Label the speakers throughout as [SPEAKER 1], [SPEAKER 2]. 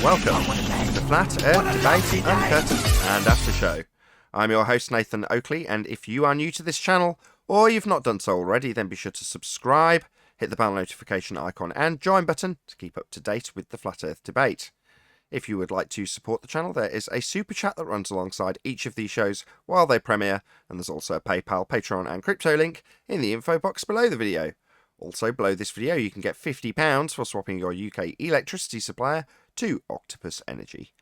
[SPEAKER 1] Welcome to the Flat Earth Debate Uncut and After Show. I'm your host Nathan Oakley, and if you are new to this channel, or you've not done so already, then be sure to subscribe, hit the bell notification icon and join button to keep up to date with the Flat Earth Debate. If you would like to support the channel, there is a super chat that runs alongside each of these shows while they premiere, and there's also a PayPal, Patreon and crypto link in the info box below the video. Also, below this video, you can get £50 for swapping your UK electricity supplier to Octopus Energy.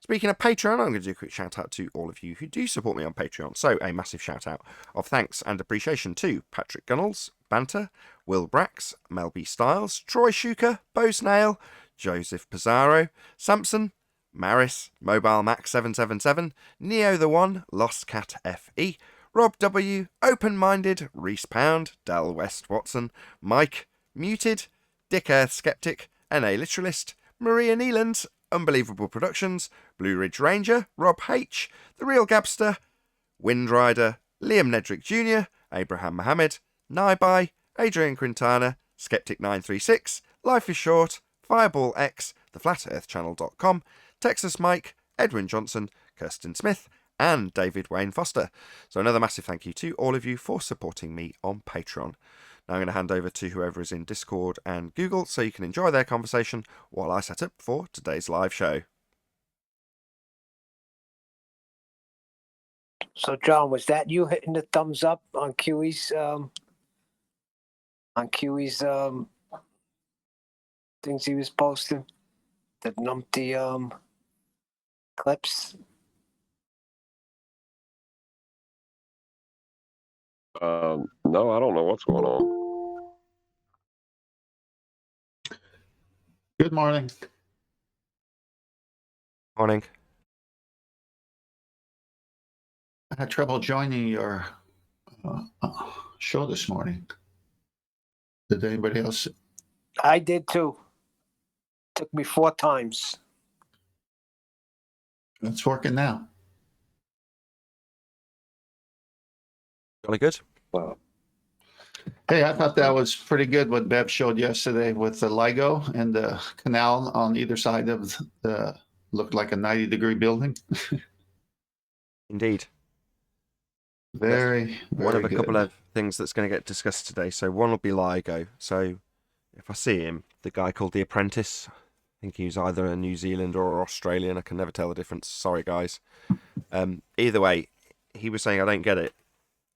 [SPEAKER 1] Speaking of Patreon, I'm going to do a quick shout out to all of you who do support me on Patreon. So a massive shout out of thanks and appreciation to Patrick Gunnels, Banter, Will Brax, Mel B. Styles, Troy Shuker, Bo Snail, Joseph Pizarro, Samson, Maris, Mobile Max 777, Neo the One, Lost Cat FE, Rob W, Open Minded, Reese Pound, Del West Watson, Mike, Muted, Dick Earth Skeptic, NA Literalist, Maria Neelands, Unbelievable Productions, Blue Ridge Ranger, Rob H, The Real Gabster, Windrider, Liam Nedrick Jr., Abraham Mohammed, Naibai, Adrian Quintana, Skeptic936, Life is Short, Fireball X, TheFlatEarthChannel.com, Texas Mike, Edwin Johnson, Kirsten Smith, and David Wayne Foster. So another massive thank you to all of you for supporting me on Patreon. Now I'm going to hand over to whoever is in Discord and Google so you can enjoy their conversation while I set up for today's live show.
[SPEAKER 2] So John, was that you hitting the thumbs up on Kiwi's things he was posting? The numpty clips?
[SPEAKER 3] No, I don't know what's going on.
[SPEAKER 4] Good morning.
[SPEAKER 1] Morning.
[SPEAKER 4] I had trouble joining your show this morning. Did anybody else?
[SPEAKER 2] I did too. Took me 4 times.
[SPEAKER 4] It's working now.
[SPEAKER 1] Jolly good.
[SPEAKER 2] Well,
[SPEAKER 4] Hey, I thought that was pretty good what Bev showed yesterday with the LIGO and the canal on either side of the looked like a 90-degree building.
[SPEAKER 1] Indeed.
[SPEAKER 4] Very
[SPEAKER 1] One of a
[SPEAKER 4] good.
[SPEAKER 1] couple of things that's going to get discussed today. So one will be LIGO. So if I see him, the guy called The Apprentice, I think he was either a New Zealand or Australian. I can never tell the difference. Sorry, guys. Either way, he was saying, I don't get it.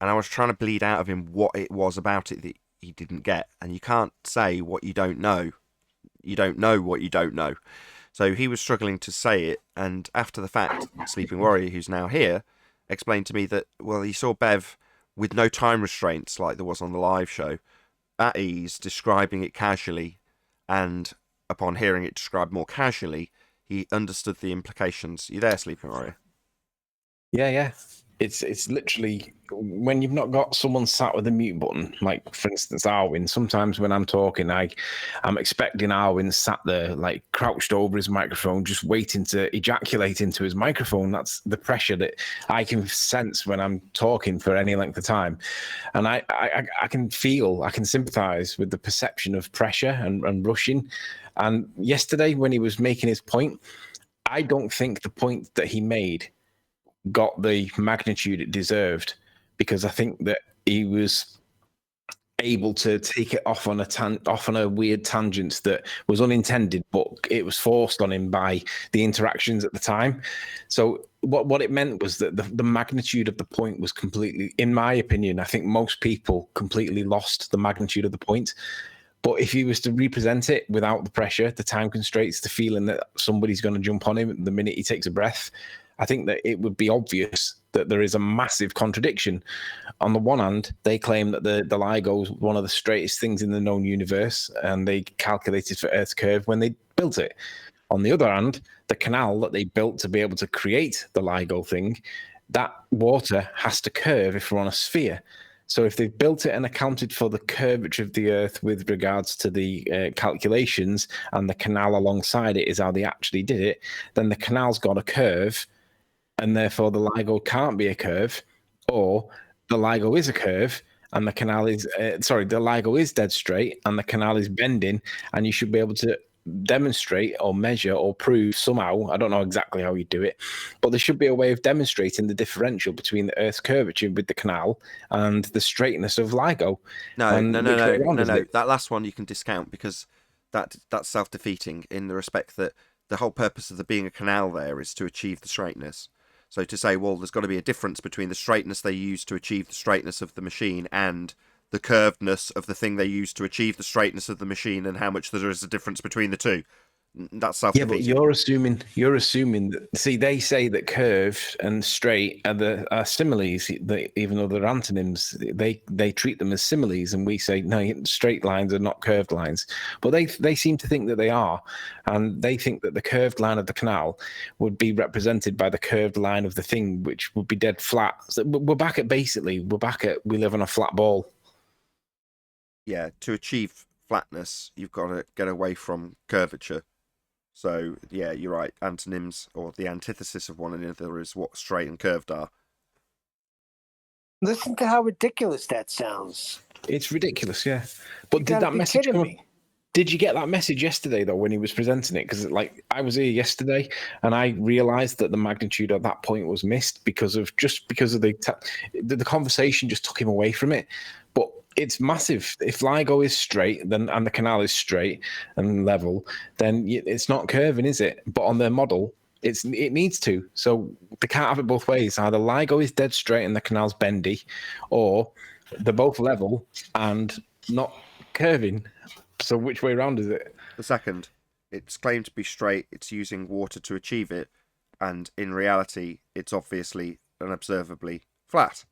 [SPEAKER 1] And I was trying to bleed out of him what it was about it that he didn't get. And you can't say what you don't know. You don't know what you don't know. So he was struggling to say it. And after the fact, Sleeping Warrior, who's now here, explained to me that, well, he saw Bev with no time restraints like there was on the live show, at ease, describing it casually. And upon hearing it described more casually, he understood the implications. You there, Sleeping Warrior?
[SPEAKER 5] Yeah. It's literally when you've not got someone sat with a mute button, like for instance Arwin. Sometimes when I'm talking, I'm expecting Arwin sat there like crouched over his microphone, just waiting to ejaculate into his microphone. That's the pressure that I can sense when I'm talking for any length of time, and I can feel, I can sympathise with the perception of pressure and rushing. And yesterday when he was making his point, I don't think the point that he made got the magnitude it deserved, because I think that he was able to take it off on a weird tangent that was unintended, but it was forced on him by the interactions at the time. So what it meant was that the magnitude of the point was completely, in my opinion, I think most people completely lost the magnitude of the point. But if he was to represent it without the pressure, the time constraints, the feeling that somebody's going to jump on him the minute he takes a breath, I think that it would be obvious that there is a massive contradiction. On the one hand, they claim that the LIGO is one of the straightest things in the known universe, and they calculated for Earth's curve when they built it. On the other hand, the canal that they built to be able to create the LIGO thing, that water has to curve if we're on a sphere. So if they've built it and accounted for the curvature of the Earth with regards to the calculations, and the canal alongside it is how they actually did it, then the canal's got a curve, and therefore the LIGO can't be a curve, or the LIGO is a curve, and the canal is, the LIGO is dead straight, and the canal is bending, and you should be able to demonstrate or measure or prove somehow, I don't know exactly how you do it, but there should be a way of demonstrating the differential between the Earth's curvature with the canal and the straightness of LIGO.
[SPEAKER 1] No,
[SPEAKER 5] And
[SPEAKER 1] no,
[SPEAKER 5] which
[SPEAKER 1] no,
[SPEAKER 5] way
[SPEAKER 1] no,
[SPEAKER 5] around
[SPEAKER 1] no,
[SPEAKER 5] is
[SPEAKER 1] no.
[SPEAKER 5] it?
[SPEAKER 1] That last one you can discount because that's self-defeating in the respect that the whole purpose of there being a canal there is to achieve the straightness. So to say, well, there's got to be a difference between the straightness they use to achieve the straightness of the machine and the curvedness of the thing they use to achieve the straightness of the machine, and how much there is a difference between the two. That's
[SPEAKER 5] Yeah,
[SPEAKER 1] self-defeating.
[SPEAKER 5] but you're assuming that. See, they say that curved and straight are similes, even though they're antonyms. They treat them as similes, and we say no, straight lines are not curved lines. But they seem to think that they are, and they think that the curved line of the canal would be represented by the curved line of the thing, which would be dead flat. So we're back at we live on a flat ball.
[SPEAKER 1] Yeah, to achieve flatness, you've got to get away from curvature. So, yeah, you're right. Antonyms, or the antithesis of one another, is what straight and curved are.
[SPEAKER 2] Listen to how ridiculous that sounds.
[SPEAKER 5] It's ridiculous, yeah. But
[SPEAKER 2] You
[SPEAKER 5] did
[SPEAKER 2] gotta
[SPEAKER 5] that
[SPEAKER 2] be
[SPEAKER 5] message
[SPEAKER 2] kidding
[SPEAKER 5] come?
[SPEAKER 2] me.
[SPEAKER 5] Did you get that message yesterday though when he was presenting it? Because I was here yesterday and I realised that the magnitude of that point was missed because of the conversation just took him away from it. But it's massive. If LIGO is straight, then and the canal is straight and level, then it's not curving, is it? But on their model, it needs to. So they can't have it both ways. Either LIGO is dead straight and the canal's bendy, or they're both level and not curving. So which way around is it?
[SPEAKER 1] The second, it's claimed to be straight, it's using water to achieve it, and in reality, it's obviously and observably flat.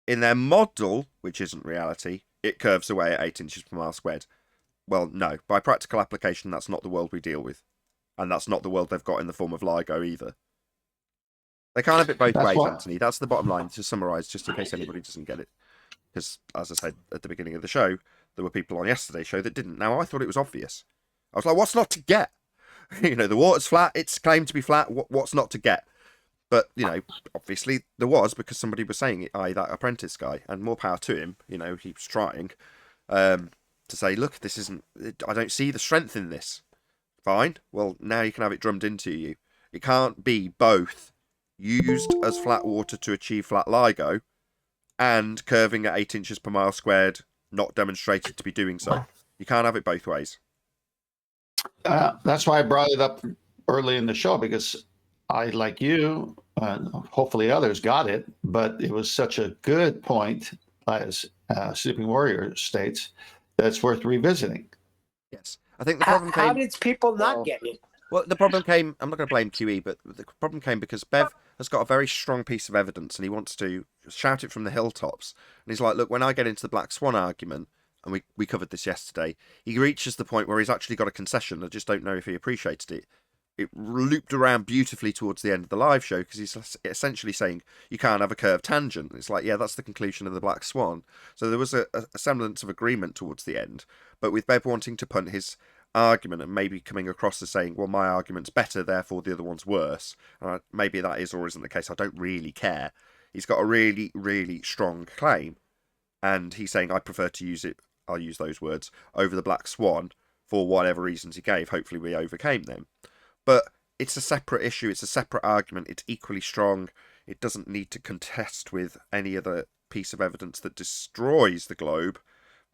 [SPEAKER 1] In their model, which isn't reality, it curves away at 8 inches per mile squared. Well, no. By practical application, that's not the world we deal with. And that's not the world they've got in the form of LIGO either. They can't have it both ways, Anthony. That's the bottom line, to summarise, just in case anybody doesn't get it. Because, as I said at the beginning of the show, there were people on yesterday's show that didn't. Now, I thought it was obvious. I was like, what's not to get? The water's flat, it's claimed to be flat, what's not to get? But, obviously there was, because somebody was saying it, that apprentice guy, and more power to him, he was trying to say, look, this isn't, I don't see the strength in this. Fine, well, now you can have it drummed into you. It can't be both used as flat water to achieve flat LIGO and curving at 8 inches per mile squared, not demonstrated to be doing so. You can't have it both ways.
[SPEAKER 4] That's why I brought it up early in the show, because I, like you, hopefully others got it, but it was such a good point, as Sleeping Warrior states, that it's worth revisiting.
[SPEAKER 1] Yes. I think the problem
[SPEAKER 2] How
[SPEAKER 1] came...
[SPEAKER 2] did people not get it?
[SPEAKER 1] Well, the problem came... I'm not going to blame QE, but the problem came because Bev has got a very strong piece of evidence and he wants to shout it from the hilltops. And he's like, look, when I get into the Black Swan argument, and we covered this yesterday, he reaches the point where he's actually got a concession. I just don't know if he appreciated it. It looped around beautifully towards the end of the live show because he's essentially saying you can't have a curved tangent. It's like, yeah, that's the conclusion of the Black Swan. So there was a semblance of agreement towards the end, but with Bev wanting to punt his argument and maybe coming across as saying, well, my argument's better, therefore the other one's worse. Maybe that is or isn't the case. I don't really care. He's got a really, really strong claim, and he's saying I prefer to use it, I'll use those words, over the Black Swan for whatever reasons he gave. Hopefully we overcame them. But it's a separate issue, it's a separate argument, it's equally strong. It doesn't need to contest with any other piece of evidence that destroys the globe,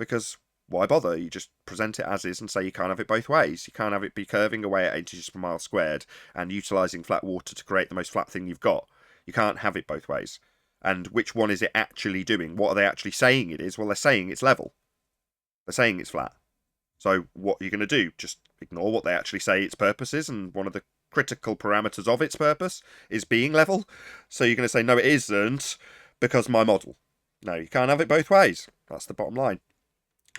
[SPEAKER 1] because why bother? You just present it as is and say you can't have it both ways. You can't have it be curving away at 8 inches per mile squared and utilising flat water to create the most flat thing you've got. You can't have it both ways. And which one is it actually doing? What are they actually saying it is? Well, they're saying it's level. They're saying it's flat. So what are you going to do? Just ignore what they actually say its purpose is, and one of the critical parameters of its purpose is being level. So you're going to say, no, it isn't, because my model. No, you can't have it both ways. That's the bottom line.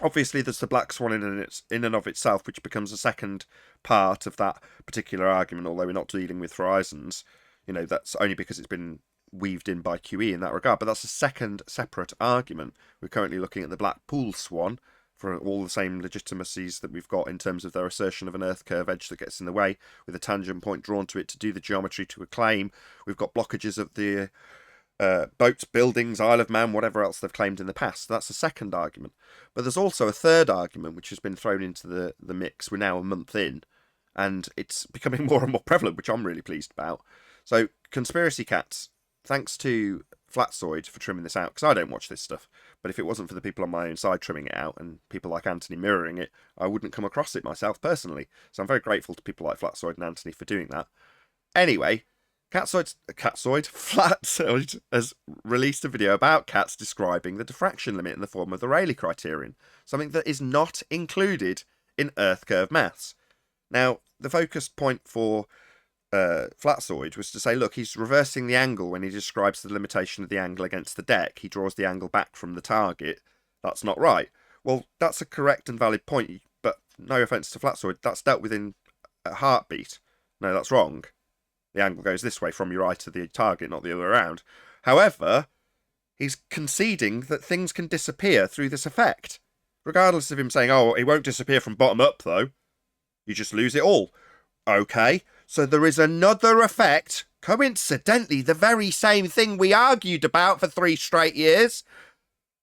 [SPEAKER 1] Obviously, there's the Black Swan in and of itself, which becomes a second part of that particular argument, although we're not dealing with horizons. That's only because it's been weaved in by QE in that regard, but that's a second separate argument. We're currently looking at the Blackpool Swan, for all the same legitimacies that we've got in terms of their assertion of an Earth curve edge that gets in the way, with a tangent point drawn to it to do the geometry to a claim. We've got blockages of the boats, buildings, Isle of Man, whatever else they've claimed in the past. That's the second argument. But there's also a third argument which has been thrown into the mix. We're now a month in, and it's becoming more and more prevalent, which I'm really pleased about. So, conspiracy cats, thanks to Flatzoid for trimming this out, because I don't watch this stuff, but if it wasn't for the people on my own side trimming it out and people like Anthony mirroring it, I wouldn't come across it myself personally. So I'm very grateful to people like Flatzoid and Anthony for doing that. Anyway, Flatzoid has released a video about cats describing the diffraction limit in the form of the Rayleigh criterion, something that is not included in Earth curve maths. Now, the focus point for Flatzoid was to say, look, he's reversing the angle when he describes the limitation of the angle against the deck. He draws the angle back from the target. That's not right. Well, that's a correct and valid point, but no offence to Flatzoid, that's dealt with in a heartbeat. No, that's wrong. The angle goes this way from your eye to the target, not the other way around. However, he's conceding that things can disappear through this effect. Regardless of him saying, oh, it won't disappear from bottom up, though. You just lose it all. Okay, so there is another effect, coincidentally the very same thing we argued about for 3 straight years,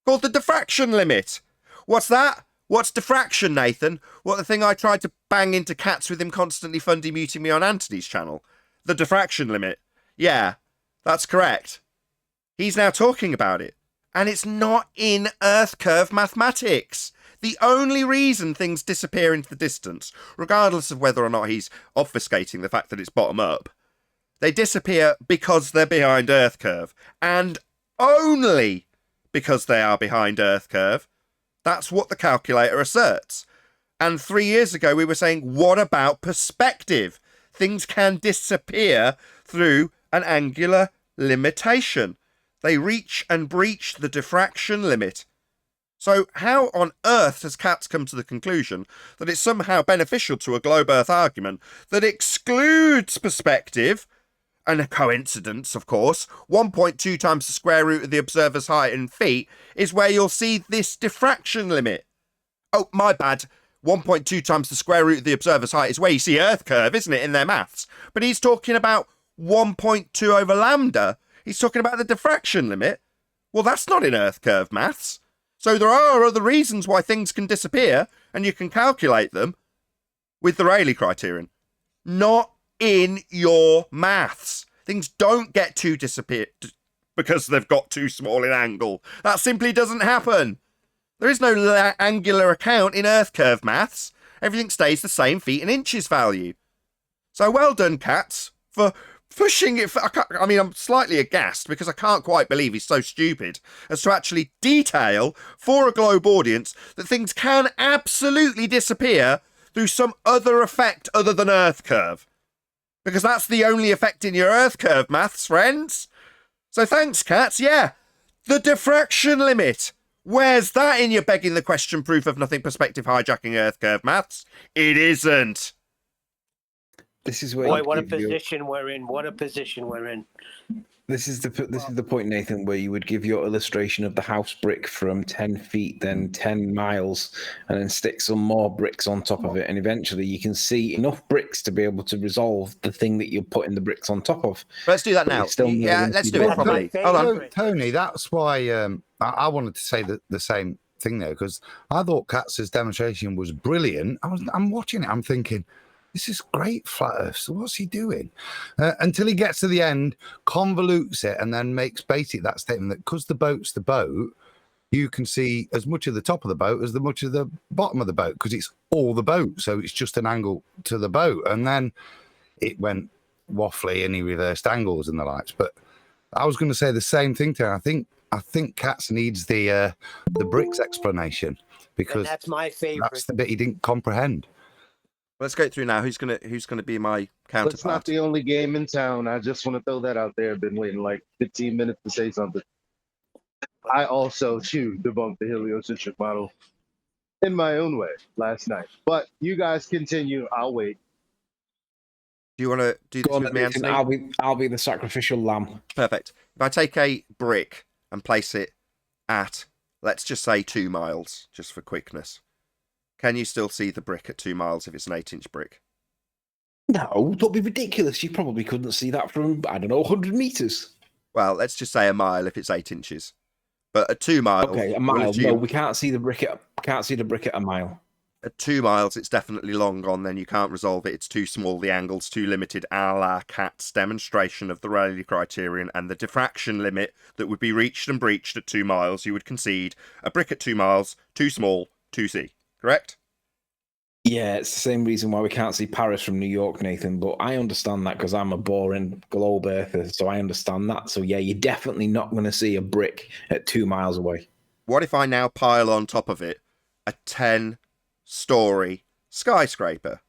[SPEAKER 1] called the diffraction limit. What's that? What's diffraction, Nathan? What, the thing I tried to bang into cats with him constantly fundy muting me on Anthony's channel? The diffraction limit. Yeah, that's correct. He's now talking about it. And it's not in Earth curve mathematics. The only reason things disappear into the distance, regardless of whether or not he's obfuscating the fact that it's bottom up, they disappear because they're behind Earth curve. And only because they are behind Earth curve. That's what the calculator asserts. And 3 years ago we were saying, what about perspective? Things can disappear through an angular limitation. They reach and breach the diffraction limit. So how on earth has cats come to the conclusion that it's somehow beneficial to a globe Earth argument that excludes perspective, and a coincidence, of course, 1.2 times the square root of the observer's height in feet is where you'll see this diffraction limit. Oh, my bad. 1.2 times the square root of the observer's height is where you see Earth curve, isn't it, in their maths? But he's talking about 1.2 over lambda. He's talking about the diffraction limit. Well, that's not in Earth curve maths. So there are other reasons why things can disappear, and you can calculate them with the Rayleigh criterion. Not in your maths. Things don't get to disappear because they've got too small an angle. That simply doesn't happen. There is no angular account in Earth curve maths. Everything stays the same feet and inches value. So well done, cats, for pushing it. I mean, I'm slightly aghast because I can't quite believe he's so stupid as to actually detail for a globe audience that things can absolutely disappear through some other effect other than Earth curve. Because that's the only effect in your Earth curve maths, friends. So thanks, cats. Yeah, the diffraction limit. Where's that in your begging the question proof of nothing perspective hijacking Earth curve maths? It isn't.
[SPEAKER 5] This is where
[SPEAKER 2] Boy, what a position we're in. What a position we're in.
[SPEAKER 5] This is the point, Nathan, where you would give your illustration of the house brick from 10 feet, then 10 miles, and then stick some more bricks on top of it. And eventually you can see enough bricks to be able to resolve the thing that you're putting the bricks on top of.
[SPEAKER 1] Let's do that now. Yeah, let's do it properly. Hold on.
[SPEAKER 6] Tony, that's why I wanted to say the same thing there, because I thought Katz's demonstration was brilliant. I'm watching it. I'm thinking, this is great, Flat Earth. So what's he doing? Until he gets to the end, convolutes it, and then makes basically that statement that because the boat's the boat, you can see as much of the top of the boat as much of the bottom of the boat because it's all the boat. So it's just an angle to the boat. And then it went waffly and he reversed angles and the likes. But I was going to say the same thing to him. I think Katz needs the bricks explanation because
[SPEAKER 2] and that's my favorite.
[SPEAKER 6] That's the bit he didn't comprehend.
[SPEAKER 1] Let's go through now. Who's gonna be my counterpart?
[SPEAKER 7] It's not the only game in town. I just want to throw that out there. I've been waiting like 15 minutes to say something. I also too debunked the heliocentric model in my own way last night. But you guys continue. I'll wait.
[SPEAKER 1] Do you want to do this with me, Anthony?
[SPEAKER 5] I'll be the sacrificial lamb.
[SPEAKER 1] Perfect. If I take a brick and place it at, let's just say 2 miles, just for quickness. Can you still see the brick at 2 miles if it's an 8-inch brick?
[SPEAKER 5] No, don't be ridiculous. You probably couldn't see that from, 100 meters.
[SPEAKER 1] Well, let's just say a mile if it's 8 inches. But at 2 miles,
[SPEAKER 5] Okay, a
[SPEAKER 1] we'll
[SPEAKER 5] mile.
[SPEAKER 1] assume
[SPEAKER 5] No, we can't see the brick at a mile.
[SPEAKER 1] at 2 miles, it's definitely long gone. Then you can't resolve it. It's too small. The angle's too limited. A la Cat's demonstration of the Rayleigh criterion and the diffraction limit that would be reached and breached at 2 miles. You would concede a brick at 2 miles, too small, 2C. Correct?
[SPEAKER 5] Yeah, it's the same reason why we can't see Paris from New York, Nathan. But I understand that because I'm a boring globe earther, so I understand that. So yeah, you're definitely not going to see a brick at 2 miles away.
[SPEAKER 1] What if I now pile on top of it a 10-story skyscraper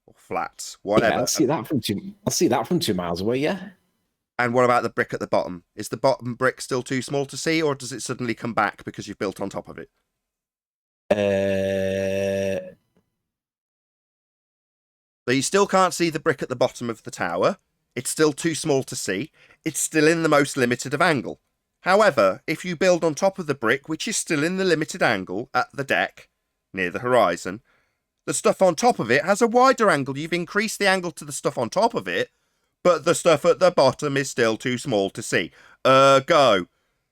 [SPEAKER 1] or flats, whatever?
[SPEAKER 5] Yeah, I'll see that from 2. I'll see that from 2 miles away. Yeah.
[SPEAKER 1] And what about the brick at the bottom? Is the bottom brick still too small to see, or does it suddenly come back because you've built on top of it? So you still can't see the brick at the bottom of the tower. It's still too small to see. It's still in the most limited of angle. However, if you build on top of the brick, which is still in the limited angle at the deck, near the horizon, the stuff on top of it has a wider angle. You've increased the angle to the stuff on top of it, but the stuff at the bottom is still too small to see. Ergo,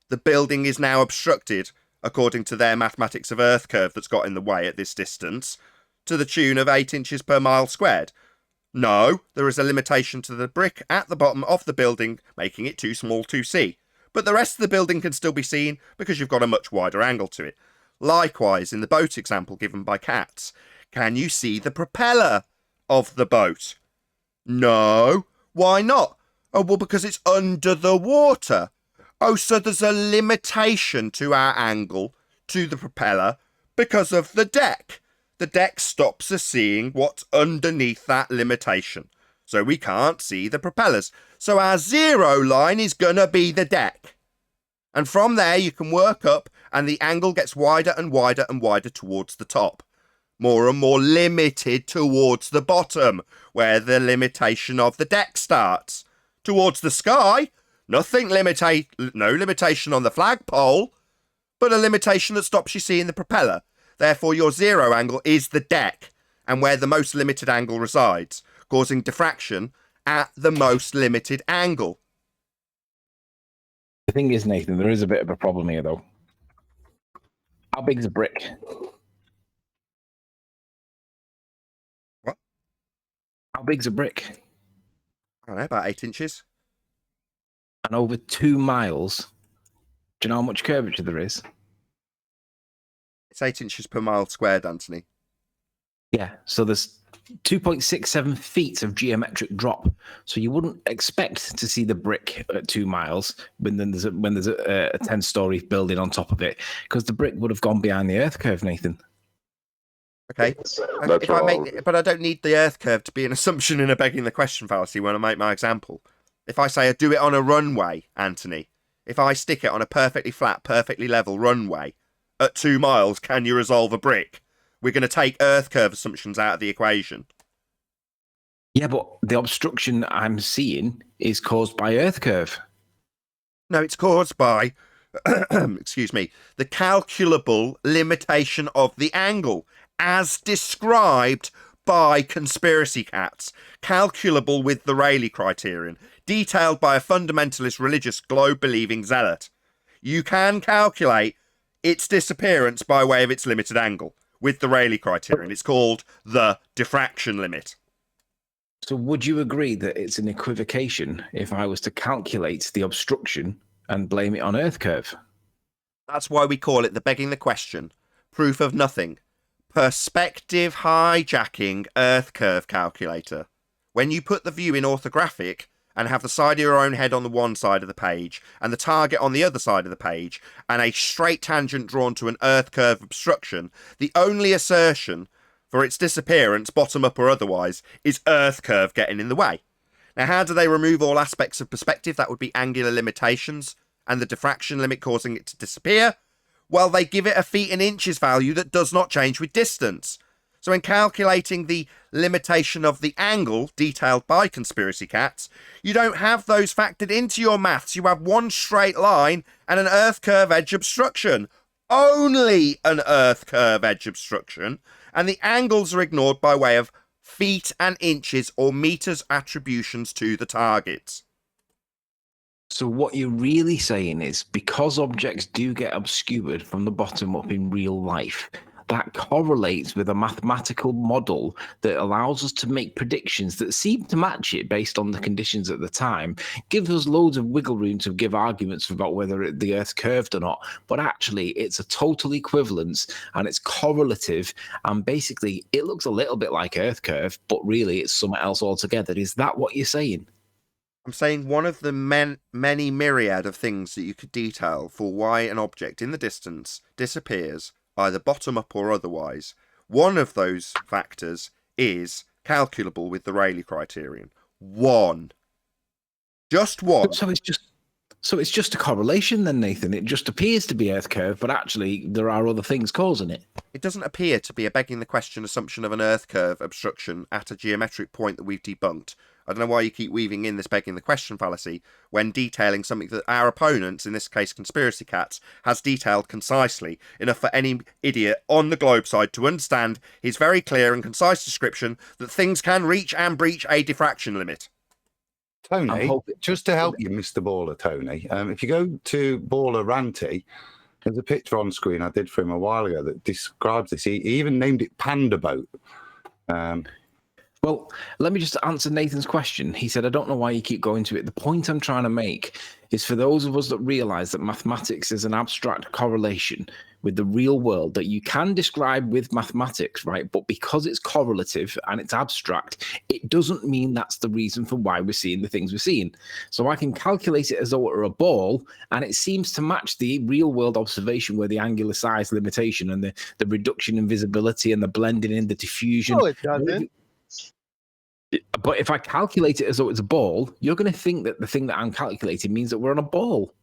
[SPEAKER 1] the building is now obstructed, according to their mathematics of Earth curve that's got in the way at this distance, to the tune of 8 inches per mile squared. No, there is a limitation to the brick at the bottom of the building, making it too small to see. But the rest of the building can still be seen because you've got a much wider angle to it. Likewise, in the boat example given by Katz, can you see the propeller of the boat? No. Why not? Oh, well, because it's under the water. Oh, so there's a limitation to our angle to the propeller because of the deck. The deck stops us seeing what's underneath that limitation. So we can't see the propellers. So our 0 line is going to be the deck. And from there you can work up and the angle gets wider and wider and wider towards the top. More and more limited towards the bottom, where the limitation of the deck starts. Towards the sky, no limitation on the flagpole, but a limitation that stops you seeing the propeller. Therefore, your 0 angle is the deck, and where the most limited angle resides, causing diffraction at the most limited angle.
[SPEAKER 5] The thing is, Nathan, there is a bit of a problem here, though. How big's a brick?
[SPEAKER 1] What?
[SPEAKER 5] How big's a brick?
[SPEAKER 1] I don't know, about 8 inches.
[SPEAKER 5] And over 2 miles, do you know how much curvature there is?
[SPEAKER 1] It's 8 inches per mile squared, Anthony.
[SPEAKER 5] Yeah, so there's 2.67 feet of geometric drop. So you wouldn't expect to see the brick at 2 miles when there's a 10-story building on top of it, because the brick would have gone behind the Earth curve, Nathan.
[SPEAKER 1] Okay,
[SPEAKER 3] That's wrong.
[SPEAKER 1] but I don't need the Earth curve to be an assumption in a begging the question fallacy when I make my example. If I say I do it on a runway, Anthony, if I stick it on a perfectly flat, perfectly level runway, at 2 miles, can you resolve a brick? We're going to take Earth curve assumptions out of the equation.
[SPEAKER 5] Yeah, but the obstruction I'm seeing is caused by Earth curve.
[SPEAKER 1] No, it's caused by, excuse me, the calculable limitation of the angle, as described by conspiracy cats, calculable with the Rayleigh criterion, detailed by a fundamentalist religious globe-believing zealot. You can calculate its disappearance by way of its limited angle with the Rayleigh criterion. It's called the diffraction limit.
[SPEAKER 5] So would you agree that it's an equivocation if I was to calculate the obstruction and blame it on Earth curve?
[SPEAKER 1] That's why we call it the begging the question, proof of nothing, perspective hijacking Earth curve calculator. When you put the view in orthographic and have the side of your own head on the one side of the page and the target on the other side of the page and a straight tangent drawn to an Earth curve obstruction, the only assertion for its disappearance, bottom up or otherwise, is Earth curve getting in the way. Now, how do they remove all aspects of perspective? That would be angular limitations and the diffraction limit causing it to disappear. Well, they give it a feet and inches value that does not change with distance. So in calculating the limitation of the angle detailed by conspiracy cats, you don't have those factored into your maths. You have one straight line and an Earth curve edge obstruction. Only an Earth curve edge obstruction. And the angles are ignored by way of feet and inches or meters attributions to the targets.
[SPEAKER 5] So what you're really saying is because objects do get obscured from the bottom up in real life, that correlates with a mathematical model that allows us to make predictions that seem to match it based on the conditions at the time, gives us loads of wiggle room to give arguments about whether the Earth's curved or not. But actually, it's a total equivalence and it's correlative. And basically, it looks a little bit like Earth curve, but really it's something else altogether. Is that what you're saying?
[SPEAKER 1] I'm saying one of the many myriad of things that you could detail for why an object in the distance disappears, either bottom up or otherwise. One of those factors is calculable with the Rayleigh criterion. One. Just one.
[SPEAKER 5] So it's just a correlation then, Nathan. It just appears to be Earth curve, but actually there are other things causing it.
[SPEAKER 1] It doesn't appear to be a begging the question assumption of an Earth curve obstruction at a geometric point that we've debunked. I don't know why you keep weaving in this begging the question fallacy when detailing something that our opponents, in this case conspiracy cats, has detailed concisely enough for any idiot on the globe side to understand his very clear and concise description that things can reach and breach a diffraction limit.
[SPEAKER 6] Tony, just to help you, Mr. Baller, Tony, if you go to Baller Ranty, there's a picture on screen I did for him a while ago that describes this. He even named it Panda Boat.
[SPEAKER 5] Well, let me just answer Nathan's question. He said, I don't know why you keep going to it. The point I'm trying to make is for those of us that realize that mathematics is an abstract correlation with the real world that you can describe with mathematics, right? But because it's correlative and it's abstract, it doesn't mean that's the reason for why we're seeing the things we're seeing. So I can calculate it as though it were a ball, and it seems to match the real world observation where the angular size limitation and the reduction in visibility and the blending in, the diffusion.
[SPEAKER 7] No, it doesn't.
[SPEAKER 5] But if I calculate it as though it's a ball, you're going to think that the thing that I'm calculating means that we're on a ball.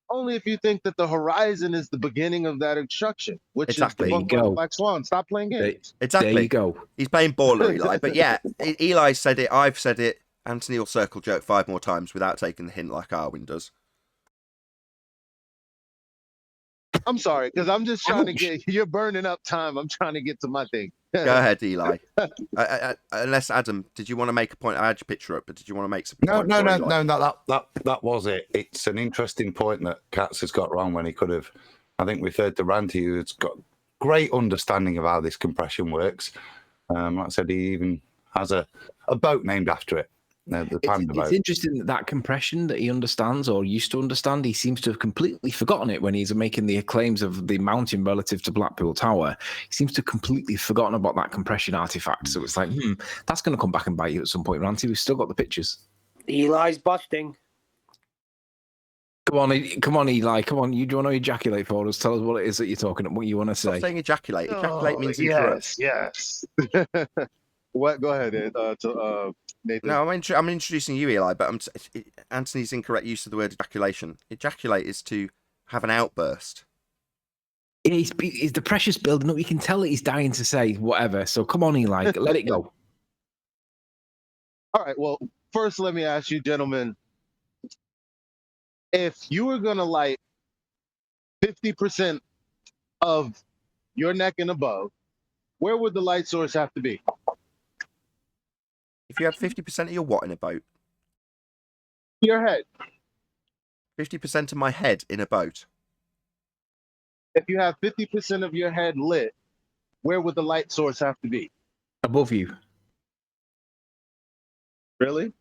[SPEAKER 7] Only if you think that the horizon is the beginning of that obstruction, which
[SPEAKER 1] Exactly.
[SPEAKER 7] is
[SPEAKER 5] There
[SPEAKER 7] the
[SPEAKER 5] you
[SPEAKER 7] book
[SPEAKER 5] go.
[SPEAKER 7] of Black Swan. Stop playing games.
[SPEAKER 1] Exactly.
[SPEAKER 5] There you go.
[SPEAKER 1] He's playing baller, Eli. But yeah, Eli said it, I've said it, Anthony will circle jerk 5 more times without taking the hint like Arwin does.
[SPEAKER 7] I'm sorry, because I'm just trying to get, you're burning up time. I'm trying to get to my thing.
[SPEAKER 1] Go ahead, Eli. Unless, Adam, did you want to make a point? I had your picture up, but did you want to make some
[SPEAKER 6] No,
[SPEAKER 1] point?
[SPEAKER 6] no,
[SPEAKER 1] for
[SPEAKER 6] no,
[SPEAKER 1] Eli?
[SPEAKER 6] no. That was it. It's an interesting point that Katz has got wrong when he could have. I think we've heard the Ranty who's got great understanding of how this compression works. Like I said, he even has a boat named after it. The Panda
[SPEAKER 5] It's
[SPEAKER 6] boat.
[SPEAKER 5] interesting that compression that he understands or used to understand, he seems to have completely forgotten it when he's making the claims of the mountain relative to Blackpool Tower. He seems to have completely forgotten about that compression artifact. So it's like, that's going to come back and bite you at some point, Ranty. We've still got the pictures.
[SPEAKER 2] Eli's busting.
[SPEAKER 5] Come on, Eli. Come on. Do you want to ejaculate for us? Tell us what it is that you're talking about, what you want to
[SPEAKER 1] Stop
[SPEAKER 5] say.
[SPEAKER 1] saying ejaculate. Ejaculate means
[SPEAKER 7] yes,
[SPEAKER 1] interrupt.
[SPEAKER 7] yes. What? Go ahead, Nathan.
[SPEAKER 1] No, I'm introducing you, Eli, but Anthony's incorrect use of the word ejaculation. Ejaculate is to have an outburst.
[SPEAKER 5] Yeah, he's the pressure's building up. You can tell that he's dying to say whatever. So come on, Eli. Let it go.
[SPEAKER 7] All right. Well, first, let me ask you, gentlemen, if you were going to light 50% of your neck and above, where would the light source have to be?
[SPEAKER 1] If you had 50% of your what in a boat?
[SPEAKER 7] Your head.
[SPEAKER 1] 50% of my head in a boat?
[SPEAKER 7] If you have 50% of your head lit, where would the light source have to be?
[SPEAKER 5] Above you.
[SPEAKER 7] Really?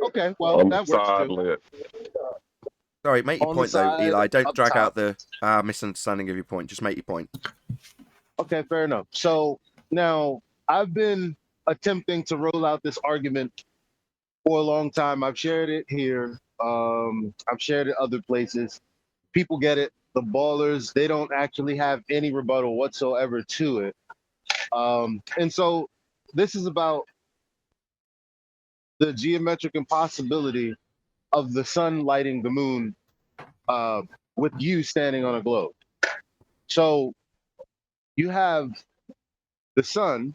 [SPEAKER 7] Okay, well,
[SPEAKER 3] On
[SPEAKER 7] that
[SPEAKER 3] the
[SPEAKER 7] works
[SPEAKER 3] side
[SPEAKER 7] too.
[SPEAKER 3] lit.
[SPEAKER 1] Sorry, make your
[SPEAKER 7] On the
[SPEAKER 1] point, though,
[SPEAKER 7] side,
[SPEAKER 1] Eli. Don't
[SPEAKER 7] up
[SPEAKER 1] drag
[SPEAKER 7] top.
[SPEAKER 1] out the misunderstanding of your point. Just make your point.
[SPEAKER 7] Okay, fair enough. So now I've been attempting to roll out this argument for a long time. I've shared it here. I've shared it other places. People get it. The ballers, they don't actually have any rebuttal whatsoever to it. And so this is about the geometric impossibility of the sun lighting the moon with you standing on a globe. So you have the sun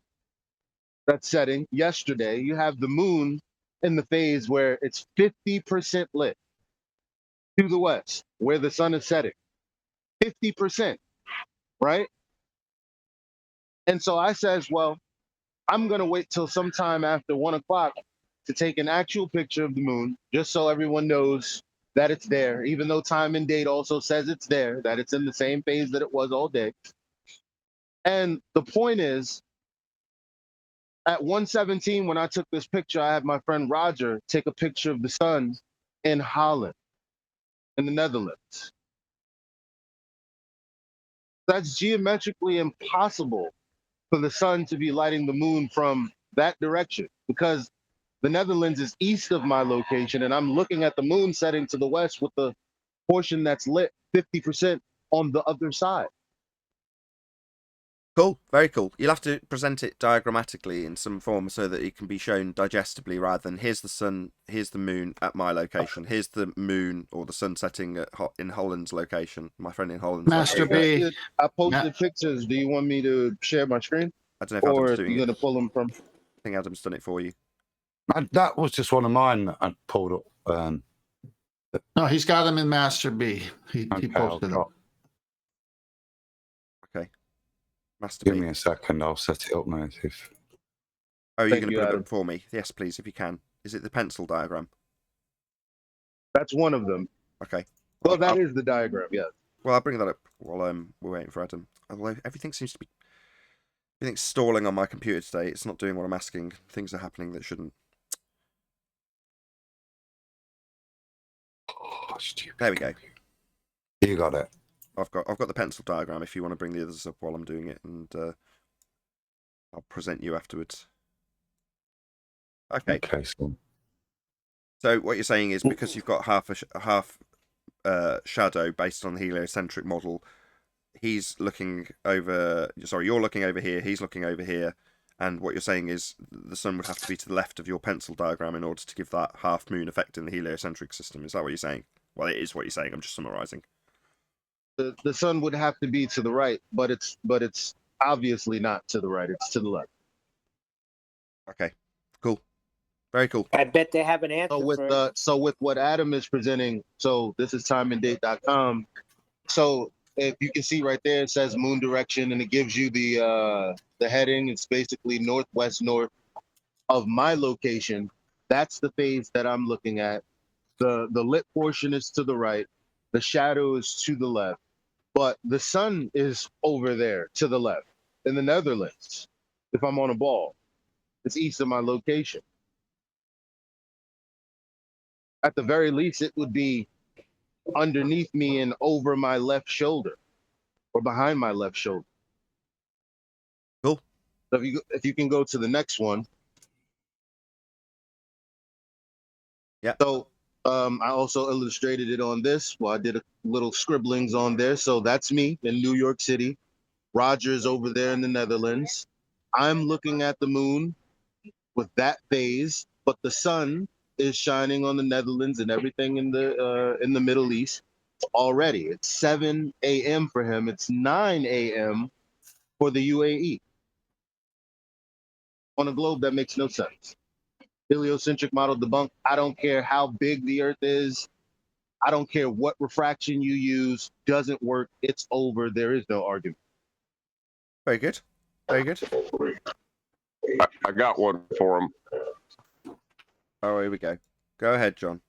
[SPEAKER 7] that's setting yesterday. You have the moon in the phase where it's 50% lit to the west, where the sun is setting. 50%, right? And so I says, well, I'm going to wait till sometime after 1 o'clock to take an actual picture of the moon, just so everyone knows that it's there, even though time and date also says it's there, that it's in the same phase that it was all day. And the point is, at 1:17, when I took this picture, I had my friend Roger take a picture of the sun in Holland, in the Netherlands. That's geometrically impossible for the sun to be lighting the moon from that direction, because the Netherlands is east of my location, and I'm looking at the moon setting to the west with the portion that's lit 50% on the other side.
[SPEAKER 1] Cool, very cool. You'll have to present it diagrammatically in some form so that it can be shown digestibly, rather than here's the sun, here's the moon at my location, here's the moon or the sun setting at in Holland's location, my friend in Holland's
[SPEAKER 4] Master
[SPEAKER 1] location.
[SPEAKER 4] B.
[SPEAKER 7] I posted pictures. Do you want me to share my screen,
[SPEAKER 1] I don't know if
[SPEAKER 7] or
[SPEAKER 1] Adam's
[SPEAKER 7] are
[SPEAKER 1] doing
[SPEAKER 7] you
[SPEAKER 1] it.
[SPEAKER 7] going to pull them from?
[SPEAKER 1] I think Adam's done it for you.
[SPEAKER 6] That was just one of mine that I pulled up.
[SPEAKER 4] No, he's got them in Master B. He
[SPEAKER 6] Okay,
[SPEAKER 4] posted them.
[SPEAKER 1] Okay. Master
[SPEAKER 6] Give
[SPEAKER 1] B.
[SPEAKER 6] me a second. I'll set it up now. If
[SPEAKER 1] Oh, you're
[SPEAKER 7] Thank
[SPEAKER 1] going to
[SPEAKER 7] you,
[SPEAKER 1] put it
[SPEAKER 7] Adam.
[SPEAKER 1] up for me? Yes, please, if you can. Is it the pencil diagram?
[SPEAKER 7] That's one of them.
[SPEAKER 1] Okay.
[SPEAKER 7] Well, that is the diagram. Yes.
[SPEAKER 1] Well, I'll bring that up while we're waiting for Adam. Although everything seems to be... Everything's stalling on my computer today. It's not doing what I'm asking. Things are happening that shouldn't.
[SPEAKER 6] oh, stupid.
[SPEAKER 1] There we go.
[SPEAKER 6] You got it.
[SPEAKER 1] I've got the pencil diagram if you want to bring the others up while I'm doing it, and I'll present you afterwards. Okay.
[SPEAKER 6] Okay,
[SPEAKER 1] So what you're saying is, because you've got half shadow based on the heliocentric model, he's looking over. Sorry, you're looking over here. He's looking over here, and what you're saying is the sun would have to be to the left of your pencil diagram in order to give that half moon effect in the heliocentric system. Is that what you're saying? Well, it is what you're saying. I'm just summarizing.
[SPEAKER 7] The sun would have to be to the right, but it's obviously not to the right. It's to the left.
[SPEAKER 1] Okay. Cool. Very cool.
[SPEAKER 2] I bet they have an answer
[SPEAKER 7] So with what Adam is presenting, so this is timeanddate.com. So if you can see right there, it says moon direction, and it gives you the heading. It's basically northwest north of my location. That's the phase that I'm looking at. The lit portion is to the right. The shadow is to the left. But the sun is over there to the left in the Netherlands. If I'm on a ball, it's east of my location. At the very least, it would be underneath me and over my left shoulder or behind my left shoulder.
[SPEAKER 1] Cool.
[SPEAKER 7] So if you can go to the next one.
[SPEAKER 1] Yeah.
[SPEAKER 7] So I also illustrated it on this. Well, I did a little scribblings on there. So that's me in New York City. Roger's over there in the Netherlands. I'm looking at the moon with that phase, but the sun is shining on the Netherlands and everything in the Middle East already. It's 7 a.m. for him. It's 9 a.m. for the UAE. On a globe that makes no sense. Heliocentric model debunked. I don't care how big the Earth is. I don't care what refraction you use. Doesn't work. It's over. There is no argument.
[SPEAKER 1] Very good. Very good.
[SPEAKER 3] I got one for him.
[SPEAKER 1] Oh, here we go. Go ahead, John.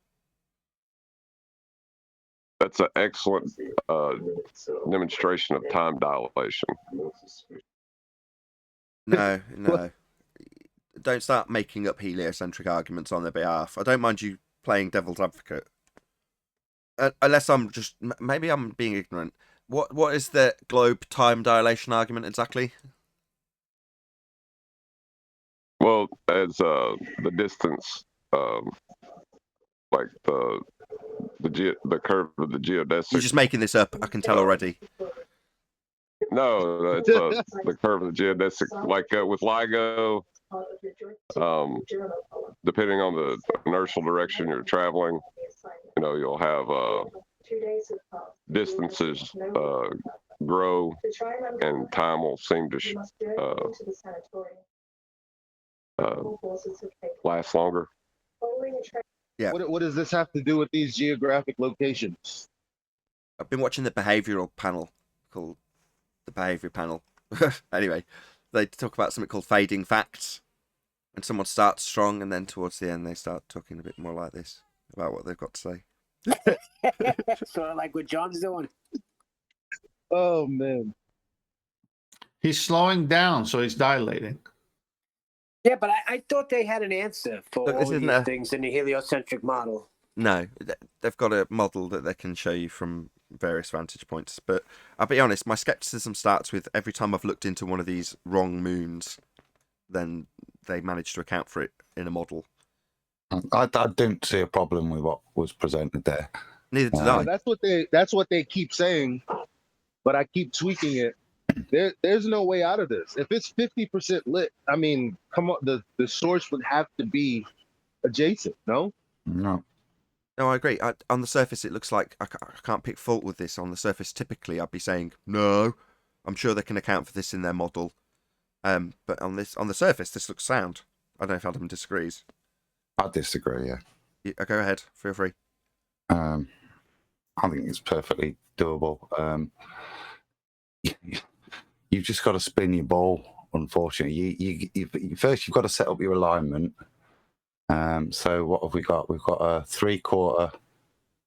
[SPEAKER 3] That's an excellent demonstration of time dilation.
[SPEAKER 1] No, no. Don't start making up heliocentric arguments on their behalf. I don't mind you playing devil's advocate. Unless I'm just... Maybe I'm being ignorant. What is the globe time dilation argument exactly?
[SPEAKER 3] Well, as the distance, like the curve of the geodesic.
[SPEAKER 1] You're just making this up. I can tell already.
[SPEAKER 3] No, it's the curve of the geodesic. Like with LIGO, depending on the inertial direction you're traveling, you'll have distances grow, and time will seem to last longer.
[SPEAKER 1] Yeah.
[SPEAKER 7] What does this have to do with these geographic locations?
[SPEAKER 1] I've been watching the behavioural panel called the Behaviour Panel. Anyway, they talk about something called fading facts. And someone starts strong, and then towards the end they start talking a bit more like this about what they've got to say.
[SPEAKER 2] Sort of like what John's doing.
[SPEAKER 7] Oh man.
[SPEAKER 4] He's slowing down, so he's dilating.
[SPEAKER 2] Yeah, but I thought they had an answer for
[SPEAKER 1] Look, this
[SPEAKER 2] all of
[SPEAKER 1] isn't
[SPEAKER 2] these
[SPEAKER 1] a-
[SPEAKER 2] things in the heliocentric model.
[SPEAKER 1] No, they've got a model that they can show you from various vantage points. But I'll be honest, my skepticism starts with every time I've looked into one of these wrong moons, then they manage to account for it in a model.
[SPEAKER 6] I don't see a problem with what was presented there.
[SPEAKER 1] Neither did
[SPEAKER 6] No,
[SPEAKER 1] I.
[SPEAKER 7] That's what they keep saying, but I keep tweaking it. There's no way out of this. If it's 50% lit, I mean, come on, the source would have to be adjacent, no?
[SPEAKER 6] no.
[SPEAKER 1] No, I agree. On the surface, it looks like I can't pick fault with this. On the surface, typically, I'd be saying, no, I'm sure they can account for this in their model. But on the surface, this looks sound. I don't know if Adam disagrees.
[SPEAKER 6] I disagree. Yeah.
[SPEAKER 1] Go ahead. Feel free.
[SPEAKER 6] I think it's perfectly doable. You've just got to spin your ball. Unfortunately, you first you've got to set up your alignment. So what have we got? We've got a 3/4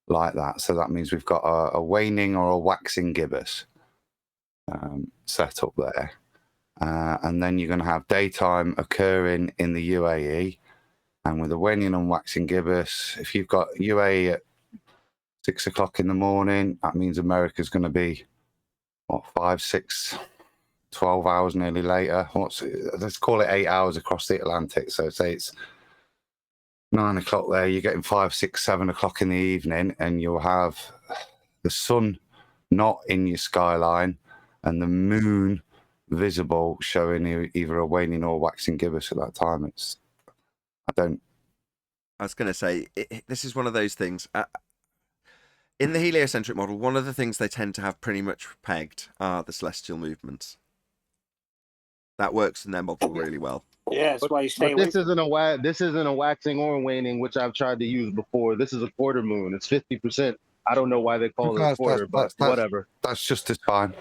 [SPEAKER 6] like that. So that means we've got a waning or a waxing gibbous set up there. And then you're going to have daytime occurring in the UAE. And with a waning and waxing gibbous, if you've got UAE at 6 o'clock in the morning, that means America's going to be, 5, 6, 12 hours nearly later. Let's call it 8 hours across the Atlantic. So say it's 9 o'clock there, you're getting 5, 6, 7 o'clock in the evening, and you'll have the sun not in your skyline and the moon visible, showing either a waning or waxing gibbous at that time.
[SPEAKER 1] I was going to say, this is one of those things. In the heliocentric model, one of the things they tend to have pretty much pegged are the celestial movements. That works in their model really well.
[SPEAKER 2] Yeah, that's why you stay
[SPEAKER 7] But
[SPEAKER 2] away.
[SPEAKER 7] this isn't a waxing or waning, which I've tried to use before. This is a quarter moon. It's 50%. I don't know why they call it a quarter, but whatever.
[SPEAKER 6] That's just as fine.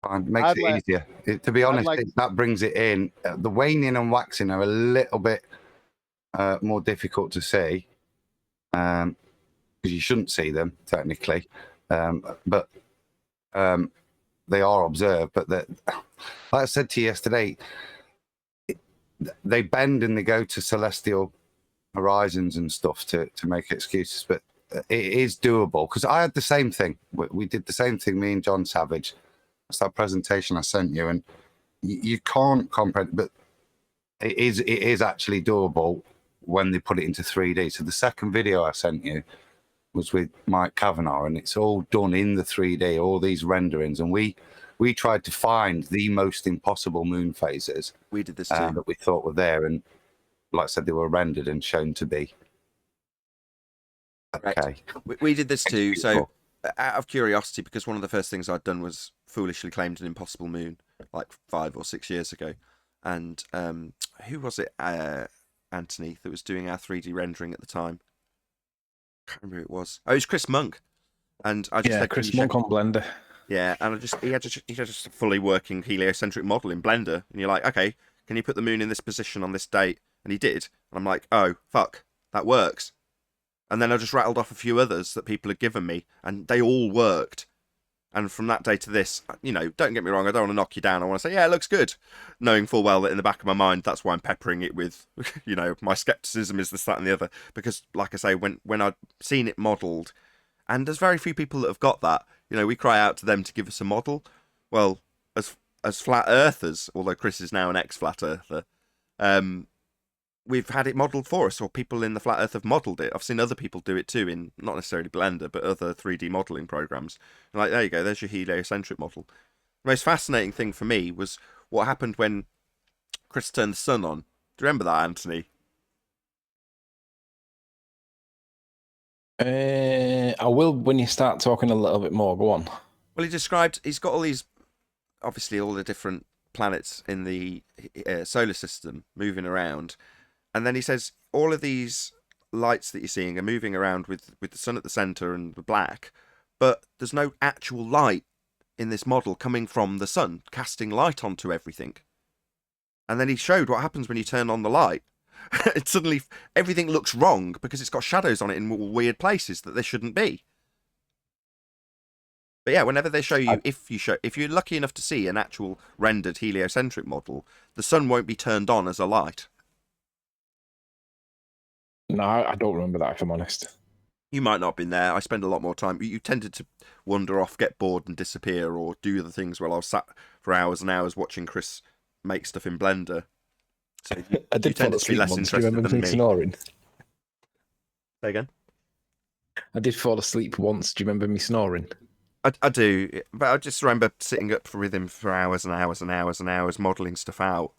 [SPEAKER 6] Fine. Makes
[SPEAKER 7] I'd
[SPEAKER 6] it
[SPEAKER 7] like-
[SPEAKER 6] easier. To be honest, that brings it in. The waning and waxing are a little bit more difficult to see, because you shouldn't see them technically, but they are observed. But like I said to you yesterday, they bend and they go to celestial horizons and stuff to make excuses, but it is doable. Because I had the same thing. We did the same thing, me and John Savage. That's that presentation I sent you, and you can't comprehend, but it is actually doable when they put it into 3D. So the second video I sent you was with Mike Kavanagh, and it's all done in the 3D, all these renderings, and we tried to find the most impossible moon phases.
[SPEAKER 1] We did this too.
[SPEAKER 6] That we thought were there, and like I said, they were rendered and shown to be okay.
[SPEAKER 1] Right. We did this too. So, out of curiosity, because one of the first things I'd done was foolishly claimed an impossible moon like 5 or 6 years ago, and who was it, Anthony, that was doing our 3D rendering at the time? I can't remember who it was. Oh, it was Chris Monk. And I just said,
[SPEAKER 5] Chris Monk on Blender.
[SPEAKER 1] Yeah, and he had just a fully working heliocentric model in Blender, and you're like, okay, can you put the moon in this position on this date? And he did, and I'm like, oh fuck, that works. And then I just rattled off a few others that people had given me, and they all worked. And from that day to this, don't get me wrong, I don't want to knock you down. I want to say, yeah, it looks good, knowing full well that in the back of my mind, that's why I'm peppering it with, my skepticism is this, that, and the other. Because, like I say, when I'd seen it modelled, and there's very few people that have got that, we cry out to them to give us a model. Well, as flat earthers, although Chris is now an ex-flat earther, we've had it modelled for us, or people in the flat earth have modelled it. I've seen other people do it too, in not necessarily Blender, but other 3D modelling programs. Like, there you go, there's your heliocentric model. The most fascinating thing for me was what happened when Chris turned the sun on. Do you remember that, Anthony?
[SPEAKER 5] I will when you start talking a little bit more. Go on.
[SPEAKER 1] Well, he's got all these, obviously all the different planets in the solar system moving around. And then he says all of these lights that you're seeing are moving around with the sun at the centre and the black, but there's no actual light in this model coming from the sun, casting light onto everything. And then he showed what happens when you turn on the light. It suddenly, everything looks wrong because it's got shadows on it in weird places that there shouldn't be. But yeah, whenever they show you, if you're lucky enough to see an actual rendered heliocentric model, the sun won't be turned on as a light.
[SPEAKER 5] No, I don't remember that, if I'm honest.
[SPEAKER 1] You might not have been there. I spend a lot more time. You tended to wander off, get bored and disappear, or do other things while I was sat for hours and hours watching Chris make stuff in Blender. So
[SPEAKER 5] I did fall asleep once. Do you remember me snoring?
[SPEAKER 1] Say again?
[SPEAKER 5] I did fall asleep once. Do you remember me snoring?
[SPEAKER 1] I do, but I just remember sitting up with him for hours and hours and hours and hours, modelling stuff out.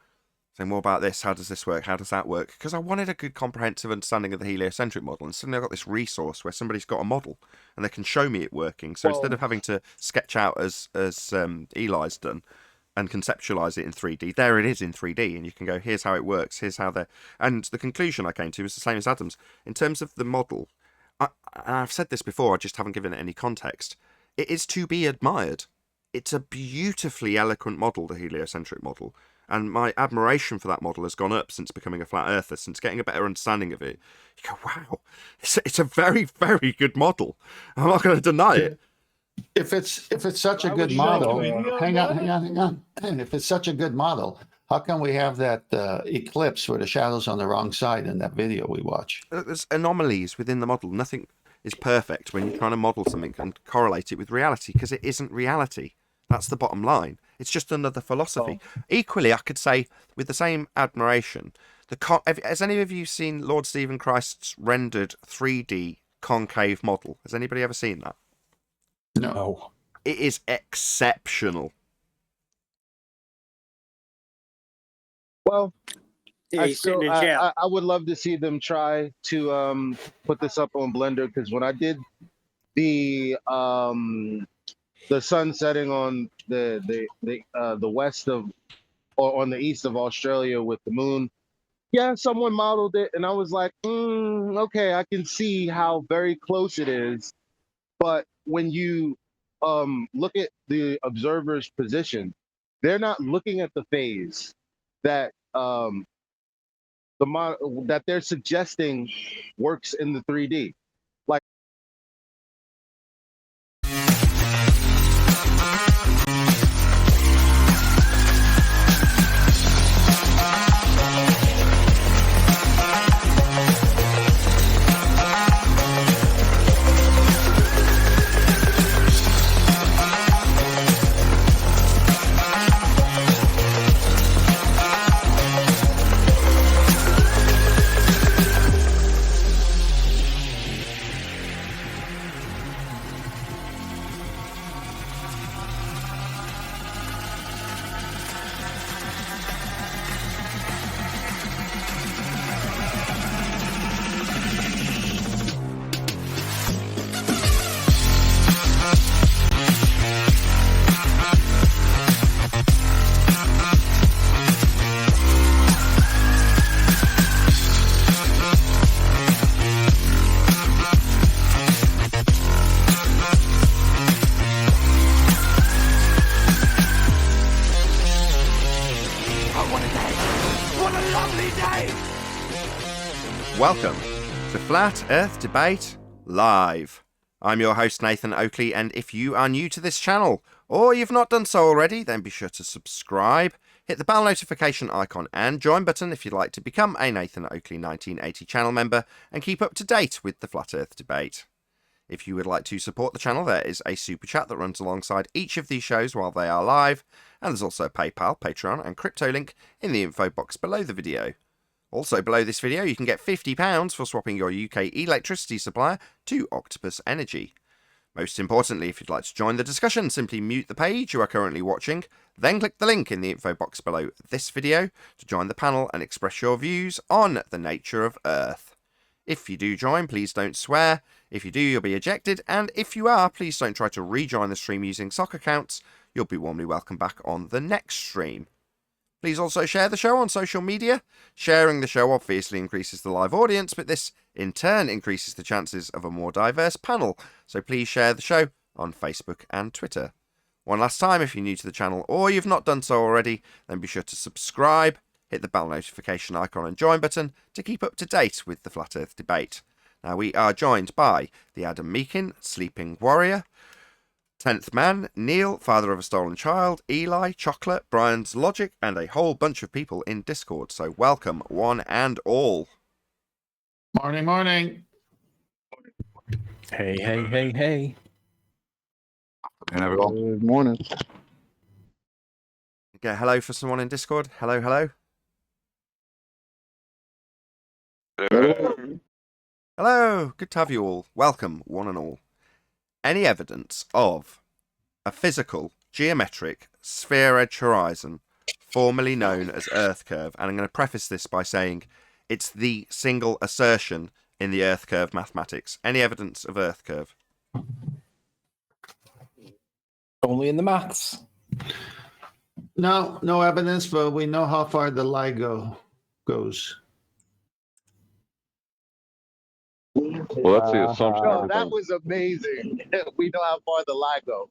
[SPEAKER 1] Saying, more about this, how does this work, how does that work? Because I wanted a good comprehensive understanding of the heliocentric model, and suddenly I got this resource where somebody's got a model, and they can show me it working. So instead of having to sketch out as Eli's done, and conceptualize it in 3D, there it is in 3D, and you can go, here's how it works, here's how they're... And the conclusion I came to was the same as Adam's. In terms of the model, I've said this before, I just haven't given it any context. It is to be admired. It's a beautifully eloquent model, the heliocentric model. And my admiration for that model has gone up since becoming a flat earther, since getting a better understanding of it. You go, wow, it's a very, very good model. I'm not going to deny it.
[SPEAKER 4] If it's such a good model, hang on. If it's such a good model, how come we have that eclipse where the shadow's on the wrong side in that video we watch?
[SPEAKER 1] There's anomalies within the model. Nothing is perfect when you're trying to model something and correlate it with reality, because it isn't reality. That's the bottom line. It's just another philosophy. Equally, I could say, with the same admiration, has any of you seen Lord Stephen Christ's rendered 3D concave model? Has anybody ever seen that?
[SPEAKER 4] No.
[SPEAKER 1] It is exceptional.
[SPEAKER 7] Well,
[SPEAKER 2] Yeah, he's sitting in jail.
[SPEAKER 7] I would love to see them try to put this up on Blender, because when I did the sun setting on the west of, or on the east of Australia with the moon, yeah, someone modeled it, and I was like, okay, I can see how very close it is. But when you look at the observer's position, they're not looking at the phase that that they're suggesting works in the 3D. Like,
[SPEAKER 1] Welcome to Flat Earth Debate Live. I'm your host Nathan Oakley, and if you are new to this channel, or you've not done so already, then be sure to subscribe, hit the bell notification icon and join button if you'd like to become a Nathan Oakley 1980 channel member and keep up to date with the Flat Earth Debate. If you would like to support the channel, there is a super chat that runs alongside each of these shows while they are live, and there's also a PayPal, Patreon and crypto link in the info box below the video. Also below this video, you can get £50 for swapping your UK electricity supplier to Octopus Energy. Most importantly, if you'd like to join the discussion, simply mute the page you are currently watching, then click the link in the info box below this video to join the panel and express your views on the nature of Earth. If you do join, please don't swear. If you do, you'll be ejected, and if you are, please don't try to rejoin the stream using sock accounts. You'll be warmly welcome back on the next stream. Please also share the show on social media. Sharing the show obviously increases the live audience, but this in turn increases the chances of a more diverse panel. So please share the show on Facebook and Twitter. One last time, if you're new to the channel or you've not done so already, then be sure to subscribe, hit the bell notification icon and join button to keep up to date with the Flat Earth debate. Now, we are joined by the Adam Meakin, Sleeping Warrior, 10th Man, Neil, Father of a Stolen Child, Eli, Chocolate, Brian's Logic, and a whole bunch of people in Discord. So welcome, one and all.
[SPEAKER 4] Morning, morning.
[SPEAKER 5] Hey, hey, hey, hey.
[SPEAKER 6] And everyone.
[SPEAKER 7] Good morning.
[SPEAKER 1] Get hello for someone in Discord. Hello, hello. Hello, good to have you all. Welcome, one and all. Any evidence of a physical, geometric, sphere-edge horizon, formerly known as Earth curve, and I'm going to preface this by saying it's the single assertion in the Earth curve mathematics. Any evidence of Earth curve?
[SPEAKER 5] Only in the maths.
[SPEAKER 4] No evidence, but we know how far the LIGO goes.
[SPEAKER 3] Well, that's the assumption.
[SPEAKER 7] Oh, that
[SPEAKER 3] everything-
[SPEAKER 7] was amazing. We know how far the lie go.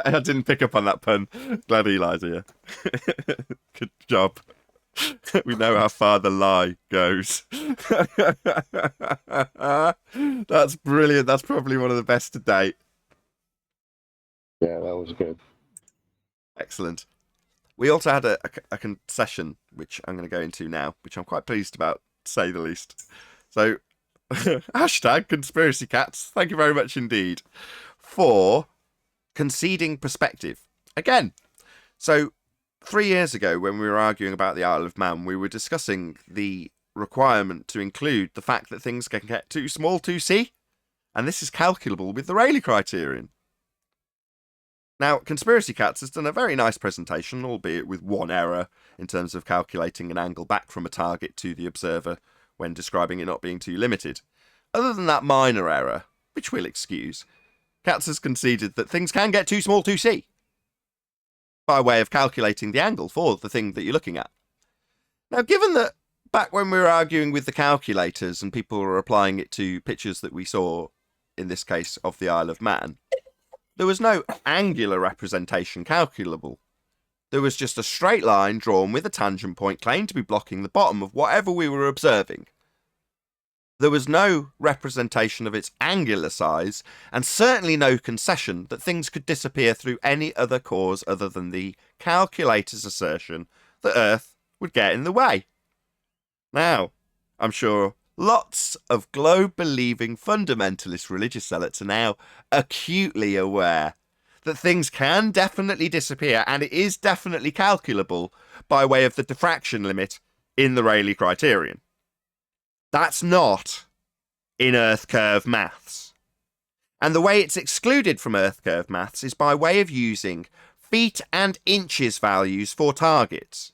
[SPEAKER 1] I didn't pick up on that pun. Glad Eli's here. Good job. We know how far the lie goes. That's brilliant. That's probably one of the best to date.
[SPEAKER 7] Yeah, that was good.
[SPEAKER 1] Excellent. We also had a concession, which I'm going to go into now, which I'm quite pleased about, to say the least. So, hashtag conspiracy cats. Thank you very much indeed for conceding perspective. Again, so 3 years ago when we were arguing about the Isle of Man, we were discussing the requirement to include the fact that things can get too small to see, and this is calculable with the Rayleigh criterion. Now, Conspiracy Cats has done a very nice presentation, albeit with one error in terms of calculating an angle back from a target to the observer when describing it not being too limited. Other than that minor error, which we'll excuse, Cats has conceded that things can get too small to see by way of calculating the angle for the thing that you're looking at. Now, given that back when we were arguing with the calculators and people were applying it to pictures that we saw, in this case, of the Isle of Man, there was no angular representation calculable. There was just a straight line drawn with a tangent point claimed to be blocking the bottom of whatever we were observing. There was no representation of its angular size, and certainly no concession that things could disappear through any other cause other than the calculator's assertion that Earth would get in the way. Now, I'm sure lots of globe-believing fundamentalist religious zealots are now acutely aware that things can definitely disappear, and it is definitely calculable by way of the diffraction limit in the Rayleigh criterion. That's not in Earth curve maths. And the way it's excluded from Earth curve maths is by way of using feet and inches values for targets.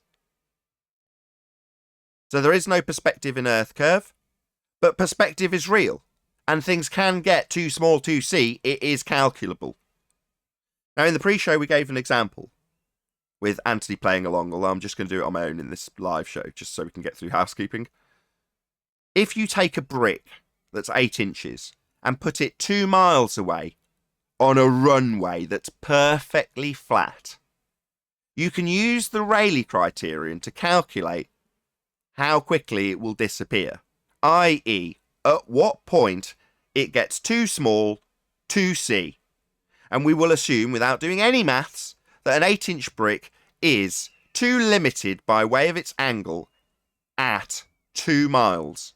[SPEAKER 1] So there is no perspective in Earth curve, but perspective is real, and things can get too small to see. It is calculable. Now, in the pre-show, we gave an example with Anthony playing along, although I'm just going to do it on my own in this live show, just so we can get through housekeeping. If you take a brick that's 8 inches and put it 2 miles away on a runway that's perfectly flat, you can use the Rayleigh criterion to calculate how quickly it will disappear, i.e., at what point it gets too small to see. And we will assume, without doing any maths, that an 8-inch brick is too limited by way of its angle at 2 miles.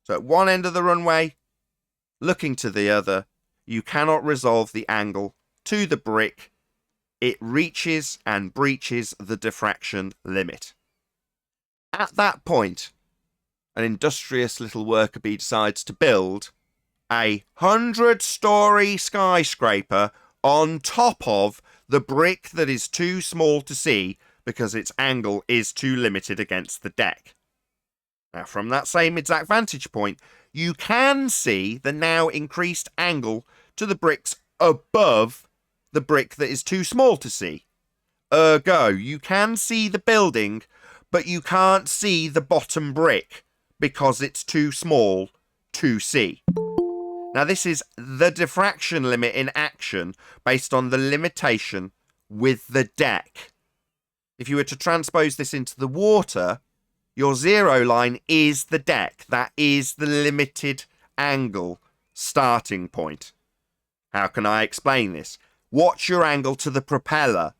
[SPEAKER 1] So at one end of the runway, looking to the other, you cannot resolve the angle to the brick. It reaches and breaches the diffraction limit. At that point, an industrious little worker bee decides to build a 100-story skyscraper on top of the brick that is too small to see because its angle is too limited against the deck. Now, from that same exact vantage point, you can see the now increased angle to the bricks above the brick that is too small to see. Ergo, you can see the building, but you can't see the bottom brick because it's too small to see. Now, this is the diffraction limit in action based on the limitation with the deck. If you were to transpose this into the water, your 0 line is the deck. That is the limited angle starting point. How can I explain this? What's your angle to the propeller?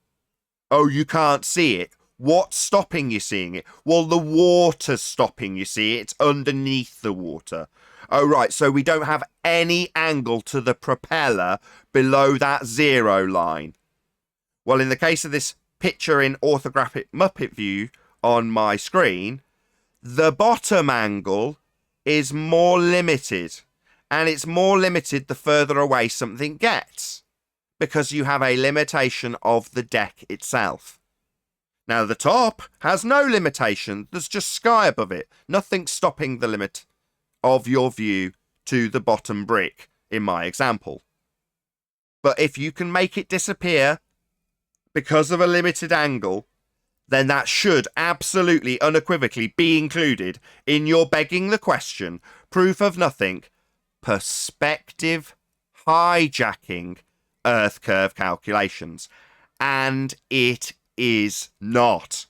[SPEAKER 1] Oh, you can't see it. What's stopping you seeing it? Well, the water's stopping you see it. It's underneath the water. Oh, right. So we don't have any angle to the propeller below that 0 line. Well, in the case of this picture in orthographic Muppet view on my screen, the bottom angle is more limited. And it's more limited the further away something gets, because you have a limitation of the deck itself. Now, the top has no limitation. There's just sky above it. Nothing stopping the limit of your view to the bottom brick in my example. But if you can make it disappear because of a limited angle, then that should absolutely unequivocally be included in your begging the question, proof of nothing, perspective hijacking Earth curve calculations. And it is not.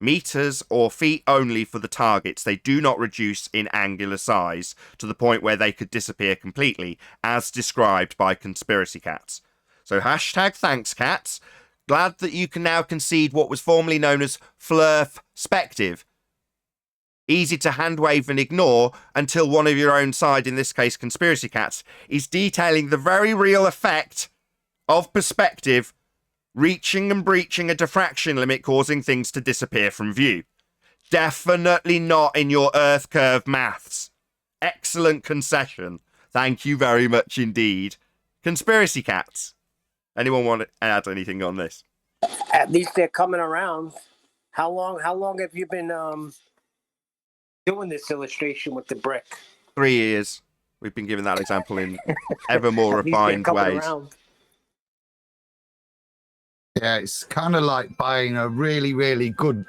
[SPEAKER 1] Meters or feet only for the targets. They do not reduce in angular size to the point where they could disappear completely, as described by conspiracy cats. So hashtag thanks, cats. Glad that you can now concede what was formerly known as flurf-spective. Easy to handwave and ignore until one of your own side, in this case conspiracy cats, is detailing the very real effect of perspective reaching and breaching a diffraction limit, causing things to disappear from view. Definitely not in your Earth curve maths. Excellent concession. Thank you very much indeed. Conspiracy cats. Anyone want to add anything on this?
[SPEAKER 2] At least they're coming around. How long have you been doing this illustration with the brick?
[SPEAKER 1] 3 years. We've been given that example in ever more
[SPEAKER 2] At least they're
[SPEAKER 1] refined
[SPEAKER 2] coming
[SPEAKER 1] ways.
[SPEAKER 2] around.
[SPEAKER 6] Yeah, it's kind of like buying a really, really good,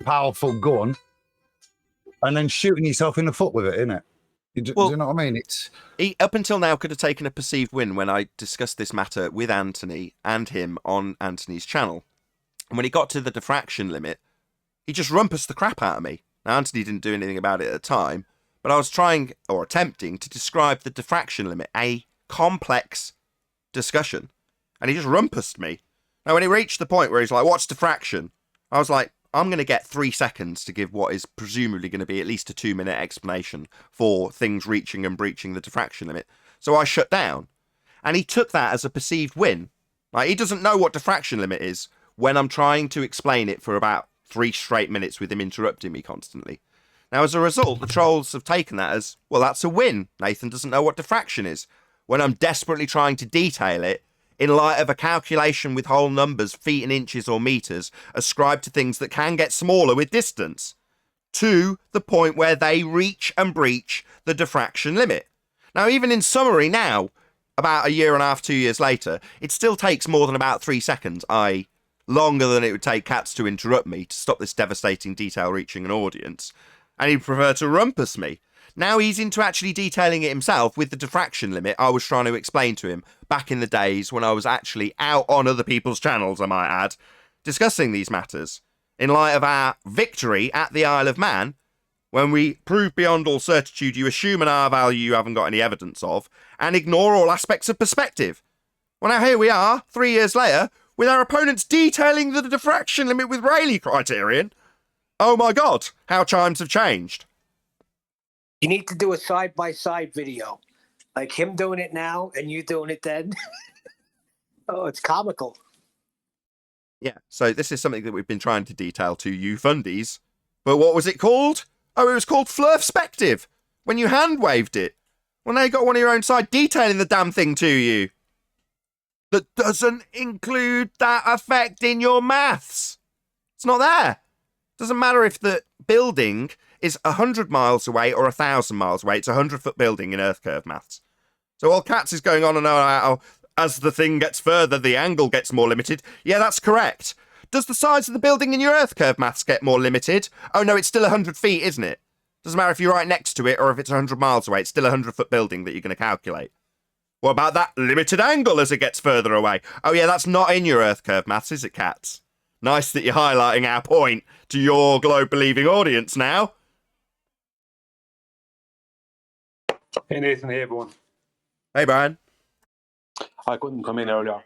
[SPEAKER 6] powerful gun and then shooting yourself in the foot with it, isn't it? Do you know what I mean? It's
[SPEAKER 1] He, up until now, could have taken a perceived win when I discussed this matter with Anthony and him on Anthony's channel. And when he got to the diffraction limit, he just rumpused the crap out of me. Now, Anthony didn't do anything about it at the time, but I was trying, or attempting, to describe the diffraction limit, a complex discussion. And he just rumpused me. Now, when he reached the point where he's like, what's diffraction? I was like, I'm going to get 3 seconds to give what is presumably going to be at least a 2-minute explanation for things reaching and breaching the diffraction limit. So I shut down. And he took that as a perceived win. Like, he doesn't know what diffraction limit is when I'm trying to explain it for about 3 straight minutes with him interrupting me constantly. Now, as a result, the trolls have taken that as, well, that's a win. Nathan doesn't know what diffraction is. When I'm desperately trying to detail it in light of a calculation with whole numbers, feet and inches or meters, ascribed to things that can get smaller with distance, to the point where they reach and breach the diffraction limit. Now, even in summary now, about 1.5 years, 2 years later, it still takes more than about 3 seconds, i.e. longer than it would take cats to interrupt me to stop this devastating detail reaching an audience. And he'd prefer to rumpus me. Now he's into actually detailing it himself with the diffraction limit I was trying to explain to him back in the days when I was actually out on other people's channels, I might add, discussing these matters. In light of our victory at the Isle of Man, when we prove beyond all certitude you assume an R value you haven't got any evidence of, and ignore all aspects of perspective. Well, now here we are, 3 years later, with our opponents detailing the diffraction limit with Rayleigh criterion. Oh my god, how times have changed.
[SPEAKER 2] You need to do a side-by-side video. Like him doing it now and you doing it then. Oh, it's comical.
[SPEAKER 1] Yeah, so this is something that we've been trying to detail to you fundies. But what was it called? Oh, it was called flurfspective, when you hand-waved it. Well, now you got one of your own side detailing the damn thing to you. That doesn't include that effect in your maths. It's not there. Doesn't matter if the building is 100 miles away or 1,000 miles away. It's a 100-foot building in Earth curve maths. So while Katz is going on and on about, as the thing gets further, the angle gets more limited. Yeah, that's correct. Does the size of the building in your Earth curve maths get more limited? Oh, no, it's still 100 feet, isn't it? Doesn't matter if you're right next to it or if it's 100 miles away. It's still a 100-foot building that you're going to calculate. What about that limited angle as it gets further away? Oh, yeah, that's not in your Earth curve maths, is it, Katz? Nice that you're highlighting our point to your globe-believing audience now.
[SPEAKER 8] Hey Nathan, hey everyone.
[SPEAKER 1] Hey, Brian.
[SPEAKER 8] I couldn't come in earlier.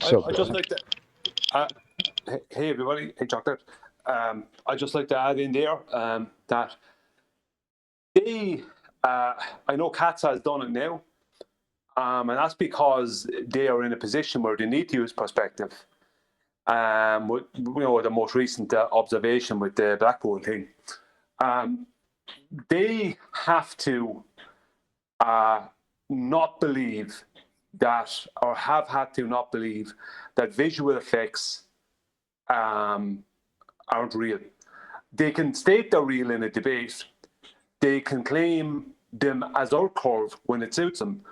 [SPEAKER 8] I just like to. Hey everybody, hey Chocolate. I just like to add in there that they, I know Cats has done it now, and that's because they are in a position where they need to use perspective. With, the most recent observation with the Blackpool thing, they have to not believe that, or have had to not believe that visual effects aren't real. They can state they're real in a debate. They can claim them as our curve when it suits them.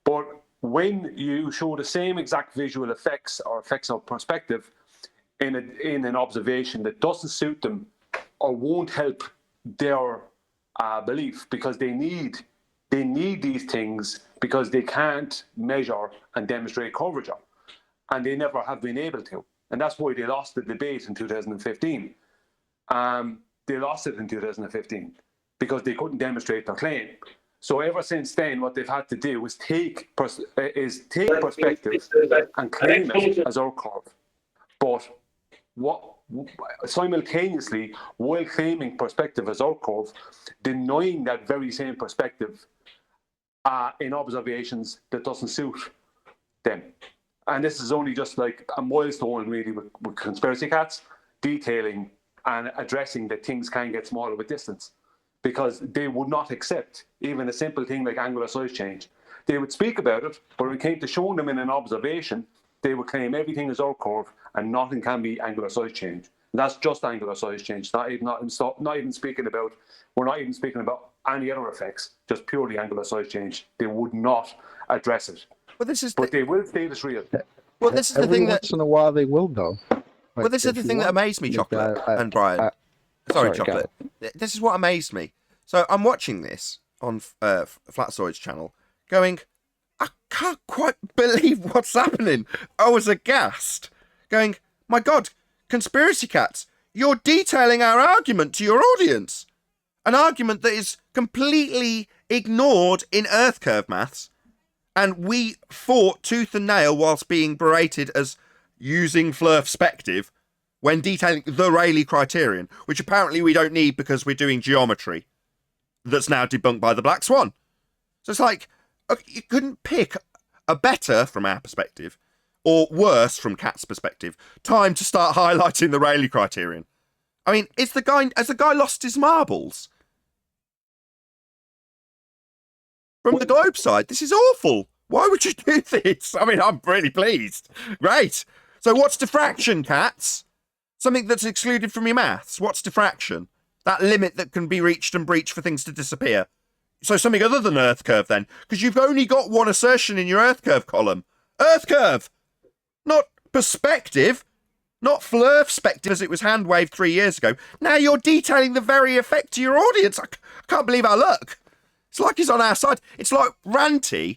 [SPEAKER 8] But when you show the same exact visual effects or effects of perspective in an observation that doesn't suit them or won't help their belief, because they need these things because they can't measure and demonstrate coverage of, and they never have been able to. And that's why they lost the debate in 2015. They lost it in 2015 because they couldn't demonstrate their claim. So ever since then, what they've had to do is take perspective and claim it as our curve. But simultaneously, while claiming perspective as our curve, denying that very same perspective in observations that doesn't suit them. And this is only just like a milestone really with conspiracy cats, detailing and addressing that things can get smaller with distance, because they would not accept even a simple thing like angular size change. They would speak about it, but when it came to showing them in an observation, they would claim everything is our curve and nothing can be angular size change. And that's just angular size change. We're not even speaking about any other effects, just purely angular size change. They would not address it.
[SPEAKER 1] But
[SPEAKER 8] they will say it's real.
[SPEAKER 1] Well, this is the thing that.
[SPEAKER 9] Once in a while they will though.
[SPEAKER 1] Well, this is the thing that amazed me, Chocolate and Brian. Sorry, Chocolate. This is what amazed me. So I'm watching this on Flatsoid's channel, going, I can't quite believe what's happening. I was aghast, going, my God, conspiracy cats, you're detailing our argument to your audience. An argument that is completely ignored in Earth curve maths. And we fought tooth and nail whilst being berated as using perspective when detailing the Rayleigh criterion, which apparently we don't need because we're doing geometry. That's now debunked by the Black Swan. So it's like, you couldn't pick a better, from our perspective, or worse from Cat's perspective, time to start highlighting the Rayleigh criterion. I mean, has the guy lost his marbles? From the Globe side, this is awful. Why would you do this? I mean, I'm really pleased. Great. So what's diffraction, Cats? Something that's excluded from your maths. What's diffraction? That limit that can be reached and breached for things to disappear. So something other than Earth curve then, because you've only got one assertion in your Earth curve column. Earth curve, not perspective, not flurfspective as it was hand waved 3 years ago. Now you're detailing the very effect to your audience. I can't believe our luck. It's like he's on our side. It's like Ranty,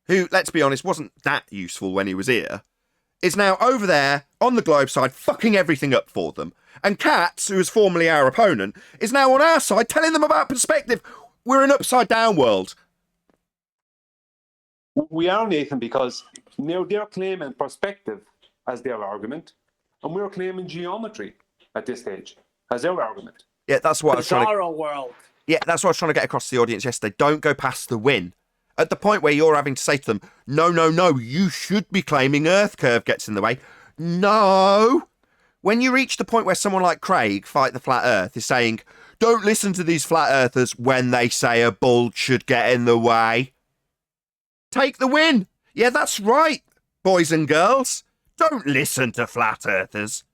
[SPEAKER 1] who, let's be honest, wasn't that useful when he was here, is now over there on the Globe side fucking everything up for them. And Katz, who was formerly our opponent, is now on our side telling them about perspective. We're an upside down world.
[SPEAKER 8] We are, Nathan, because they're claiming perspective as their argument, and we're claiming geometry at this stage as their argument.
[SPEAKER 1] Yeah, that's what I was trying to...
[SPEAKER 2] Bizarro world.
[SPEAKER 1] Yeah, that's what I was trying to get across to the audience yesterday. Don't go past the win. At the point where you're having to say to them, no, you should be claiming Earth curve gets in the way. No. When you reach the point where someone like Craig, Fight the Flat Earth, is saying, don't listen to these flat earthers when they say a bulge should get in the way. Take the win. Yeah, that's right, boys and girls. Don't listen to flat earthers.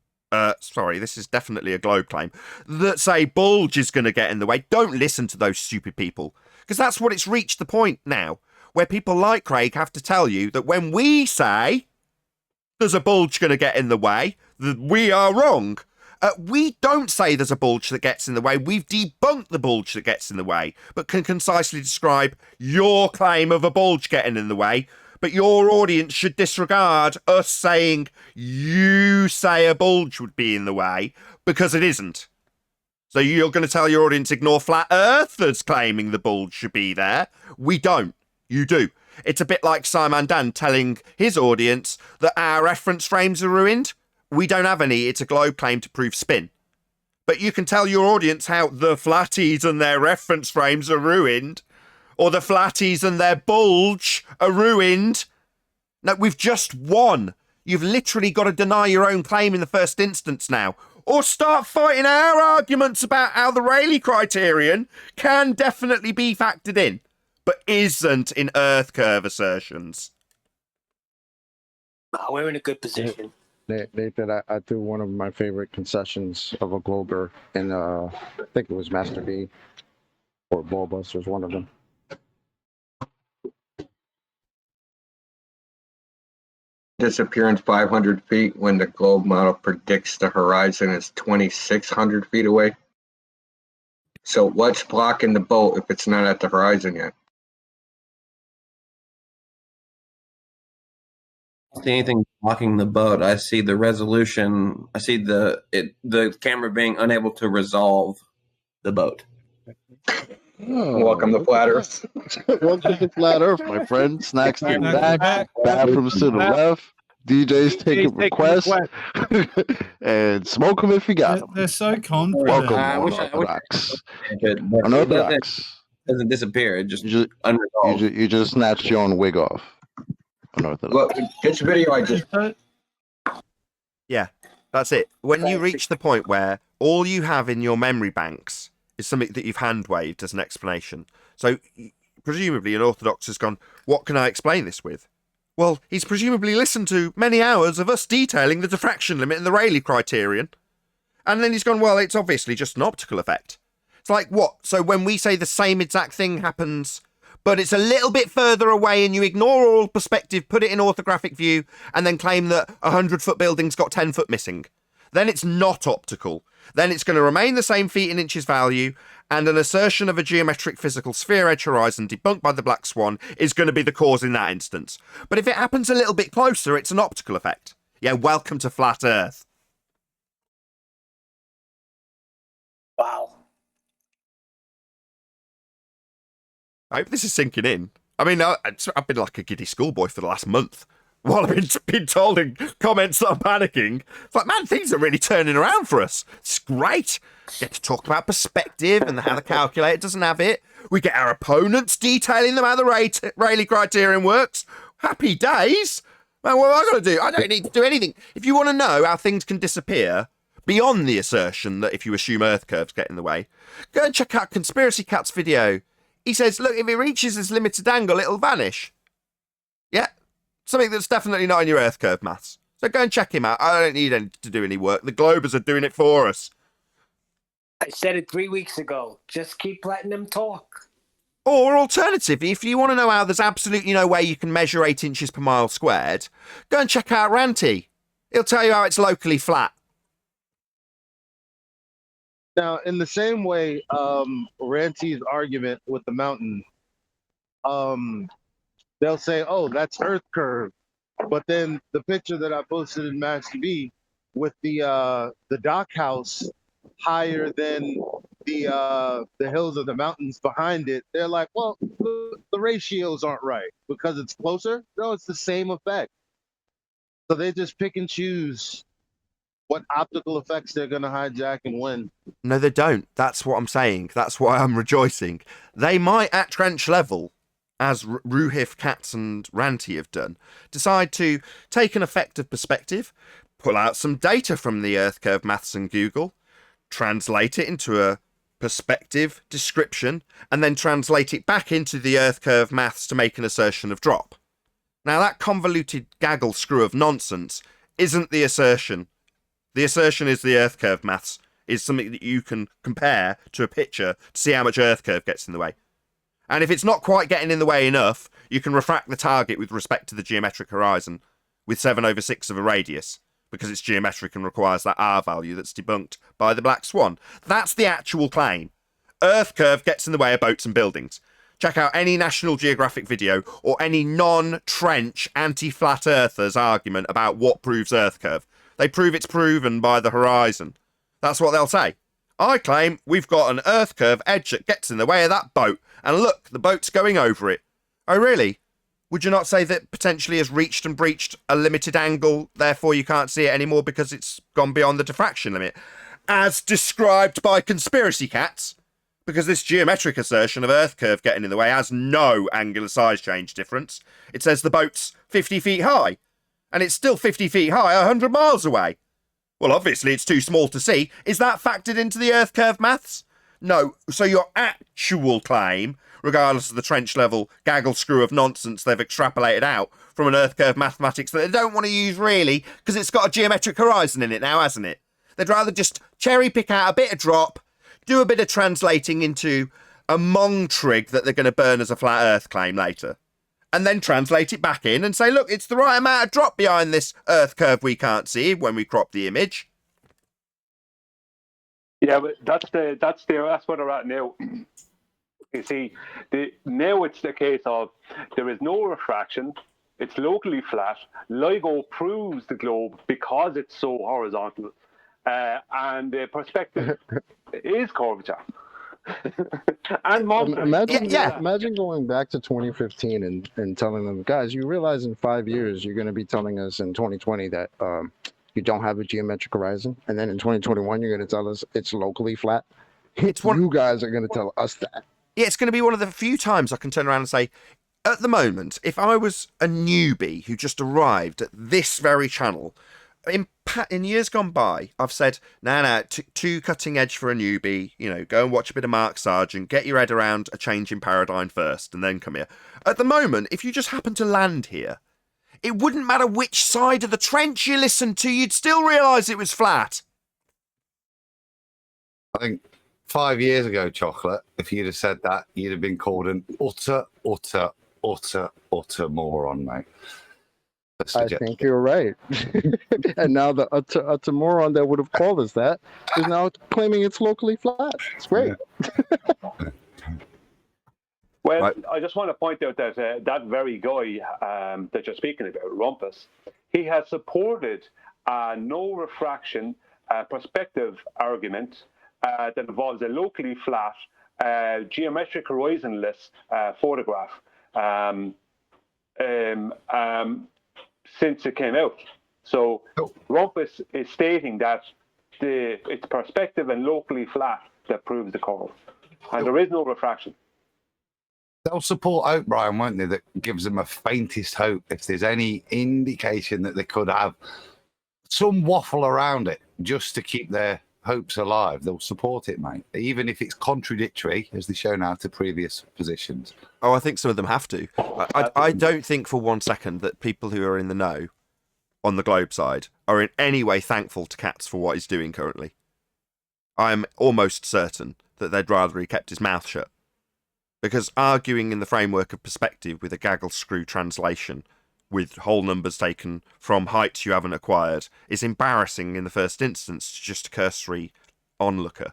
[SPEAKER 1] Sorry, this is definitely a Globe claim, that say bulge is going to get in the way. Don't listen to those stupid people, because that's what it's reached the point now, where people like Craig have to tell you that when we say there's a bulge going to get in the way, that we are wrong. We don't say there's a bulge that gets in the way. We've debunked the bulge that gets in the way, but can concisely describe your claim of a bulge getting in the way. but your audience should disregard us saying you say a bulge would be in the way, because it isn't. So you're going to tell your audience ignore flat earthers claiming the bulge should be there. We don't. You do. It's a bit like Simon Dan telling his audience that our reference frames are ruined. We don't have any. It's a globe claim to prove spin. But you can tell your audience how the flatties and their reference frames are ruined, or the flatties and their bulge are ruined. No, we've just won. You've literally got to deny your own claim in the first instance now. Or start fighting our arguments about how the Rayleigh criterion can definitely be factored in, but isn't in Earth curve assertions.
[SPEAKER 2] We're in a good position.
[SPEAKER 9] Nathan, I threw one of my favorite concessions of a Glober in, I think it was Master B or Ballbusters, one of them.
[SPEAKER 10] Disappearance 500 feet when the globe model predicts the horizon is 2,600 feet away. So what's blocking the boat if it's not at the horizon yet?
[SPEAKER 11] I don't see anything blocking the boat. I see the resolution. I see the camera being unable to resolve the boat.
[SPEAKER 10] Oh, welcome to Flat Earth.
[SPEAKER 7] Welcome to Flat Earth, my friend. Snacks to the back, bathrooms to the left. DJ's taking requests, and smoke them if you got them.
[SPEAKER 12] They're so confident.
[SPEAKER 7] Welcome,
[SPEAKER 11] I wish
[SPEAKER 7] Unorthodox.
[SPEAKER 11] Unorthodox doesn't disappear. It just unresolved.
[SPEAKER 7] You just snatched your own wig off. Unorthodox.
[SPEAKER 10] Look, this video I just...
[SPEAKER 1] Yeah, that's it. When you reach the point where all you have in your memory banks is something that you've hand-waved as an explanation. So, presumably, an Orthodox has gone, what can I explain this with? Well, he's presumably listened to many hours of us detailing the diffraction limit and the Rayleigh criterion. And then he's gone, well, it's obviously just an optical effect. It's like, what? So when we say the same exact thing happens, but it's a little bit further away and you ignore all perspective, put it in orthographic view, and then claim that a 100-foot building's got 10 foot missing, then it's not optical. Then it's going to remain the same feet and inches value, and an assertion of a geometric physical sphere edge horizon debunked by the black swan is going to be the cause in that instance. But if it happens a little bit closer, it's an optical effect. Yeah, welcome to Flat Earth.
[SPEAKER 2] Wow.
[SPEAKER 1] I hope this is sinking in. I mean, I've been like a giddy schoolboy for the last month. While I've been told in comments that I'm panicking, it's like, man, things are really turning around for us. It's great. Get to talk about perspective and how the calculator doesn't have it. We get our opponents detailing them how the Rayleigh criterion works. Happy days. Man, what am I going to do? I don't need to do anything. If you want to know how things can disappear beyond the assertion that if you assume Earth curves get in the way, go and check out Conspiracy Cat's video. He says, look, if it reaches this limited angle, it'll vanish. Yeah. Something that's definitely not in your Earth curve maths. So go and check him out. I don't need to do any work. The Globers are doing it for us.
[SPEAKER 2] I said it 3 weeks ago. Just keep letting them talk.
[SPEAKER 1] Or alternatively, if you want to know how there's absolutely no way you can measure 8 inches per mile squared, go and check out Ranty. He'll tell you how it's locally flat.
[SPEAKER 7] Now, in the same way, Ranty's argument with the mountain, they'll say, oh, that's Earth curve. But then the picture that I posted in Master B with the dock house higher than the hills of the mountains behind it, they're like, well, the ratios aren't right because it's closer. No, it's the same effect. So they just pick and choose what optical effects they're going to hijack and when.
[SPEAKER 1] No, they don't. That's what I'm saying. That's why I'm rejoicing. They might, at trench level, as Ruhif, Katz and Ranty have done, decide to take an effect of perspective, pull out some data from the Earth curve maths and Google, translate it into a perspective description, and then translate it back into the Earth curve maths to make an assertion of drop. Now, that convoluted gaggle screw of nonsense isn't the assertion. The assertion is the Earth curve maths is something that you can compare to a picture to see how much Earth curve gets in the way. And if it's not quite getting in the way enough, you can refract the target with respect to the geometric horizon with 7/6 of a radius, because it's geometric and requires that R value that's debunked by the black swan. That's the actual claim. Earth curve gets in the way of boats and buildings. Check out any National Geographic video or any non-trench anti-flat earthers argument about what proves Earth curve. They prove it's proven by the horizon. That's what they'll say. I claim we've got an Earth curve edge that gets in the way of that boat, and look, the boat's going over it. Oh, really? Would you not say that potentially has reached and breached a limited angle, therefore you can't see it anymore because it's gone beyond the diffraction limit? As described by conspiracy cats? Because this geometric assertion of Earth curve getting in the way has no angular size change difference. It says the boat's 50 feet high, and it's still 50 feet high 100 miles away. Well, obviously it's too small to see. Is that factored into the Earth curve maths? No. So your actual claim, regardless of the trench level gaggle screw of nonsense they've extrapolated out from an Earth curve mathematics that they don't want to use really, because it's got a geometric horizon in it now, hasn't it? They'd rather just cherry pick out a bit of drop, do a bit of translating into a Mong trig that they're going to burn as a flat Earth claim later, and then translate it back in and say, look, it's the right amount of drop behind this Earth curve we can't see when we crop the image.
[SPEAKER 8] Yeah, but that's where they're at now. You see, now it's the case of there is no refraction. It's locally flat. LIGO proves the globe because it's so horizontal, and the perspective is curvature. And
[SPEAKER 9] imagine going back to 2015 and telling them, guys, you realize in 5 years you're going to be telling us in 2020 that you don't have a geometric horizon, and then in 2021 you're going to tell us it's locally flat. You guys are going to tell us that.
[SPEAKER 1] Yeah, it's going to be one of the few times I can turn around and say, at the moment, if I was a newbie who just arrived at this very channel, in years gone by, I've said, no, too cutting edge for a newbie, go and watch a bit of Mark Sargent, get your head around a change in paradigm first, and then come here. At the moment, if you just happen to land here, it wouldn't matter which side of the trench you listened to, you'd still realise it was flat.
[SPEAKER 6] I think 5 years ago, Chocolate, if you'd have said that, you'd have been called an utter moron, mate.
[SPEAKER 9] I think you're right. And now the utter moron that would have called us that is now claiming it's locally flat. It's great.
[SPEAKER 6] Yeah.
[SPEAKER 8] Well, I just want to point out that that very guy that you're speaking about, Rumpus, he has supported a no refraction perspective argument that involves a locally flat, geometric horizonless photograph since it came out. So Rumpus is stating that it's perspective and locally flat that proves the curve, and there is no refraction.
[SPEAKER 6] They'll support O'Brien, won't they? That gives them a faintest hope if there's any indication that they could have some waffle around it just to keep their hopes alive. They'll support it, mate, even if it's contradictory, as they show now, to previous positions.
[SPEAKER 1] Oh, I think some of them have to. I don't think for 1 second that people who are in the know on the Globe side are in any way thankful to Katz for what he's doing currently. I'm almost certain that they'd rather he kept his mouth shut. Because arguing in the framework of perspective with a gaggle screw translation with whole numbers taken from heights you haven't acquired is embarrassing in the first instance to just a cursory onlooker.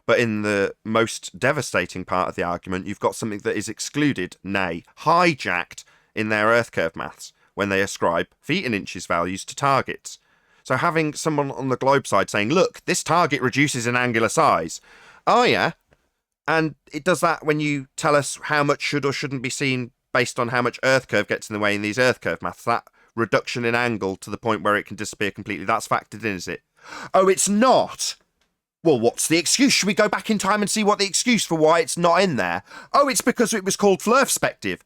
[SPEAKER 1] But in the most devastating part of the argument, you've got something that is excluded, nay, hijacked in their Earth curve maths when they ascribe feet and inches values to targets. So having someone on the Globe side saying, look, this target reduces in angular size. Oh yeah. And it does that when you tell us how much should or shouldn't be seen based on how much Earth curve gets in the way in these Earth curve maths. That reduction in angle to the point where it can disappear completely, that's factored in, is it? Oh, it's not? Well, what's the excuse? Should we go back in time and see what the excuse for why it's not in there? Oh, it's because it was called flirtspective,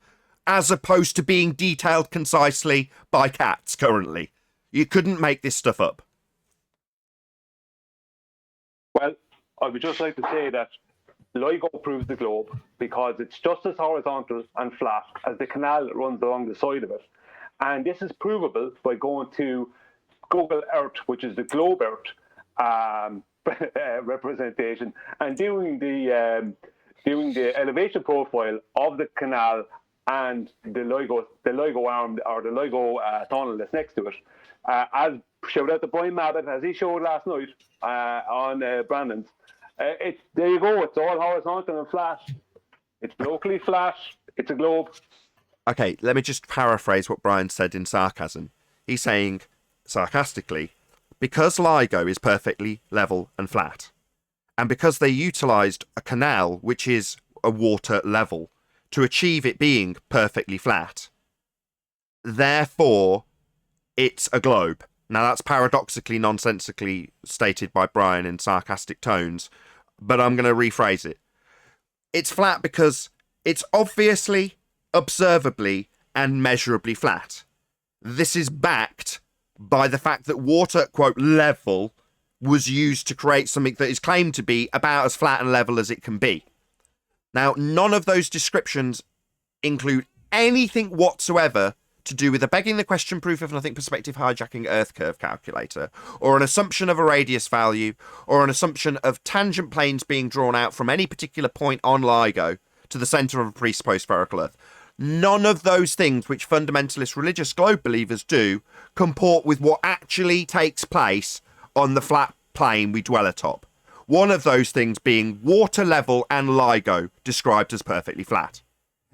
[SPEAKER 1] as opposed to being detailed concisely by Katz currently. You couldn't make this stuff up.
[SPEAKER 8] Well, I would just like to say that LIGO proves the globe because it's just as horizontal and flat as the canal that runs along the side of it. And this is provable by going to Google Earth, which is the globe Earth representation, and doing the elevation profile of the canal and the LIGO arm or the LIGO tunnel that's next to it. As shout out to Brian Mabbitt, as he showed last night on Brandon's. There you go. It's all horizontal and flat. It's locally flat. It's a globe.
[SPEAKER 1] Okay, let me just paraphrase what Brian said in sarcasm. He's saying, sarcastically, because LIGO is perfectly level and flat, and because they utilised a canal, which is a water level, to achieve it being perfectly flat, therefore, it's a globe. Now, that's paradoxically, nonsensically stated by Brian in sarcastic tones, but I'm going to rephrase it. It's flat because it's obviously, observably, and measurably flat. This is backed by the fact that water, quote, level was used to create something that is claimed to be about as flat and level as it can be. Now, none of those descriptions include anything whatsoever to do with a begging the question proof of nothing perspective hijacking Earth curve calculator, or an assumption of a radius value, or an assumption of tangent planes being drawn out from any particular point on LIGO to the centre of a presupposed spherical Earth. None of those things which fundamentalist religious globe believers do comport with what actually takes place on the flat plane we dwell atop. One of those things being water level and LIGO described as perfectly flat.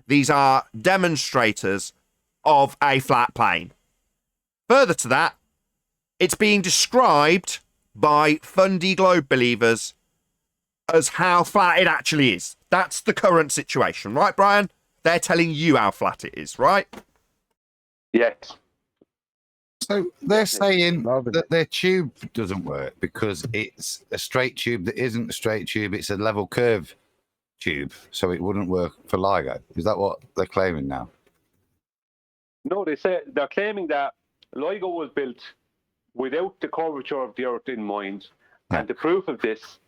[SPEAKER 1] These are demonstrators of a flat plane. Further to that, it's being described by fundy globe believers as how flat it actually is. That's the current situation, right, Brian? They're telling you how flat it is, right?
[SPEAKER 8] Yes.
[SPEAKER 6] So they're saying that their tube doesn't work because it's a straight tube that isn't a straight tube. It's a level curve tube, so it wouldn't work for LIGO. Is that what they're claiming now?
[SPEAKER 8] No, they're claiming that LIGO was built without the curvature of the Earth in mind. And the proof of this,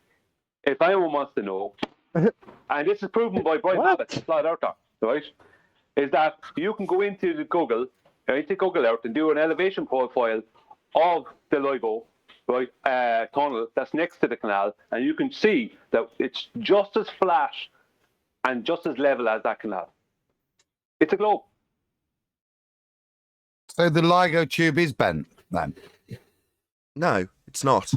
[SPEAKER 8] if anyone wants to know, and this is proven by Brian Abbott, flat out there, right, is that you can go into the Google Earth and do an elevation profile of the LIGO tunnel that's next to the canal, and you can see that it's just as flat and just as level as that canal. It's a globe.
[SPEAKER 6] So the LIGO tube is bent then?
[SPEAKER 1] No, it's not.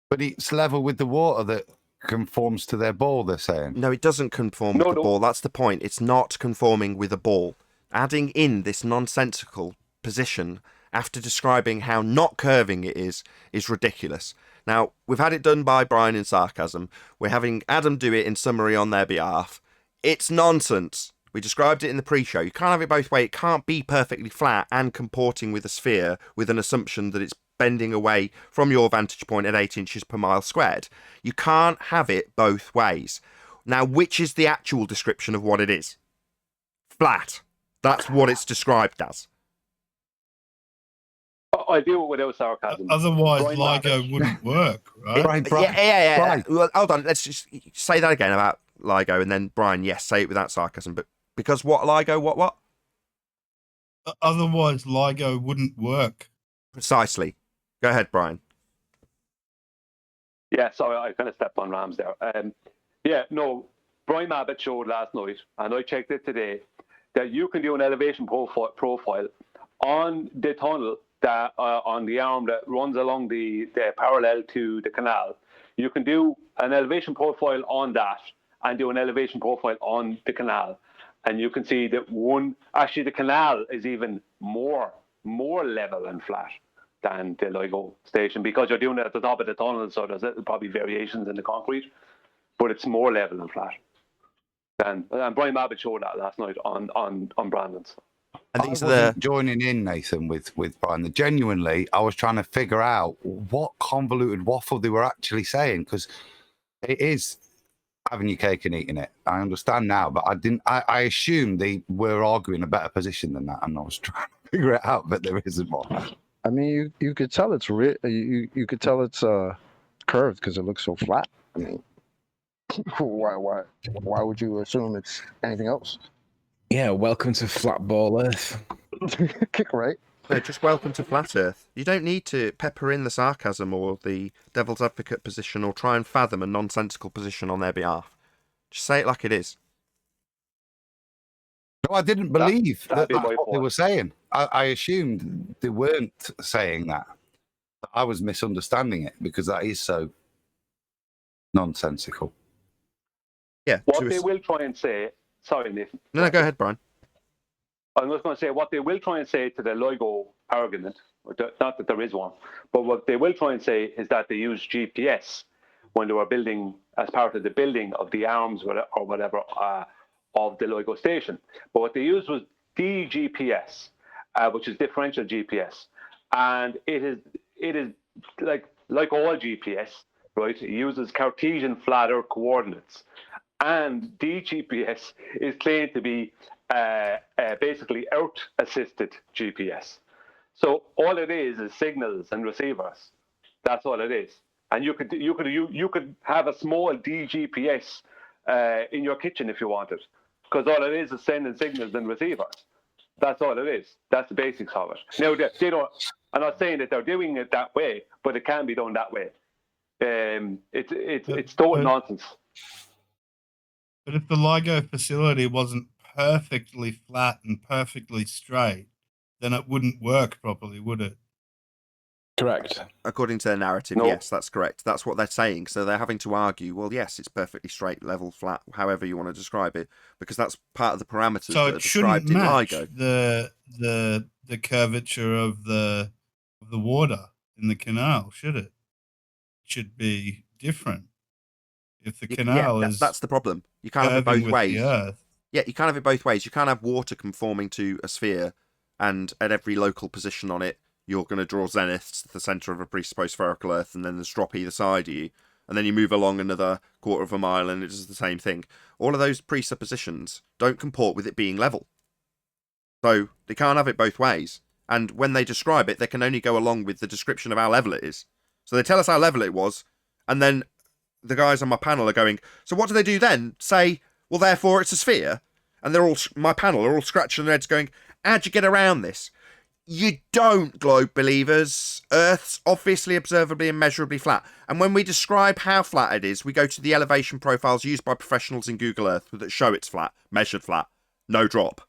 [SPEAKER 6] But it's level with the water that conforms to their ball, they're saying.
[SPEAKER 1] No, it doesn't conform with the ball. That's the point. It's not conforming with a ball. Adding in this nonsensical position after describing how not curving it is ridiculous. Now, we've had it done by Brian in sarcasm. We're having Adam do it in summary on their behalf. It's nonsense. We described it in the pre-show. You can't have it both ways. It can't be perfectly flat and comporting with a sphere with an assumption that it's bending away from your vantage point at 8 inches per mile squared. You can't have it both ways. Now, which is the actual description of what it is? Flat. That's what it's described as.
[SPEAKER 8] I do it without sarcasm.
[SPEAKER 12] Otherwise, LIGO wouldn't work, right?
[SPEAKER 1] Yeah. Well, hold on. Let's just say that again about LIGO, and then Brian, yes, say it without sarcasm. But because what LIGO? What?
[SPEAKER 12] Otherwise, LIGO wouldn't work.
[SPEAKER 1] Precisely. Go ahead, Brian.
[SPEAKER 8] Yeah, sorry, I kind of stepped on Rams there. Brian Abbott showed last night, and I checked it today, that you can do an elevation profile on the tunnel that on the arm that runs along the parallel to the canal. You can do an elevation profile on that and do an elevation profile on the canal. And you can see that the canal is even more level and flat than the LIGO station, because you're doing it at the top of the tunnel, so there's probably variations in the concrete, but it's more level and flat. And Brian Abbott showed that last night on Brandon's.
[SPEAKER 1] And
[SPEAKER 6] I wasn't joining in, Nathan, with Brian. Genuinely, I was trying to figure out what convoluted waffle they were actually saying, because it is having your cake and eating it. I understand now, but I assumed they were arguing a better position than that, and I was trying to figure it out, but there isn't one.
[SPEAKER 9] I mean, you could tell it's you could tell it's curved because it looks so flat. I mean, why would you assume it's anything else?
[SPEAKER 5] Yeah, welcome to Flat Ball Earth.
[SPEAKER 9] Kick right.
[SPEAKER 1] No, just welcome to Flat Earth. You don't need to pepper in the sarcasm or the devil's advocate position or try and fathom a nonsensical position on their behalf. Just say it like it is.
[SPEAKER 6] No, I didn't believe that's what they were saying. I assumed they weren't saying that. I was misunderstanding it because that is so nonsensical.
[SPEAKER 1] Yeah.
[SPEAKER 8] What they will try and say, sorry, Nathan.
[SPEAKER 1] No, go ahead, Brian.
[SPEAKER 8] I'm just going to say what they will try and say to the LIGO argument, not that there is one, but what they will try and say is that they use GPS when they were building, as part of the building of the arms or whatever of the LIGO station. But what they used was DGPS, which is differential GPS, and it is like all GPS, right? It uses Cartesian flat Earth coordinates, and DGPS is claimed to be basically Earth-assisted GPS. So all it is signals and receivers. That's all it is. And you could have a small DGPS in your kitchen if you wanted, because all it is sending signals and receivers. That's all it is. That's the basics of it. Now they don't. I'm not saying that they're doing it that way, but it can be done that way. It's total nonsense.
[SPEAKER 12] But if the LIGO facility wasn't perfectly flat and perfectly straight, then it wouldn't work properly, would it?
[SPEAKER 5] Correct.
[SPEAKER 1] According to their narrative,
[SPEAKER 8] No.
[SPEAKER 1] yes, that's correct. That's what they're saying. So they're having to argue, well, yes, it's perfectly straight, level, flat, however you want to describe it, because that's part of the parameters
[SPEAKER 12] So
[SPEAKER 1] that are
[SPEAKER 12] it shouldn't
[SPEAKER 1] described in
[SPEAKER 12] match
[SPEAKER 1] LIGO.
[SPEAKER 12] the curvature of the water in the canal, should it? It should be different. If the canal is
[SPEAKER 1] that's the problem. You can't have it
[SPEAKER 12] curving
[SPEAKER 1] both
[SPEAKER 12] with
[SPEAKER 1] ways.
[SPEAKER 12] the Earth.
[SPEAKER 1] Yeah, you can't have it both ways. You can't have water conforming to a sphere, and at every local position on it, you're going to draw zeniths to the centre of a presupposed spherical Earth, and then there's drop either side of you, and then you move along another quarter of a mile, and it does the same thing. All of those presuppositions don't comport with it being level. So they can't have it both ways. And when they describe it, they can only go along with the description of how level it is. So they tell us how level it was, and then the guys on my panel are going, so what do they do then? Say, well, therefore it's a sphere? And they're all, my panel are all scratching their heads going, how'd you get around this? You don't, globe believers. Earth's obviously observably and measurably flat. And when we describe how flat it is, we go to the elevation profiles used by professionals in Google Earth that show it's flat, measured flat, no drop.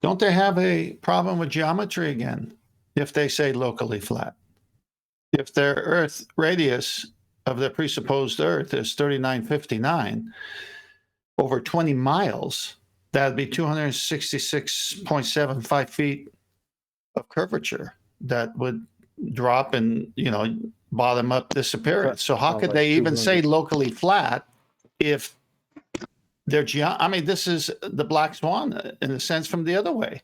[SPEAKER 4] Don't they have a problem with geometry again if they say locally flat? If their Earth radius of their presupposed Earth is 3959 over 20 miles, that'd be 266.75 feet of curvature that would drop and, bottom up disappearance. So how could they even say locally flat if their this is the black swan in a sense from the other way.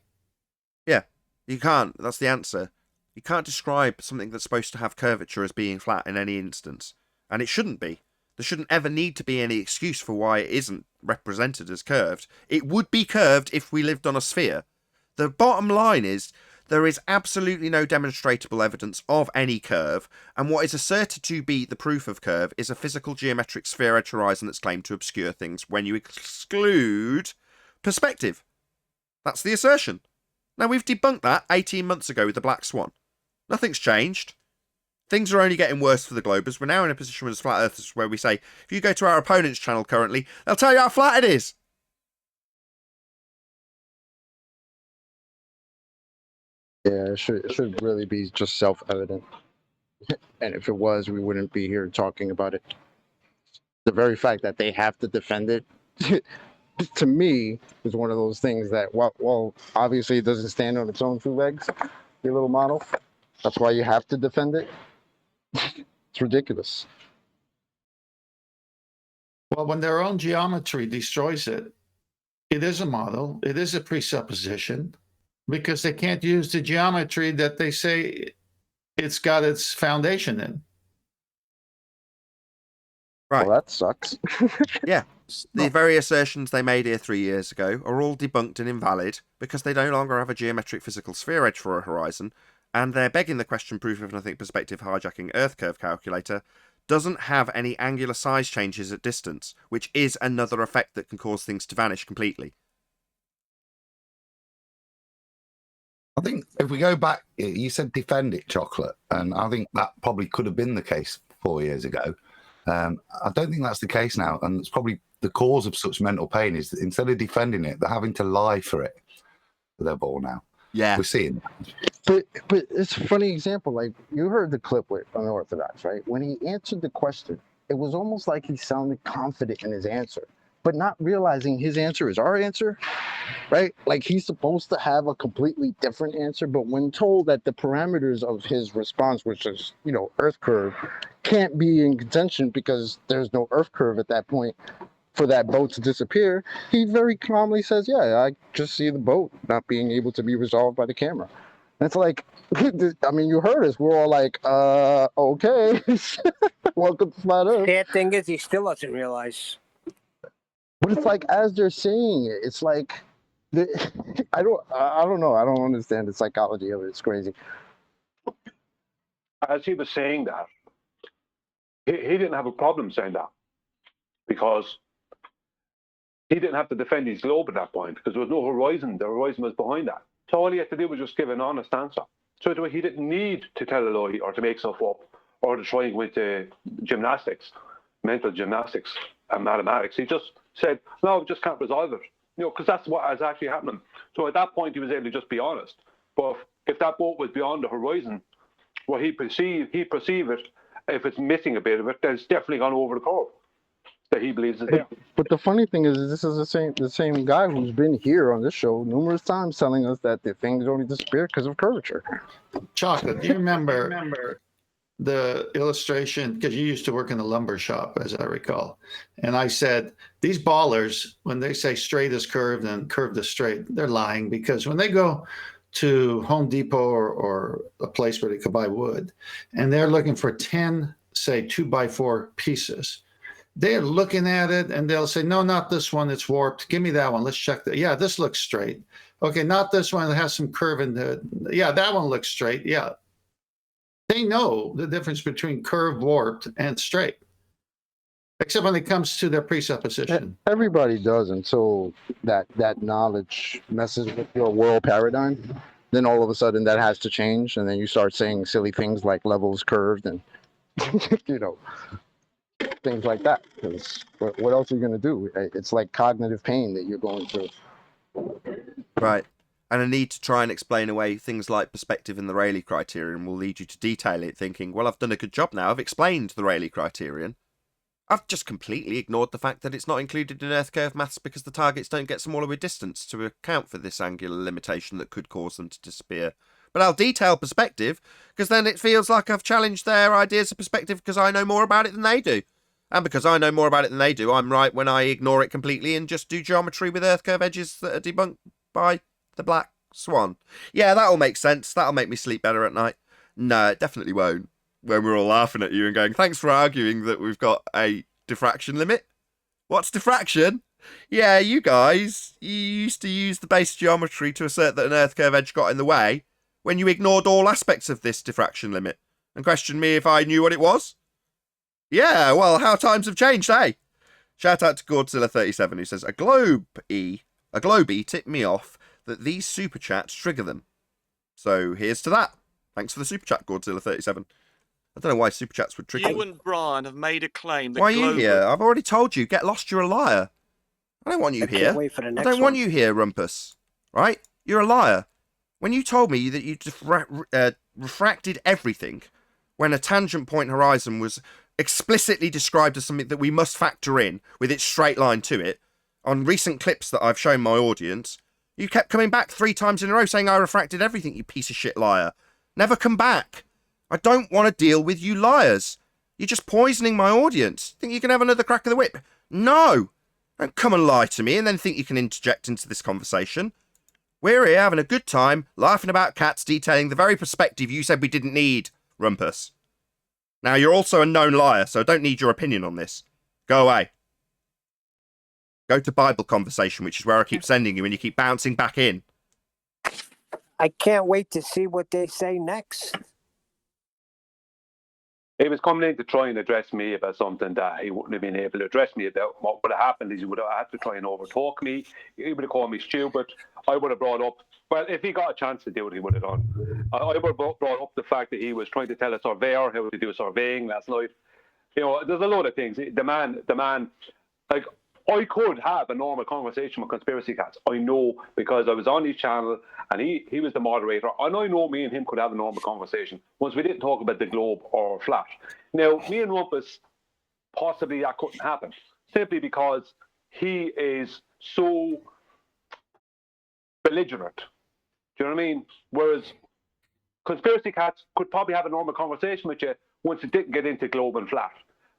[SPEAKER 1] Yeah, you can't. That's the answer. You can't describe something that's supposed to have curvature as being flat in any instance. And it shouldn't be. There shouldn't ever need to be any excuse for why it isn't represented as curved. It would be curved if we lived on a sphere. The bottom line is, there is absolutely no demonstrable evidence of any curve, and what is asserted to be the proof of curve is a physical geometric sphere edge horizon that's claimed to obscure things when you exclude perspective. That's the assertion. Now, we've debunked that 18 months ago with the Black Swan. Nothing's changed. Things are only getting worse for the globers. We're now in a position with flat earthers where we say, if you go to our opponent's channel currently, they'll tell you how flat it is.
[SPEAKER 9] Yeah, it should really be just self-evident. And if it was, we wouldn't be here talking about it. The very fact that they have to defend it, to me, is one of those things that, well, obviously it doesn't stand on its own two legs, your little model. That's why you have to defend it. It's ridiculous.
[SPEAKER 4] Well, when their own geometry destroys it, it is a model, it is a presupposition, because they can't use the geometry that they say it's got its foundation in.
[SPEAKER 1] Right.
[SPEAKER 9] Well, that sucks.
[SPEAKER 1] Yeah. The very assertions they made here 3 years ago are all debunked and invalid because they no longer have a geometric physical sphere edge for a horizon, and they're begging the question proof of nothing perspective hijacking Earth curve calculator doesn't have any angular size changes at distance, which is another effect that can cause things to vanish completely.
[SPEAKER 6] I think if we go back, you said defend it, Chocolate, and I think that probably could have been the case 4 years ago. I don't think that's the case now, and it's probably the cause of such mental pain is that instead of defending it, they're having to lie for it for their ball now.
[SPEAKER 1] Yeah,
[SPEAKER 6] we're seeing that.
[SPEAKER 9] But it's a funny example. Like, you heard the clip with Unorthodox, right? When he answered the question, it was almost like he sounded confident in his answer, but not realizing his answer is our answer, right? Like he's supposed to have a completely different answer, but when told that the parameters of his response, which is, you know, Earth curve, can't be in contention because there's no Earth curve at that point for that boat to disappear, he very calmly says, yeah, I just see the boat not being able to be resolved by the camera. And it's like, I mean, you heard us. We're all like, okay. Welcome to Flat Earth.
[SPEAKER 2] Sad thing is, he still doesn't realize.
[SPEAKER 9] But it's like, as they're saying it, it's like, I don't know. I don't understand the psychology of it. It's crazy.
[SPEAKER 8] As he was saying that, he didn't have a problem saying that because he didn't have to defend his globe at that point because there was no horizon. The horizon was behind that. So all he had to do was just give an honest answer. So he didn't need to tell a lie or to make stuff up or to try and go into gymnastics, mental gymnastics and mathematics. He just said, no, just can't resolve it. You know, because that's what is actually happening. So at that point, he was able to just be honest. But if that boat was beyond the horizon, well, he perceive it. If it's missing a bit of it, then it's definitely gone over the curve that he believes is there.
[SPEAKER 9] But the funny thing is, this is the same guy who's been here on this show numerous times telling us that the things only disappear because of curvature.
[SPEAKER 4] Chocolate, do you remember the illustration? Because you used to work in the lumber shop, as I recall. And I said, these ballers, when they say straight is curved and curved is straight, they're lying, because when they go to Home Depot or a place where they could buy wood, and they're looking for 10, say, 2x4 pieces, they're looking at it and they'll say, no, not this one, it's warped. Give me that one. Let's check that. Yeah, this looks straight. Okay, not this one, it has some curve in the, yeah, that one looks straight. Yeah. They know the difference between curved, warped, and straight, except when it comes to their presupposition.
[SPEAKER 9] Everybody does until that knowledge messes with your world paradigm. Then all of a sudden that has to change, and then you start saying silly things like levels curved and you know, things like that. Because what else are you going to do? It's like cognitive pain that you're going through.
[SPEAKER 1] Right. And a need to try and explain away things like perspective and the Rayleigh criterion will lead you to detail it, thinking, well, I've done a good job now. I've explained the Rayleigh criterion. I've just completely ignored the fact that it's not included in Earth curve maths because the targets don't get smaller with distance to account for this angular limitation that could cause them to disappear. But I'll detail perspective, because then it feels like I've challenged their ideas of perspective because I know more about it than they do. And because I know more about it than they do, I'm right when I ignore it completely and just do geometry with Earth curve edges that are debunked by the black swan. Yeah, that'll make sense. That'll make me sleep better at night. No, it definitely won't. When we're all laughing at you and going, thanks for arguing that we've got a diffraction limit. What's diffraction? Yeah, you guys, you used to use the base geometry to assert that an Earth curve edge got in the way when you ignored all aspects of this diffraction limit and questioned me if I knew what it was. Yeah, well, how times have changed, eh? Shout out to Godzilla37 who says, a globey tipped me off that these super chats trigger them. So here's to that. Thanks for the super chat, Godzilla37. I don't know why super chats would trigger
[SPEAKER 13] You and Brian have made a claim that
[SPEAKER 1] Why are you here? I've already told you. Get lost, you're a liar. I don't want you here.
[SPEAKER 2] Wait for the
[SPEAKER 1] I
[SPEAKER 2] next
[SPEAKER 1] don't
[SPEAKER 2] one.
[SPEAKER 1] want you here, Rumpus. Right? You're a liar. When you told me that you refracted everything when a tangent point horizon was explicitly described as something that we must factor in with its straight line to it, on recent clips that I've shown my audience, you kept coming back 3 times in a row saying I refracted everything, you piece of shit liar. Never come back. I don't want to deal with you liars. You're just poisoning my audience. Think you can have another crack of the whip? No. Don't come and lie to me and then think you can interject into this conversation. We're here having a good time, laughing about cats, detailing the very perspective you said we didn't need, Rumpus. Now, you're also a known liar, so I don't need your opinion on this. Go away. Go to Bible conversation, which is where I keep sending you, and you keep bouncing back in.
[SPEAKER 2] I can't wait to see what they say next.
[SPEAKER 8] He was coming in to try and address me about something that he wouldn't have been able to address me about. What would have happened is he would have had to try and overtalk me. He would have called me stupid. I would have brought up, well, if he got a chance to do it, he would have done. I would have brought up the fact that he was trying to tell a surveyor how to do surveying last night. You know, there's a lot of things. The man, like, I could have a normal conversation with conspiracy cats. I know, because I was on his channel and he was the moderator, and I know me and him could have a normal conversation once we didn't talk about the globe or flat. Now, me and Rumpus, possibly that couldn't happen, simply because he is so belligerent. Do you know what I mean? Whereas conspiracy cats could probably have a normal conversation with you once it didn't get into globe and flat.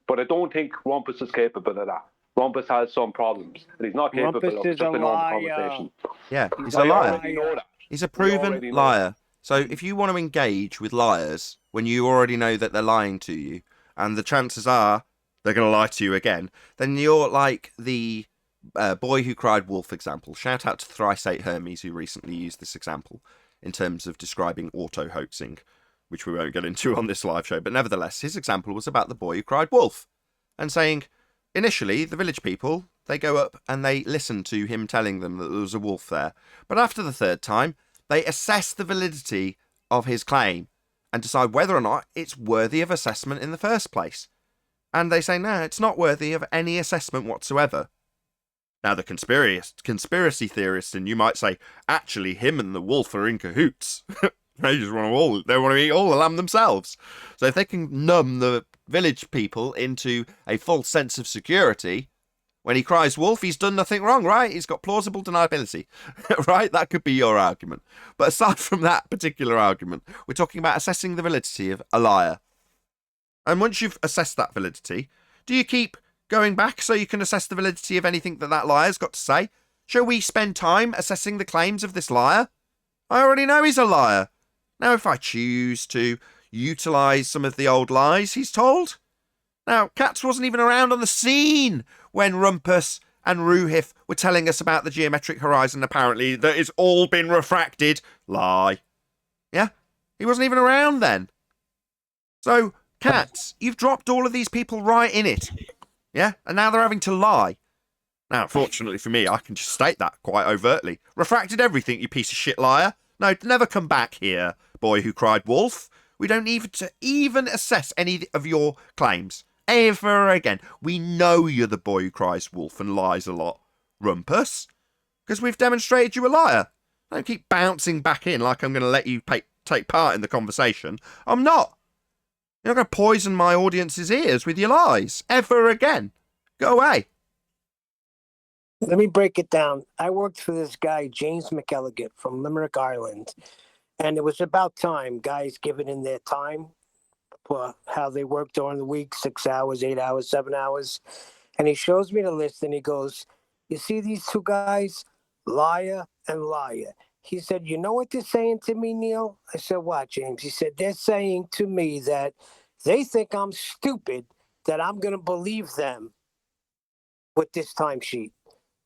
[SPEAKER 8] But I don't think Rumpus is capable of that. Rumpus has some problems, and he's not capable
[SPEAKER 2] Rumpus
[SPEAKER 8] of
[SPEAKER 2] is
[SPEAKER 8] just
[SPEAKER 2] a
[SPEAKER 8] a normal
[SPEAKER 2] liar.
[SPEAKER 8] conversation.
[SPEAKER 1] Yeah, he's a
[SPEAKER 8] I
[SPEAKER 1] liar.
[SPEAKER 8] already know that.
[SPEAKER 1] He's a
[SPEAKER 8] We already
[SPEAKER 1] proven
[SPEAKER 8] know
[SPEAKER 1] liar. So if you want to engage with liars when you already know that they're lying to you, and the chances are they're going to lie to you again, then you're like the boy who cried wolf example. Shout out to Thrice 8 Hermes, who recently used this example in terms of describing auto-hoaxing, which we won't get into on this live show. But nevertheless, his example was about the boy who cried wolf, and saying, initially, the village people, they go up and they listen to him telling them that there was a wolf there. But after the third time, they assess the validity of his claim and decide whether or not it's worthy of assessment in the first place. And they say, no, it's not worthy of any assessment whatsoever. Now, the conspiracy theorist, and you might say, actually, him and the wolf are in cahoots. They want to eat all the lamb themselves. So if they can numb the village people into a false sense of security, when he cries wolf, he's done nothing wrong, right? He's got plausible deniability, right? That could be your argument. But aside from that particular argument, we're talking about assessing the validity of a liar. And once you've assessed that validity, do you keep going back so you can assess the validity of anything that that liar's got to say? Shall we spend time assessing the claims of this liar? I already know he's a liar. Now, if I choose to utilise some of the old lies he's told... Now, Katz wasn't even around on the scene when Rumpus and Ruhif were telling us about the geometric horizon, apparently, that it's all been refracted. Lie. Yeah? He wasn't even around then. So, Katz, you've dropped all of these people right in it. Yeah? And now they're having to lie. Now, fortunately for me, I can just state that quite overtly. Refracted everything, you piece of shit liar. No, never come back here, boy who cried wolf. We don't need to even assess any of your claims. Ever again. We know you're the boy who cries wolf and lies a lot, Rumpus, because we've demonstrated you a liar. Don't keep bouncing back in like I'm going to let you take part in the conversation. I'm not. You're not going to poison my audience's ears with your lies. Ever again. Go away.
[SPEAKER 2] Let me break it down. I worked for this guy, James McElligott from Limerick, Ireland. And it was about time, guys giving in their time for how they work during the week, 6 hours, 8 hours, 7 hours. And he shows me the list and he goes, you see these two guys, liar and liar. He said, you know what they're saying to me, Neil? I said, what, James? He said, they're saying to me that they think I'm stupid, that I'm going to believe them with this timesheet.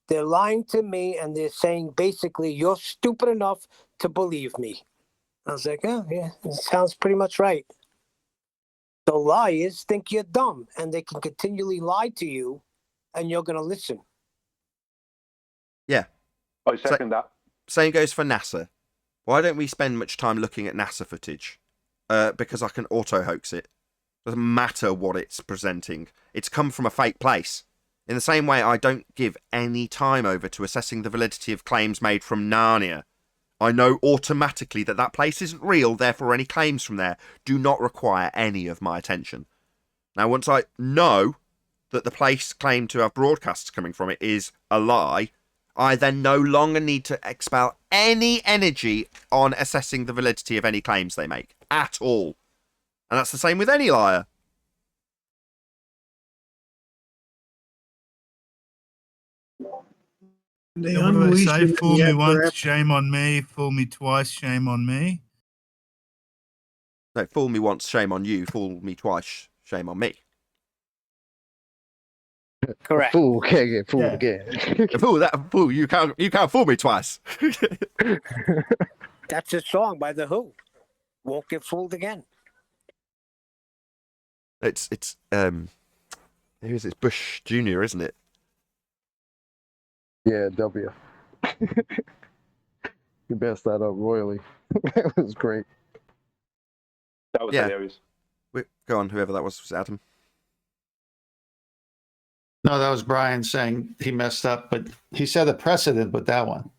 [SPEAKER 2] They're lying to me and they're saying basically, you're stupid enough to believe me. I was like, oh, yeah, it sounds pretty much right. So liars think you're dumb and they can continually lie to you and you're going to listen.
[SPEAKER 1] Yeah.
[SPEAKER 8] I second that.
[SPEAKER 1] Same goes for NASA. Why don't we spend much time looking at NASA footage? Because I can auto-hoax it. Doesn't matter what it's presenting. It's come from a fake place. In the same way, I don't give any time over to assessing the validity of claims made from Narnia. I know automatically that that place isn't real, therefore any claims from there do not require any of my attention. Now, once I know that the place claimed to have broadcasts coming from it is a lie, I then no longer need to expel any energy on assessing the validity of any claims they make, at all. And that's the same with any liar.
[SPEAKER 12] Yeah, what do they say? Fool me once, shame on me. Fool me twice, shame on me.
[SPEAKER 1] No, fool me once, shame on you. Fool me twice, shame on me.
[SPEAKER 2] Correct.
[SPEAKER 9] A fool can't get fooled again.
[SPEAKER 1] Fool, you can't fool me twice.
[SPEAKER 2] That's a song by The Who. Won't get fooled again.
[SPEAKER 1] It's who is it? Bush Jr., isn't it?
[SPEAKER 9] Yeah, W. You messed that up royally. That was great.
[SPEAKER 8] That was hilarious.
[SPEAKER 1] Go on, whoever that was Adam?
[SPEAKER 4] No, that was Brian saying he messed up, but he said a precedent with that one.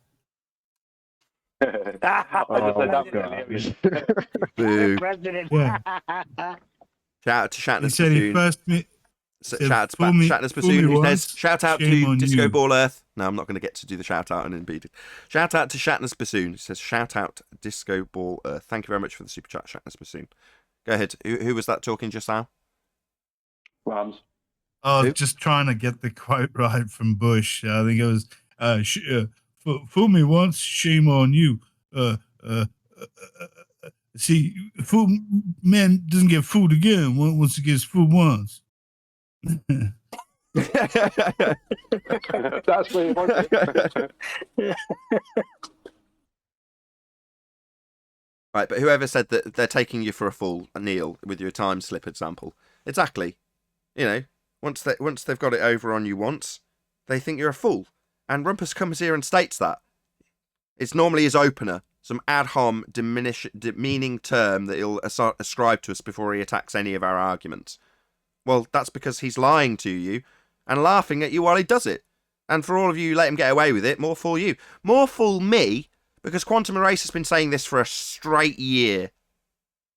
[SPEAKER 8] I just said that was hilarious.
[SPEAKER 1] Boo.
[SPEAKER 2] President.
[SPEAKER 12] Yeah.
[SPEAKER 1] Shout out to Shatner.
[SPEAKER 12] He said he first Said,
[SPEAKER 1] shout out to
[SPEAKER 12] "Fool me-
[SPEAKER 1] Shatner's
[SPEAKER 12] fool me
[SPEAKER 1] Bassoon, who
[SPEAKER 12] once,
[SPEAKER 1] says, shout out
[SPEAKER 12] shame
[SPEAKER 1] to
[SPEAKER 12] on
[SPEAKER 1] Disco
[SPEAKER 12] you."
[SPEAKER 1] Ball Earth. No, I'm not going to get to do the shout out and impeded. Shout out to Shatner's Bassoon. He says, shout out Disco Ball Earth. Thank you very much for the super chat, Shatner's Bassoon. Go ahead. Who was that talking just now?
[SPEAKER 8] Rams.
[SPEAKER 12] I was
[SPEAKER 1] Who?
[SPEAKER 12] just trying to get the quote right from Bush. I think it was, "Fool me once, shame on you." See, fool man doesn't get fooled again once he gets fooled once.
[SPEAKER 8] That's where you want it.
[SPEAKER 1] Right, but whoever said that they're taking you for a fool, Neil, with your time slip example. Exactly. You know, once they've got it over on you once, they think you're a fool. And Rumpus comes here and states that. It's normally his opener, some ad hom demeaning term that he'll ascribe to us before he attacks any of our arguments. Well, that's because he's lying to you and laughing at you while he does it. And for all of you who let him get away with it, more fool you. More fool me, because Quantum Erase has been saying this for a straight year.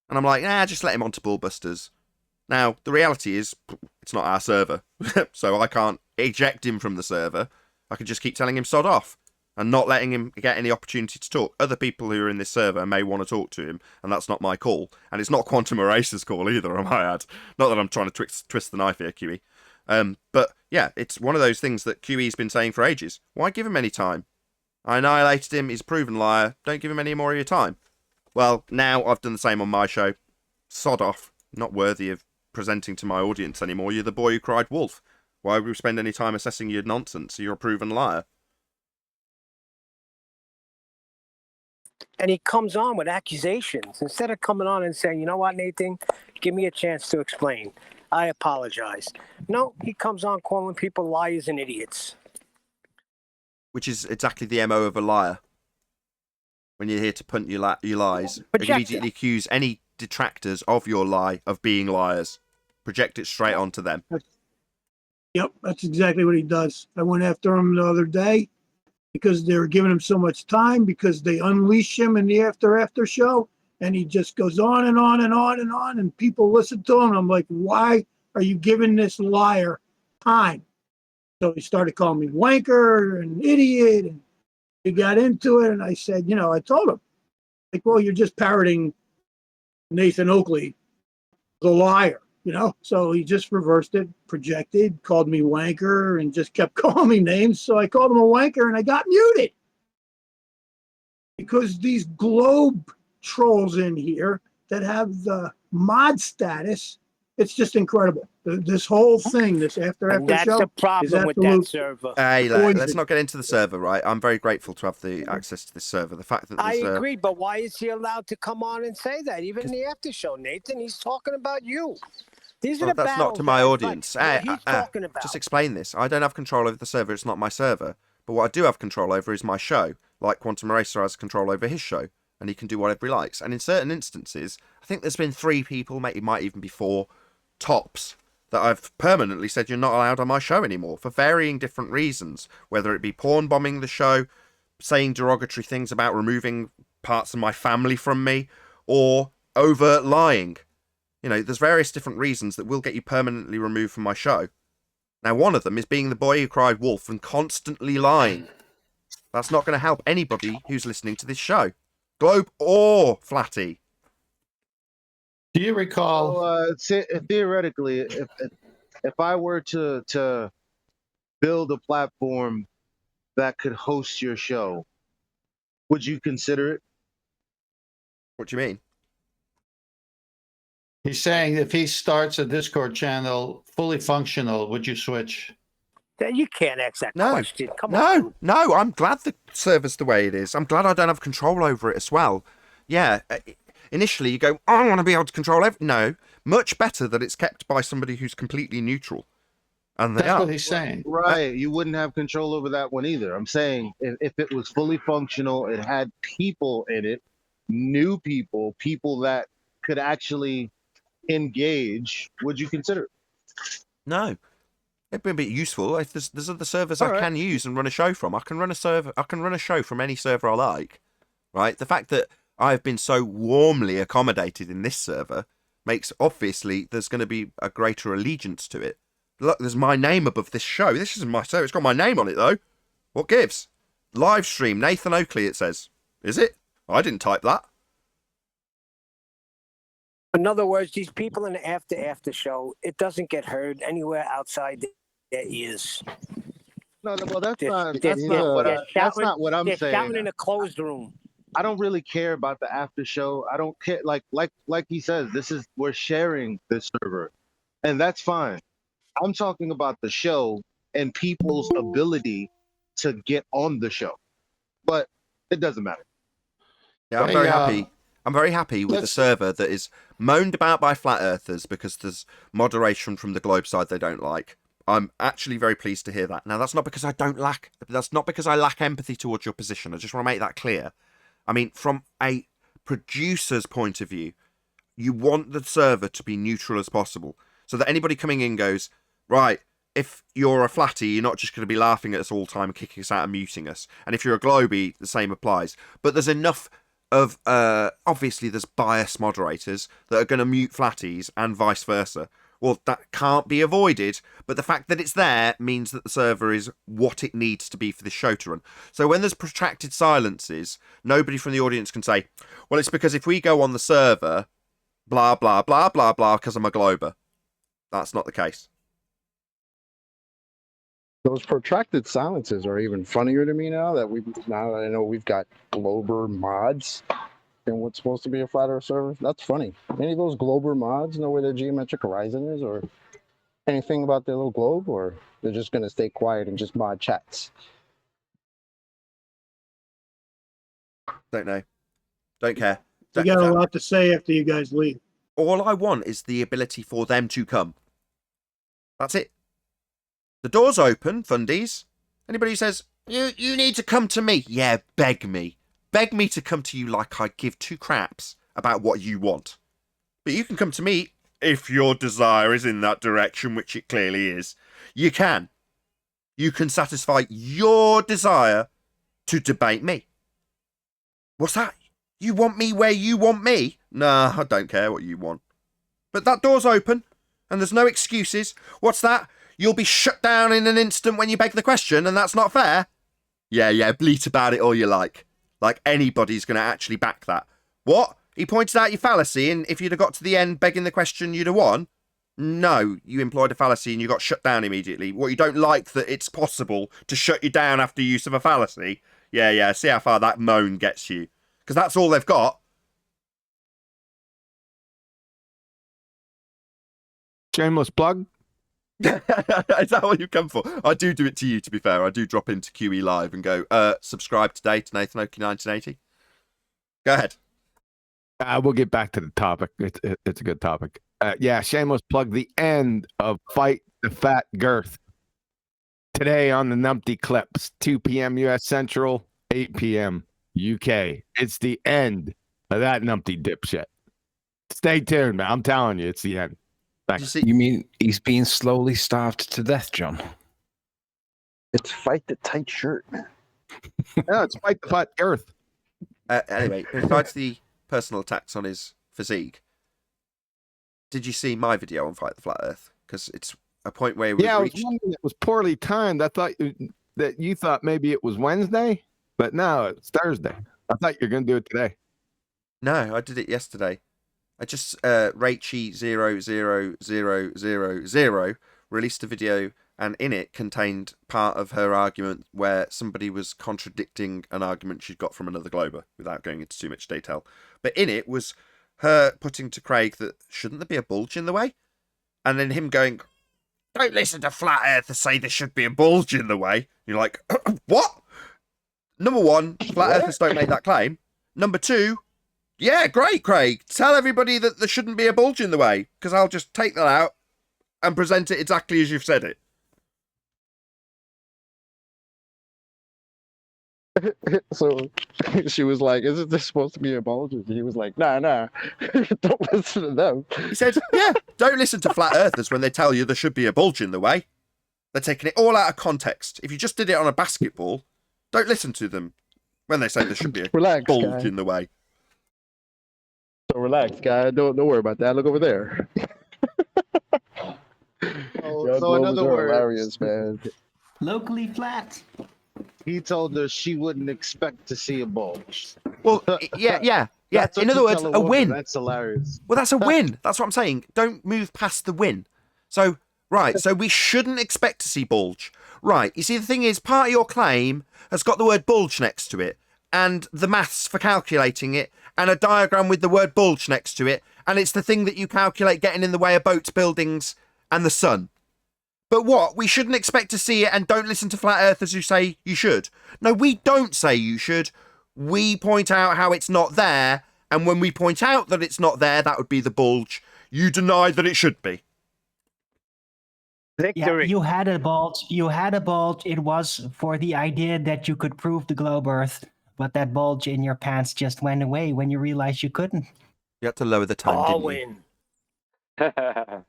[SPEAKER 1] And I'm like, just let him onto Ballbusters. Now, the reality is, it's not our server, so I can't eject him from the server. I can just keep telling him sod off and not letting him get any opportunity to talk. Other people who are in this server may want to talk to him, and that's not my call. And it's not Quantum Eraser's call either, I might add. Not that I'm trying to twist the knife here, QE. But yeah, it's one of those things that QE's been saying for ages. Why give him any time? I annihilated him, he's a proven liar, don't give him any more of your time. Well, now I've done the same on my show. Sod off. Not worthy of presenting to my audience anymore. You're the boy who cried wolf. Why would we spend any time assessing your nonsense? You're a proven liar.
[SPEAKER 2] And he comes on with accusations instead of coming on and saying, "You know what, Nathan, give me a chance to explain. I apologize." No, he comes on calling people liars and idiots.
[SPEAKER 1] Which is exactly the MO of a liar. When you're here to punt your lies,
[SPEAKER 2] Projector.
[SPEAKER 1] immediately accuse any detractors of your lie of being liars. Project it straight onto them.
[SPEAKER 14] Yep, that's exactly what he does. I went after him the other day because they were giving him so much time, because they unleash him in the after show, and he just goes on and on and on and on, and people listen to him. I'm like, why are you giving this liar time? So he started calling me wanker and idiot, and he got into it, and I said, I told him, like, well, you're just parroting Nathan Oakley, the liar. So he just reversed it, projected, called me wanker, and just kept calling me names. So I called him a wanker, and I got muted. Because these globe trolls in here that have the mod status, it's just incredible. This whole thing, this after
[SPEAKER 2] And that's
[SPEAKER 14] show,
[SPEAKER 2] the
[SPEAKER 14] is
[SPEAKER 2] problem with that
[SPEAKER 14] absolute
[SPEAKER 2] server.
[SPEAKER 1] Hey,
[SPEAKER 14] poison.
[SPEAKER 1] let's not get into the server, right? I'm very grateful to have the access to this server. The fact that
[SPEAKER 2] I
[SPEAKER 1] there's
[SPEAKER 2] agree, but why is he allowed to come on and say that? Even in the after show, Nathan, he's talking about you. These are
[SPEAKER 1] well,
[SPEAKER 2] the
[SPEAKER 1] that's not
[SPEAKER 2] battles
[SPEAKER 1] to my
[SPEAKER 2] that I
[SPEAKER 1] audience.
[SPEAKER 2] fight. What he's talking about.
[SPEAKER 1] Just explain this. I don't have control over the server. It's not my server. But what I do have control over is my show. Like Quantum Eraser has control over his show, and he can do whatever he likes. And in certain instances, I think there's been 3 people, it might even be 4, tops, that I've permanently said you're not allowed on my show anymore for varying different reasons. Whether it be porn bombing the show, saying derogatory things about removing parts of my family from me, or overt lying. There's various different reasons that will get you permanently removed from my show. Now, one of them is being the boy who cried wolf and constantly lying. That's not going to help anybody who's listening to this show. Globe or Flatty.
[SPEAKER 4] Do you recall?
[SPEAKER 7] Theoretically, if I were to build a platform that could host your show, would you consider it?
[SPEAKER 1] What do you mean?
[SPEAKER 4] He's saying if he starts a Discord channel fully functional, would you switch?
[SPEAKER 2] You can't ask that question. Come on.
[SPEAKER 1] No, I'm glad the server's the way it is. I'm glad I don't have control over it as well. Yeah, initially you go, I want to be able to control everything. No, much better that it's kept by somebody who's completely neutral. And
[SPEAKER 4] that's what he's saying.
[SPEAKER 7] Right. You wouldn't have control over that one either. I'm saying if it was fully functional, it had people in it, new people that could actually engage, would you consider it?
[SPEAKER 1] No. It'd be a bit useful. If there's other servers I can use and run a show from. I can run a show from any server I like. Right? The fact that I've been so warmly accommodated in this server makes, obviously, there's going to be a greater allegiance to it. Look, there's my name above this show. This isn't my show. It's got my name on it, though. What gives? Live stream, Nathan Oakley, it says. Is it? I didn't type that.
[SPEAKER 2] In other words, these people in the after show, it doesn't get heard anywhere outside their ears.
[SPEAKER 7] No, well, that's
[SPEAKER 2] They're-
[SPEAKER 7] not
[SPEAKER 2] they're-
[SPEAKER 7] that's
[SPEAKER 2] they're-
[SPEAKER 7] not what
[SPEAKER 2] they're
[SPEAKER 7] that's
[SPEAKER 2] shouting-
[SPEAKER 7] not what I'm
[SPEAKER 2] they're
[SPEAKER 7] saying.
[SPEAKER 2] shouting in a closed room.
[SPEAKER 7] I don't really care about the after show. I don't care. Like he says, we're sharing this server, and that's fine. I'm talking about the show and people's ability to get on the show, but it doesn't matter.
[SPEAKER 1] Yeah, I'm very happy. I'm very happy with the server that is moaned about by flat earthers because there's moderation from the globe side they don't like. I'm actually very pleased to hear that. Now, that's not because I lack empathy towards your position. I just want to make that clear. I mean, from a producer's point of view, you want the server to be neutral as possible so that anybody coming in goes, right, if you're a flatty, you're not just going to be laughing at us all the time and kicking us out and muting us. And if you're a globie, the same applies. But there's enough of, obviously there's bias moderators that are going to mute flatties and vice versa. Well, that can't be avoided, but the fact that it's there means that the server is what it needs to be for this show to run. So when there's protracted silences, nobody from the audience can say, well, it's because if we go on the server, blah, blah, blah, blah, blah, because I'm a glober. That's not the case.
[SPEAKER 9] Those protracted silences are even funnier to me now that I know we've got Glober mods in what's supposed to be a flat Earth server. That's funny. Any of those Glober mods know where their geometric horizon is or anything about their little globe, or they're just going to stay quiet and just mod chats?
[SPEAKER 1] Don't know. Don't care.
[SPEAKER 14] You got a lot to say after you guys leave.
[SPEAKER 1] All I want is the ability for them to come. That's it. The door's open, fundies. Anybody who says, you need to come to me. Yeah, beg me. Beg me to come to you like I give two craps about what you want. But you can come to me if your desire is in that direction, which it clearly is. You can. You can satisfy your desire to debate me. What's that? You want me where you want me? Nah, I don't care what you want. But that door's open, and there's no excuses. What's that? You'll be shut down in an instant when you beg the question, and that's not fair? Yeah, bleat about it all you like. Like anybody's going to actually back that. What? He pointed out your fallacy, and if you'd have got to the end begging the question, you'd have won? No, you employed a fallacy and you got shut down immediately. What, you don't like that it's possible to shut you down after use of a fallacy? Yeah, see how far that moan gets you. Because that's all they've got.
[SPEAKER 15] Shameless plug.
[SPEAKER 1] Is that what you come for? I do it to you, to be fair. I do drop into QE Live and go, subscribe today to Nathan Oakley 1980. Go ahead.
[SPEAKER 15] We'll get back to the topic. It's a good topic. Yeah, shameless plug. The end of Fight the Fat Girth. Today on the Numpty Clips, 2 p.m. U.S. Central, 8 p.m. UK. It's the end of that numpty dipshit. Stay tuned, man. I'm telling you, it's the end. Thanks.
[SPEAKER 5] You mean he's being slowly starved to death, John?
[SPEAKER 9] It's Fight the Tight Shirt, man.
[SPEAKER 15] Yeah, it's Fight the Fat Girth.
[SPEAKER 1] Anyway, besides the personal attacks on his physique, did you see my video on Fight the Flat Earth? Because it's a point where
[SPEAKER 15] I was wondering, it was poorly timed. I thought that you thought maybe it was Wednesday, but no, it's Thursday. I thought you were going to do it today.
[SPEAKER 1] No, I did it yesterday. I just Rachie00000 released a video, and in it contained part of her argument where somebody was contradicting an argument she'd got from another glober, without going into too much detail. But in it was her putting to Craig that shouldn't there be a bulge in the way? And then him going, don't listen to flat earthers say there should be a bulge in the way. You're like, what? Number one, flat earthers don't make that claim. Number two, yeah, great, Craig. Tell everybody that there shouldn't be a bulge in the way, because I'll just take that out and present it exactly as you've said it.
[SPEAKER 9] So she was like, isn't this supposed to be a bulge? And he was like, nah, don't listen to them.
[SPEAKER 1] He said, yeah, don't listen to flat earthers when they tell you there should be a bulge in the way. They're taking it all out of context. If you just did it on a basketball, don't listen to them when they say there should be a bulge in the way.
[SPEAKER 9] So relax, guy. Don't worry about that. Look over there. So in other words, hilarious, man.
[SPEAKER 16] Locally flat.
[SPEAKER 7] He told her she wouldn't expect to see a bulge.
[SPEAKER 1] Well, yeah.
[SPEAKER 7] That's what
[SPEAKER 1] In other
[SPEAKER 7] you
[SPEAKER 1] words,
[SPEAKER 7] tell
[SPEAKER 1] a
[SPEAKER 7] woman.
[SPEAKER 1] win.
[SPEAKER 7] That's hilarious.
[SPEAKER 1] Well, that's a win. That's what I'm saying. Don't move past the win. So, right. So we shouldn't expect to see bulge. Right. You see, the thing is, part of your claim has got the word bulge next to it, and the maths for calculating it, and a diagram with the word bulge next to it, and it's the thing that you calculate getting in the way of boats, buildings, and the sun. But what? We shouldn't expect to see it, and don't listen to flat earthers who say you should. No, we don't say you should. We point out how it's not there, and when we point out that it's not there, that would be the bulge. You deny that it should be.
[SPEAKER 2] Victory.
[SPEAKER 16] Yeah, you had a bulge. You had a bulge. It was for the idea that you could prove the globe Earth, but that bulge in your pants just went away when you realized you couldn't.
[SPEAKER 1] You had to lower the tone,
[SPEAKER 2] I'll
[SPEAKER 1] didn't you?
[SPEAKER 2] win.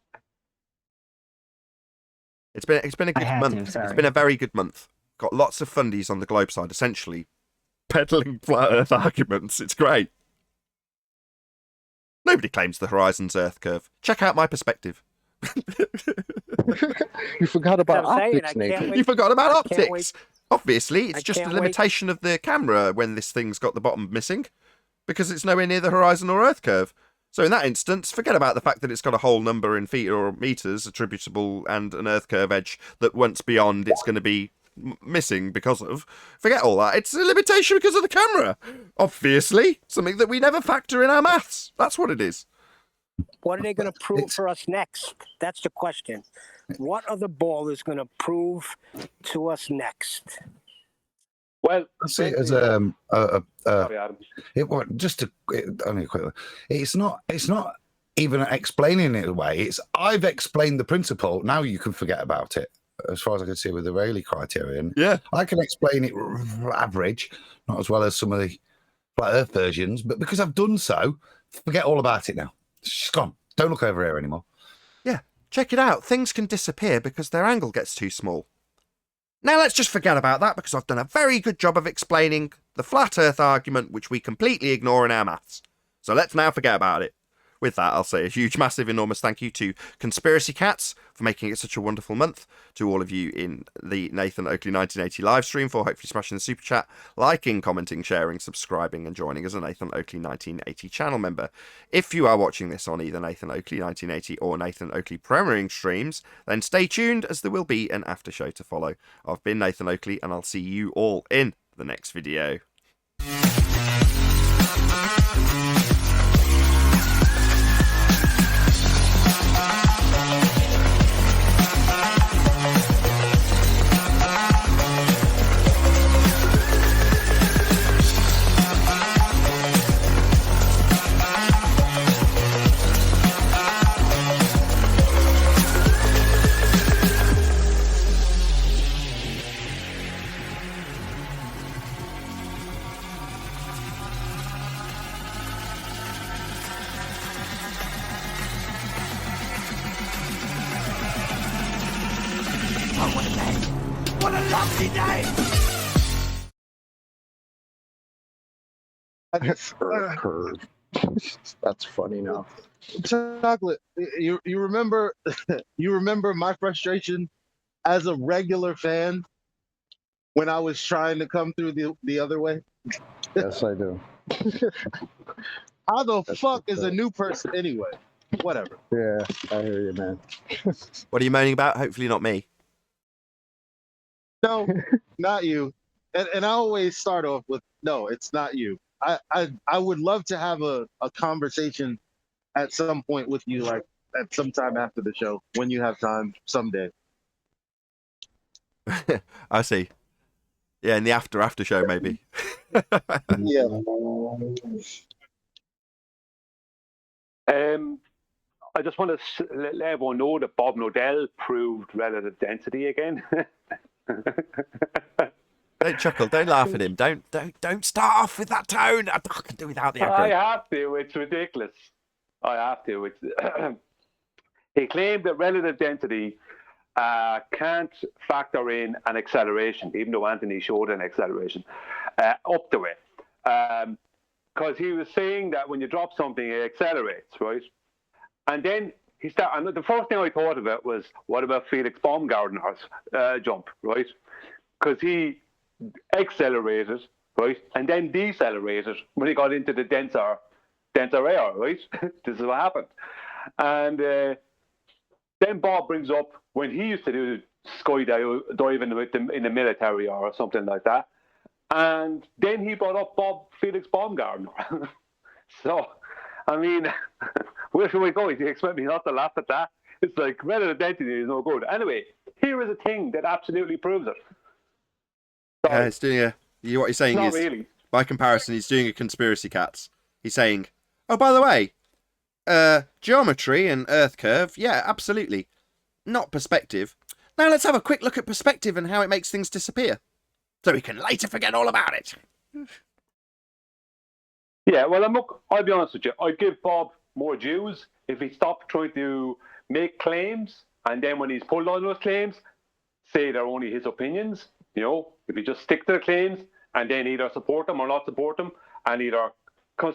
[SPEAKER 1] It's been a good month. It's been a very good month. Got lots of fundies on the globe side, essentially peddling flat Earth arguments. It's great. Nobody claims the horizon's Earth curve. Check out my perspective.
[SPEAKER 9] You forgot about
[SPEAKER 2] I'm saying,
[SPEAKER 9] optics, Nathan.
[SPEAKER 1] You forgot about
[SPEAKER 2] I can't
[SPEAKER 1] optics.
[SPEAKER 2] wait.
[SPEAKER 1] Obviously, it's
[SPEAKER 2] I
[SPEAKER 1] just a
[SPEAKER 2] can't wait.
[SPEAKER 1] limitation of the camera when this thing's got the bottom missing, because it's nowhere near the horizon or Earth curve. So in that instance, forget about the fact that it's got a whole number in feet or meters attributable and an Earth curve edge that once beyond it's going to be missing because of. Forget all that. It's a limitation because of the camera. Obviously, something that we never factor in our maths. That's what it is.
[SPEAKER 2] What are they going to prove for us next? That's the question. What are the ballers going to prove to us next?
[SPEAKER 8] Well,
[SPEAKER 6] I see it as
[SPEAKER 8] sorry, Adam.
[SPEAKER 6] only quickly. It's not even explaining it away. It's I've explained the principle. Now you can forget about it. As far as I can see with the Rayleigh criterion,
[SPEAKER 1] yeah,
[SPEAKER 6] I can explain it average, not as well as some of the flat Earth versions, but because I've done so, forget all about it now. It's gone. Don't look over here anymore.
[SPEAKER 1] Yeah, check it out. Things can disappear because their angle gets too small. Now let's just forget about that because I've done a very good job of explaining the flat Earth argument, which we completely ignore in our maths. So let's now forget about it. With that, I'll say a huge, massive, enormous thank you to Conspiracy Cats for making it such a wonderful month, to all of you in the Nathan Oakley 1980 live stream for hopefully smashing the super chat, liking, commenting, sharing, subscribing, and joining as a Nathan Oakley 1980 channel member. If you are watching this on either Nathan Oakley 1980 or Nathan Oakley premiering streams, then stay tuned as there will be an after show to follow. I've been Nathan Oakley, and I'll see you all in the next video.
[SPEAKER 17] What a lovely day!
[SPEAKER 9] Curve. That's funny now.
[SPEAKER 7] Chocolate, you remember you remember my frustration as a regular fan when I was trying to come through the other way?
[SPEAKER 9] Yes, I do.
[SPEAKER 7] How the fuck is a new person anyway? Whatever.
[SPEAKER 9] Yeah, I hear you, man.
[SPEAKER 1] What are you moaning about? Hopefully not me.
[SPEAKER 7] No, not you. And I always start off with, no, it's not you. I would love to have a conversation at some point with you, like at some time after the show, when you have time someday.
[SPEAKER 1] I see. Yeah, in the after show, maybe.
[SPEAKER 7] Yeah.
[SPEAKER 8] I just want to let everyone know that Bob Nodell proved relative density again.
[SPEAKER 1] Don't chuckle. Don't laugh at him. Don't start off with that tone. I can do without the
[SPEAKER 8] I
[SPEAKER 1] aggro.
[SPEAKER 8] have to. It's ridiculous. I have to. It's he claimed that relative density can't factor in an acceleration, even though Anthony showed an acceleration up the way. Because he was saying that when you drop something, it accelerates, right? And then And the first thing I thought about was, what about Felix Baumgartner's jump, right? Because he accelerated, right, and then decelerated when he got into the denser air, right? This is what happened. And then Bob brings up when he used to do skydiving in the military or something like that. And then he brought up Felix Baumgartner. So, I mean, where should we go? Do you expect me not to laugh at that? It's like relative density is no good. Anyway, here is a thing that absolutely proves it.
[SPEAKER 1] Yeah, it's doing what he's saying
[SPEAKER 8] Not
[SPEAKER 1] is,
[SPEAKER 8] really.
[SPEAKER 1] by comparison, he's doing a conspiracy cats. He's saying, oh, by the way, geometry and Earth curve, yeah, absolutely. Not perspective. Now let's have a quick look at perspective and how it makes things disappear. So we can later forget all about it.
[SPEAKER 8] Yeah, well, I'll be honest with you. I'd give Bob more dues if he stopped trying to make claims, and then when he's pulled on those claims, say they're only his opinions. You know, if he just stick to the claims and then either support them or not support them, and either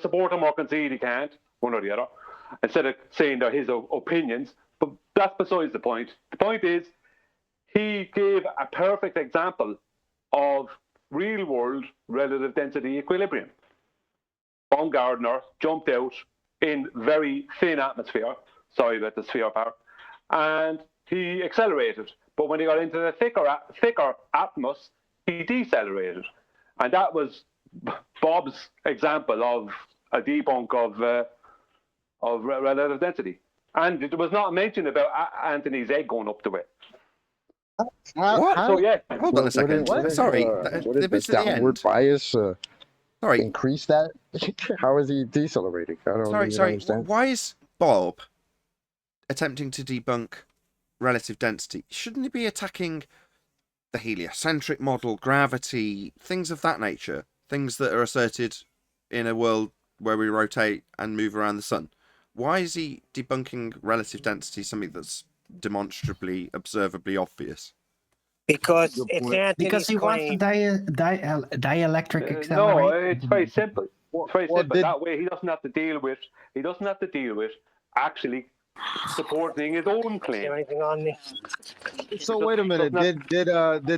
[SPEAKER 8] support them or concede he can't, one or the other, instead of saying they're his opinions. But that's besides the point. The point is, he gave a perfect example of real-world relative density equilibrium. Baumgartner jumped out in very thin atmosphere, sorry about the sphere part, and he accelerated. But when he got into the thicker atmos, he decelerated. And that was Bob's example of a debunk of relative density. And it was not mentioned about Anthony's egg going up the way.
[SPEAKER 1] What?
[SPEAKER 8] So yeah.
[SPEAKER 1] Hold on a second. Sorry,
[SPEAKER 9] What
[SPEAKER 1] the
[SPEAKER 9] did
[SPEAKER 1] bits
[SPEAKER 9] the
[SPEAKER 1] at the
[SPEAKER 9] downward
[SPEAKER 1] end.
[SPEAKER 9] bias
[SPEAKER 1] Sorry.
[SPEAKER 9] increase that? How is he decelerating? I don't even
[SPEAKER 1] Sorry.
[SPEAKER 9] understand.
[SPEAKER 1] Why is Bob attempting to debunk relative density? Shouldn't he be attacking the heliocentric model, gravity, things of that nature? Things that are asserted in a world where we rotate and move around the sun. Why is he debunking relative density, something that's demonstrably, observably obvious?
[SPEAKER 2] Because it's Anthony's
[SPEAKER 16] Because he wants to
[SPEAKER 2] claim.
[SPEAKER 16] dielectric
[SPEAKER 8] No,
[SPEAKER 16] accelerate.
[SPEAKER 8] it's very simple. It's very
[SPEAKER 9] what
[SPEAKER 8] simple.
[SPEAKER 9] did-
[SPEAKER 8] That way, he doesn't have to deal with actually supporting his own
[SPEAKER 2] Is
[SPEAKER 8] claim.
[SPEAKER 2] there anything on me?
[SPEAKER 7] So wait a minute. Did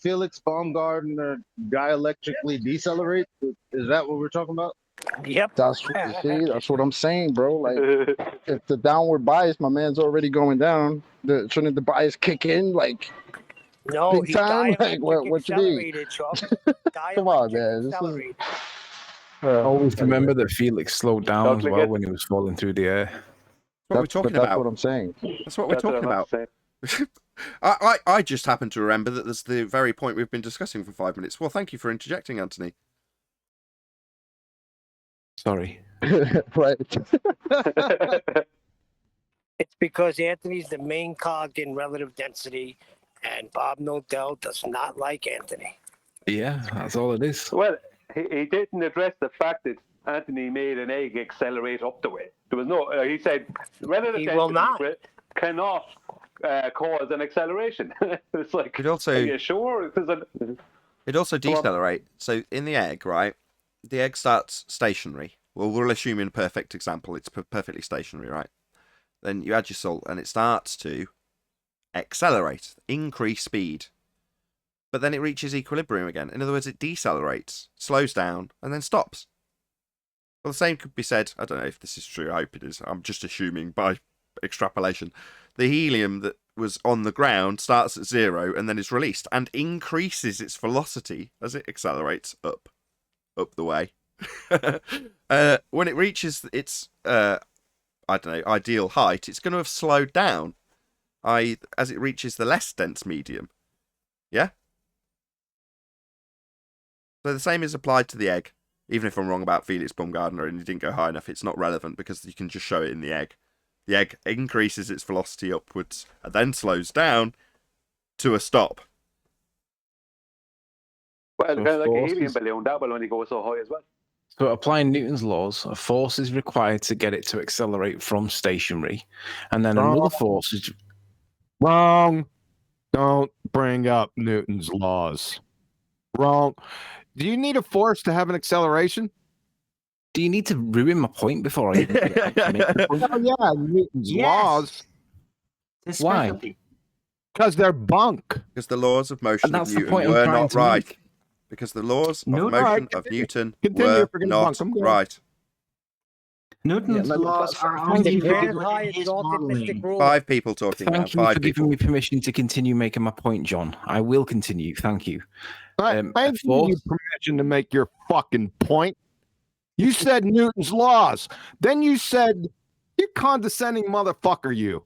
[SPEAKER 7] Felix Baumgartner dielectrically decelerate? Is that what we're talking about?
[SPEAKER 2] Yep.
[SPEAKER 9] That's what I'm saying, bro. Like, if the downward bias, my man's already going down. Shouldn't the bias kick in? Like,
[SPEAKER 2] No,
[SPEAKER 9] big
[SPEAKER 2] he
[SPEAKER 9] time? Like,
[SPEAKER 2] dielectric
[SPEAKER 9] what you mean?
[SPEAKER 2] accelerated, Chuck.
[SPEAKER 9] Come on,
[SPEAKER 2] Dielectric
[SPEAKER 9] man. This is
[SPEAKER 2] accelerated.
[SPEAKER 5] Always remember that Felix slowed down as
[SPEAKER 8] Don't
[SPEAKER 5] well
[SPEAKER 8] forget-
[SPEAKER 5] when he was falling through the air.
[SPEAKER 1] That's what we're talking
[SPEAKER 9] That's
[SPEAKER 1] about.
[SPEAKER 9] what I'm saying.
[SPEAKER 1] That's what we're
[SPEAKER 8] That's what
[SPEAKER 1] talking
[SPEAKER 8] I'm
[SPEAKER 1] about.
[SPEAKER 8] saying.
[SPEAKER 1] I just happen to remember that that's the very point we've been discussing for 5 minutes. Well, thank you for interjecting, Anthony.
[SPEAKER 5] Sorry.
[SPEAKER 9] Right.
[SPEAKER 2] It's because Anthony's the main cog in relative density, and Bob Nodell does not like Anthony.
[SPEAKER 5] Yeah, that's all it is.
[SPEAKER 8] Well, he didn't address the fact that Anthony made an egg accelerate up the way. There was no. He said relative
[SPEAKER 2] He will not.
[SPEAKER 8] cannot cause an acceleration. It's like,
[SPEAKER 1] It also-
[SPEAKER 8] are you sure?
[SPEAKER 1] It also
[SPEAKER 8] Go on.
[SPEAKER 1] decelerate. So in the egg, right, the egg starts stationary. Well, we'll assume in a perfect example, it's perfectly stationary, right? Then you add your salt and it starts to accelerate, increase speed. But then it reaches equilibrium again. In other words, it decelerates, slows down, and then stops. Well, the same could be said, I don't know if this is true, I hope it is. I'm just assuming by extrapolation. The helium that was on the ground starts at 0 and then is released and increases its velocity as it accelerates up the way. When it reaches its ideal height, it's going to have slowed down as it reaches the less dense medium. Yeah? So the same is applied to the egg. Even if I'm wrong about Felix Baumgartner and he didn't go high enough, it's not relevant because you can just show it in the egg. The egg increases its velocity upwards and then slows down to a stop.
[SPEAKER 8] Well,
[SPEAKER 5] So
[SPEAKER 8] kind of like a
[SPEAKER 5] forces-
[SPEAKER 8] helium balloon, that will only go so high as well.
[SPEAKER 5] So applying Newton's laws, a force is required to get it to accelerate from stationary, and then another force is
[SPEAKER 15] Wrong. Don't bring up Newton's laws. Wrong. Do you need a force to have an acceleration?
[SPEAKER 5] Do you need to ruin my point before I even make the point?
[SPEAKER 15] Oh yeah, Newton's
[SPEAKER 16] Yes.
[SPEAKER 15] laws.
[SPEAKER 16] His
[SPEAKER 5] Why?
[SPEAKER 16] specialty.
[SPEAKER 15] Because they're bunk.
[SPEAKER 1] Because the laws of motion
[SPEAKER 5] And
[SPEAKER 1] of
[SPEAKER 5] that's the
[SPEAKER 1] Newton
[SPEAKER 5] point I'm
[SPEAKER 1] were
[SPEAKER 5] trying
[SPEAKER 1] not
[SPEAKER 5] to
[SPEAKER 1] right.
[SPEAKER 5] make.
[SPEAKER 1] Because the laws of
[SPEAKER 16] Newton-
[SPEAKER 1] motion
[SPEAKER 15] Alright,
[SPEAKER 1] of Newton
[SPEAKER 15] continue
[SPEAKER 1] were
[SPEAKER 15] if you're gonna
[SPEAKER 1] not
[SPEAKER 15] bunk 'em, go.
[SPEAKER 1] right.
[SPEAKER 16] Newton's
[SPEAKER 5] Yeah, let me-
[SPEAKER 16] laws
[SPEAKER 5] that's-
[SPEAKER 16] are
[SPEAKER 5] thank
[SPEAKER 16] only
[SPEAKER 5] you for
[SPEAKER 16] valid
[SPEAKER 5] giving-
[SPEAKER 16] within his modeling.
[SPEAKER 1] Five people talking now.
[SPEAKER 5] Thank you
[SPEAKER 1] Five
[SPEAKER 5] for giving
[SPEAKER 1] people.
[SPEAKER 5] me permission to continue making my point, John. I will continue. Thank you.
[SPEAKER 15] I
[SPEAKER 5] a
[SPEAKER 15] gave you
[SPEAKER 5] force-
[SPEAKER 15] permission to make your fucking point. You said Newton's laws. Then you said, "You condescending motherfucker, you."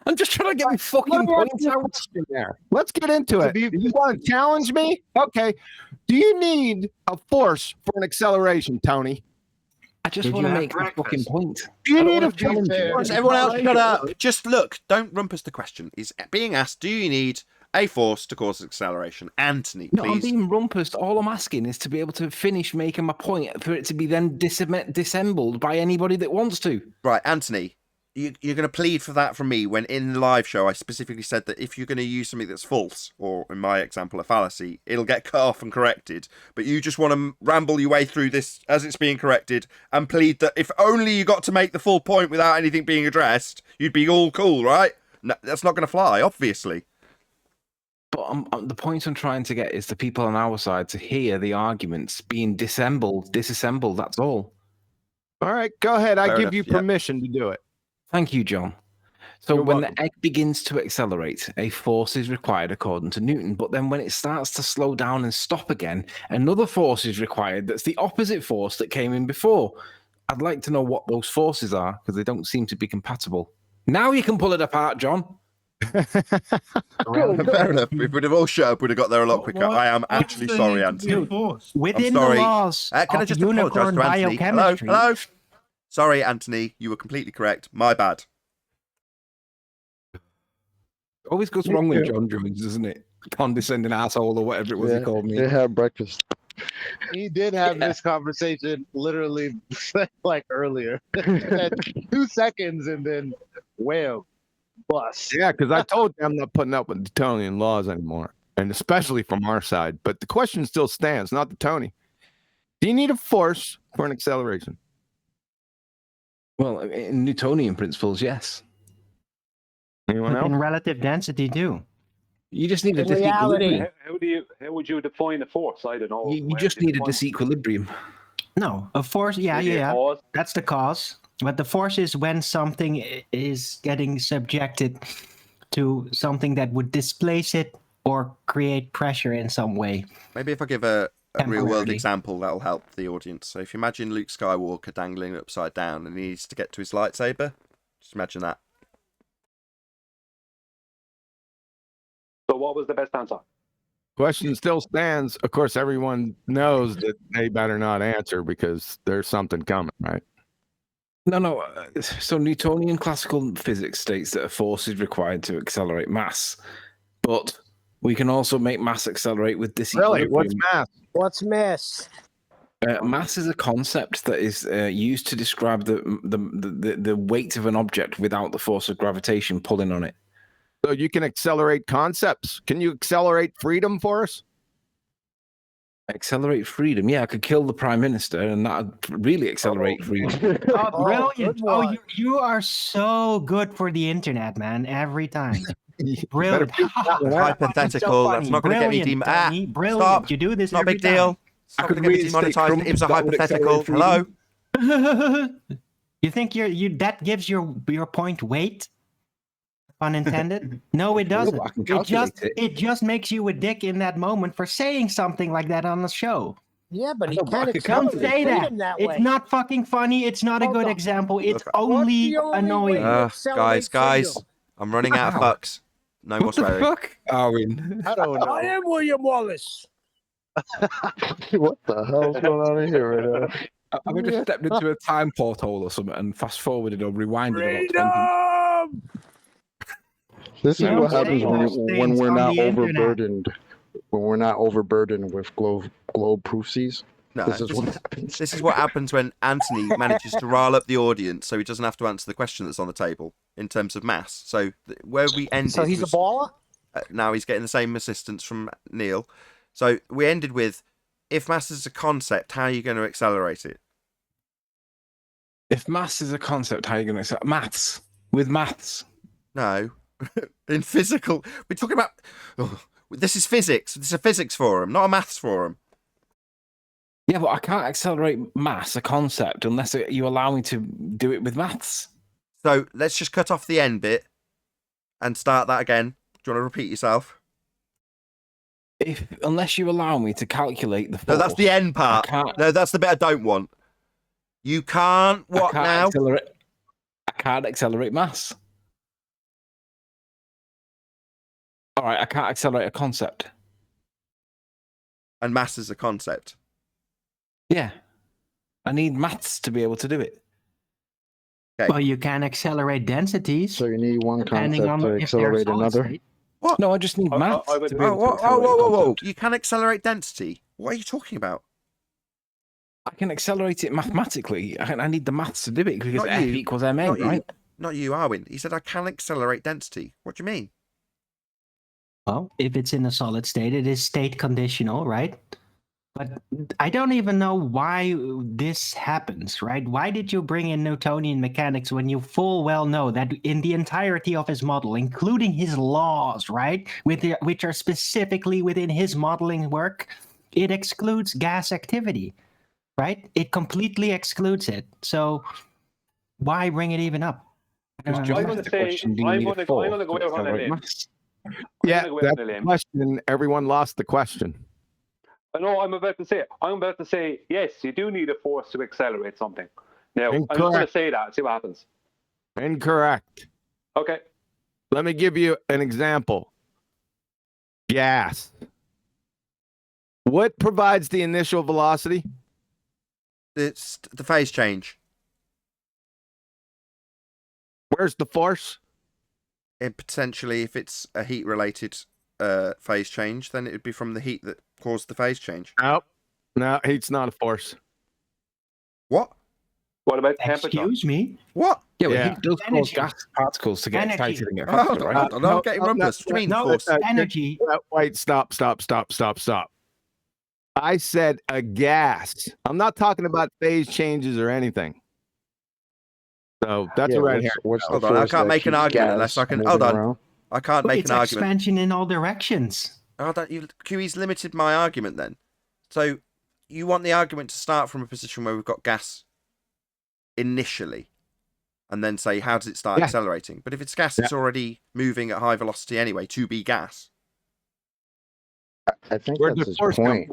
[SPEAKER 5] I'm just trying to get my fucking point out.
[SPEAKER 15] There. Let's get into it. You want to challenge me? Okay. Do you need a force for an acceleration, Tony?
[SPEAKER 5] I just
[SPEAKER 16] Did
[SPEAKER 5] want
[SPEAKER 16] you
[SPEAKER 5] to
[SPEAKER 16] have
[SPEAKER 5] make my
[SPEAKER 16] breakfast?
[SPEAKER 5] fucking point.
[SPEAKER 15] Do you
[SPEAKER 7] I don't
[SPEAKER 15] need a
[SPEAKER 7] wanna be
[SPEAKER 15] force?
[SPEAKER 7] fair.
[SPEAKER 1] Does everyone else shut up? Just look. Don't rumpus the question. Is being asked, do you need a force to cause acceleration? Anthony,
[SPEAKER 5] No, I'm
[SPEAKER 1] please.
[SPEAKER 5] being rumpused. All I'm asking is to be able to finish making my point for it to be then disassembled by anybody that wants to.
[SPEAKER 1] Right, Anthony, you're going to plead for that from me when in the live show I specifically said that if you're going to use something that's false, or in my example, a fallacy, it'll get cut off and corrected. But you just want to ramble your way through this as it's being corrected and plead that if only you got to make the full point without anything being addressed, you'd be all cool, right? No, that's not going to fly, obviously.
[SPEAKER 5] But the point I'm trying to get is the people on our side to hear the arguments being disassembled. That's all.
[SPEAKER 15] All right, go ahead. I
[SPEAKER 1] Fair
[SPEAKER 15] give
[SPEAKER 1] enough,
[SPEAKER 15] you
[SPEAKER 1] yeah.
[SPEAKER 15] permission to do it.
[SPEAKER 5] Thank you, John. So
[SPEAKER 15] You're
[SPEAKER 5] when
[SPEAKER 15] welcome.
[SPEAKER 5] the egg begins to accelerate, a force is required according to Newton. But then when it starts to slow down and stop again, another force is required that's the opposite force that came in before. I'd like to know what those forces are because they don't seem to be compatible. Now you can pull it apart, John.
[SPEAKER 1] Fair enough. If we'd have all shut up, we'd have got there a lot quicker. I am actually sorry, Anthony.
[SPEAKER 16] Within
[SPEAKER 1] I'm
[SPEAKER 16] the
[SPEAKER 1] sorry.
[SPEAKER 16] laws
[SPEAKER 1] Can I
[SPEAKER 16] of
[SPEAKER 1] just apologise
[SPEAKER 16] unicorn
[SPEAKER 1] to Anthony? Hello?
[SPEAKER 16] biochemistry.
[SPEAKER 1] Hello? Sorry, Anthony. You were completely correct. My bad.
[SPEAKER 5] Always goes wrong when John joins, doesn't it? Condescending asshole or whatever it was he called me.
[SPEAKER 9] They have breakfast.
[SPEAKER 7] He did have this conversation literally like earlier. 2 seconds and then wham, bust.
[SPEAKER 15] Yeah, because I told you I'm not putting up with Newtonian laws anymore, and especially from our side. But the question still stands, not the Tony. Do you need a force for an acceleration?
[SPEAKER 5] Well, in Newtonian principles, yes.
[SPEAKER 15] Anyone else?
[SPEAKER 16] In relative density, too.
[SPEAKER 5] You just need a
[SPEAKER 2] In reality.
[SPEAKER 5] disequilibrium.
[SPEAKER 8] How would you define a force? I don't know.
[SPEAKER 5] You just need a disequilibrium.
[SPEAKER 16] No, a force. Yeah,
[SPEAKER 8] Maybe a
[SPEAKER 16] yeah.
[SPEAKER 8] cause?
[SPEAKER 16] That's the cause. But the force is when something is getting subjected to something that would displace it or create pressure in some way.
[SPEAKER 1] Maybe if I give a real world
[SPEAKER 16] Temporarily.
[SPEAKER 1] example, that'll help the audience. So if you imagine Luke Skywalker dangling upside down and he needs to get to his lightsaber, just imagine that.
[SPEAKER 8] So what was the best answer?
[SPEAKER 15] Question still stands. Of course, everyone knows that they better not answer because there's something coming, right?
[SPEAKER 5] No. So Newtonian classical physics states that a force is required to accelerate mass, but we can also make mass accelerate with disequilibrium.
[SPEAKER 15] Really? What's mass?
[SPEAKER 2] What's mass?
[SPEAKER 5] Mass is a concept that is used to describe the weight of an object without the force of gravitation pulling on it.
[SPEAKER 15] So you can accelerate concepts. Can you accelerate freedom for us?
[SPEAKER 5] Accelerate freedom. Yeah, I could kill the prime minister, and that'd really accelerate freedom.
[SPEAKER 16] Oh, brilliant.
[SPEAKER 2] good
[SPEAKER 16] Oh,
[SPEAKER 2] one.
[SPEAKER 16] you are so good for the internet, man. Every time. Brilliant.
[SPEAKER 1] Hypothetical. That's not going to get me
[SPEAKER 16] Brilliant, Tony. Brilliant.
[SPEAKER 1] Stop.
[SPEAKER 16] You do this
[SPEAKER 1] Not a
[SPEAKER 16] every
[SPEAKER 1] big deal. It's not going to get me demonetized. It was a hypothetical. Hello?
[SPEAKER 16] time. You think that gives your point weight? Unintended? No, it doesn't.
[SPEAKER 5] I can calculate
[SPEAKER 16] It just makes you a dick in that moment for saying something like that on the show.
[SPEAKER 2] Yeah, but he
[SPEAKER 5] I know, but I
[SPEAKER 2] can't
[SPEAKER 5] could
[SPEAKER 16] Don't
[SPEAKER 2] accelerate
[SPEAKER 16] say that.
[SPEAKER 2] freedom that
[SPEAKER 16] It's
[SPEAKER 2] way.
[SPEAKER 16] not fucking funny. It's not a
[SPEAKER 2] Hold
[SPEAKER 16] good
[SPEAKER 2] on.
[SPEAKER 16] example. It's
[SPEAKER 1] Look,
[SPEAKER 16] only
[SPEAKER 2] the only
[SPEAKER 16] annoying.
[SPEAKER 2] way to accelerate
[SPEAKER 1] Guys,
[SPEAKER 2] freedom?
[SPEAKER 1] I'm running out of
[SPEAKER 5] Wow.
[SPEAKER 1] fucks. No more
[SPEAKER 5] What the
[SPEAKER 1] swearing.
[SPEAKER 5] fuck, Arwin?
[SPEAKER 7] I don't know.
[SPEAKER 2] I am William Wallace.
[SPEAKER 9] What the hell's going on in here right now?
[SPEAKER 5] I've just stepped into a time portal or something and fast forwarded or rewinded about 20.
[SPEAKER 2] Freedom!
[SPEAKER 9] This is
[SPEAKER 16] Don't
[SPEAKER 9] what happens
[SPEAKER 16] say
[SPEAKER 9] when
[SPEAKER 16] those
[SPEAKER 9] when
[SPEAKER 16] things
[SPEAKER 9] we're
[SPEAKER 16] on
[SPEAKER 9] not
[SPEAKER 16] the internet.
[SPEAKER 9] overburdened. When we're not overburdened with globe proofsies.
[SPEAKER 1] No,
[SPEAKER 9] This is what happens.
[SPEAKER 1] This is what happens when Anthony manages to rile up the audience so he doesn't have to answer the question that's on the table in terms of mass. So where we ended
[SPEAKER 2] So he's a
[SPEAKER 1] was,
[SPEAKER 2] baller?
[SPEAKER 1] now he's getting the same assistance from Neil. So we ended with if mass is a concept, how are you going to accelerate it?
[SPEAKER 5] If mass is a concept, how are you going to accelerate maths? With maths?
[SPEAKER 1] No. In physical, we're talking about. Oh, this is physics. This is a physics forum, not a maths forum.
[SPEAKER 5] Yeah, but I can't accelerate mass, a concept, unless you allow me to do it with maths.
[SPEAKER 1] So let's just cut off the end bit and start that again. Do you want to repeat yourself?
[SPEAKER 5] Unless you allow me to calculate the force.
[SPEAKER 1] No, that's the end part. No, that's the bit I don't want. You can't. What now?
[SPEAKER 5] I can't accelerate mass. All right, I can't accelerate a concept.
[SPEAKER 1] And mass is a concept.
[SPEAKER 5] Yeah. I need maths to be able to do it.
[SPEAKER 1] Okay.
[SPEAKER 16] Well, you can accelerate densities.
[SPEAKER 9] So you need one
[SPEAKER 16] depending
[SPEAKER 9] concept
[SPEAKER 16] on
[SPEAKER 9] to
[SPEAKER 16] if they're
[SPEAKER 9] accelerate
[SPEAKER 16] solid
[SPEAKER 9] another.
[SPEAKER 16] state.
[SPEAKER 1] What?
[SPEAKER 5] No, I just need maths to be able to
[SPEAKER 1] Whoa,
[SPEAKER 5] accelerate a concept.
[SPEAKER 1] You can accelerate density? What are you talking about?
[SPEAKER 5] I can accelerate it mathematically. I need the maths to do it because
[SPEAKER 1] Not
[SPEAKER 5] F
[SPEAKER 1] you.
[SPEAKER 5] equals ma,
[SPEAKER 1] Not you.
[SPEAKER 5] right?
[SPEAKER 1] Not you, Arwin. He said I can accelerate density. What do you mean?
[SPEAKER 16] Well, if it's in a solid state, it is state conditional, right? But I don't even know why this happens, right? Why did you bring in Newtonian mechanics when you full well know that in the entirety of his model, including his laws, right, which are specifically within his modeling work, it excludes gas activity, right? It completely excludes it. So why bring it even up?
[SPEAKER 8] I'm going to say, I'm going to go out on a limb.
[SPEAKER 15] Yeah,
[SPEAKER 8] I'm gonna go out
[SPEAKER 15] that's
[SPEAKER 8] on a
[SPEAKER 15] the
[SPEAKER 8] limb.
[SPEAKER 15] question. Everyone lost the question.
[SPEAKER 8] No, I'm about to say, yes, you do need a force to accelerate something. Now, I'm just going to
[SPEAKER 15] Incorrect.
[SPEAKER 8] say that, see what happens.
[SPEAKER 15] Incorrect.
[SPEAKER 8] Okay.
[SPEAKER 15] Let me give you an example. Gas. What provides the initial velocity?
[SPEAKER 1] It's the phase change.
[SPEAKER 15] Where's the force?
[SPEAKER 1] And potentially, if it's a heat-related phase change, then it would be from the heat that caused the phase change.
[SPEAKER 15] Nope. No, heat's not a force.
[SPEAKER 1] What?
[SPEAKER 8] What about temperature?
[SPEAKER 16] Excuse me?
[SPEAKER 1] What?
[SPEAKER 5] Yeah, but
[SPEAKER 15] Yeah.
[SPEAKER 5] heat does cause
[SPEAKER 16] Energy.
[SPEAKER 5] gas particles to get
[SPEAKER 16] Energy.
[SPEAKER 5] excited and get
[SPEAKER 1] Oh,
[SPEAKER 5] faster,
[SPEAKER 1] hold on,
[SPEAKER 5] right?
[SPEAKER 1] hold on, I'm getting rumpus. What do you mean,
[SPEAKER 16] No,
[SPEAKER 1] force?
[SPEAKER 16] energy.
[SPEAKER 15] Wait, stop. I said a gas. I'm not talking about phase changes or anything. So that's
[SPEAKER 9] Yeah,
[SPEAKER 15] a red
[SPEAKER 9] what's-
[SPEAKER 15] hair.
[SPEAKER 9] what's the
[SPEAKER 1] Hold on, I
[SPEAKER 9] force
[SPEAKER 1] can't
[SPEAKER 9] that
[SPEAKER 1] make an
[SPEAKER 9] keeps
[SPEAKER 1] argument
[SPEAKER 9] gas
[SPEAKER 1] unless I can.
[SPEAKER 9] moving
[SPEAKER 1] Hold on,
[SPEAKER 9] around?
[SPEAKER 1] I can't make
[SPEAKER 16] It's
[SPEAKER 1] an argument.
[SPEAKER 16] expansion in all directions.
[SPEAKER 1] Oh, QE's limited my argument then. So you want the argument to start from a position where we've got gas initially, and then say how does it start
[SPEAKER 15] Yeah.
[SPEAKER 1] accelerating? But if it's gas, it's already moving at high velocity anyway to be gas.
[SPEAKER 9] I think
[SPEAKER 15] Where'd
[SPEAKER 9] that's
[SPEAKER 15] the
[SPEAKER 9] his
[SPEAKER 15] force come
[SPEAKER 9] point.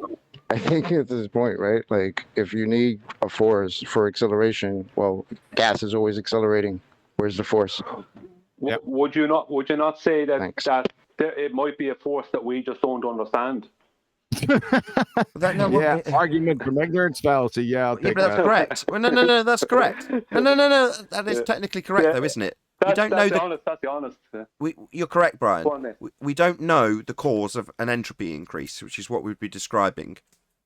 [SPEAKER 9] I think it's his point, right? Like, if you need a force for acceleration, well, gas is always accelerating. Where's the force?
[SPEAKER 15] Yep.
[SPEAKER 8] Would you not say that
[SPEAKER 9] Thanks.
[SPEAKER 8] it might be a force that we just don't understand?
[SPEAKER 15] Yeah, argument from ignorance fallacy. Yeah, I'll
[SPEAKER 1] Yeah,
[SPEAKER 15] take
[SPEAKER 1] but that's
[SPEAKER 15] that.
[SPEAKER 1] correct. Well, no, that's correct. No, that is technically correct, though, isn't it? We don't know
[SPEAKER 8] That's the honest.
[SPEAKER 1] You're correct, Brian.
[SPEAKER 8] Go on then.
[SPEAKER 1] We don't know the cause of an entropy increase, which is what we'd be describing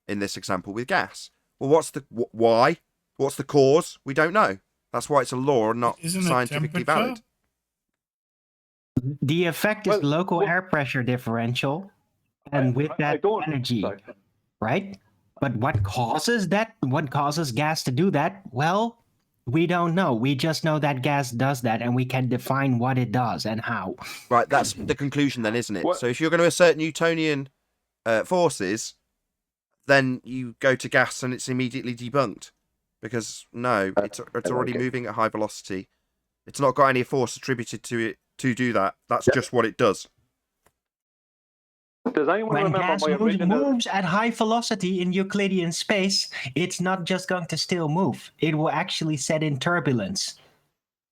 [SPEAKER 1] in this example with gas. Well, what's the why? What's the cause? We don't know. That's why it's a law and not
[SPEAKER 12] Isn't it
[SPEAKER 1] scientifically
[SPEAKER 12] temperature?
[SPEAKER 1] valid.
[SPEAKER 16] The effect is local air pressure differential, and with that energy, right? But what causes that? What causes gas to do that? Well, we don't know. We just know that gas does that, and we can define what it does and how.
[SPEAKER 1] Right, that's the conclusion then, isn't it? So if you're going to assert Newtonian forces, then you go to gas and it's immediately debunked. Because, no, it's already moving at high velocity. It's not got any force attributed to it to do that. That's just what it does.
[SPEAKER 8] Does anyone
[SPEAKER 16] When
[SPEAKER 8] remember
[SPEAKER 16] gas
[SPEAKER 8] my original?
[SPEAKER 16] moves at high velocity in Euclidean space, it's not just going to still move. It will actually set in turbulence,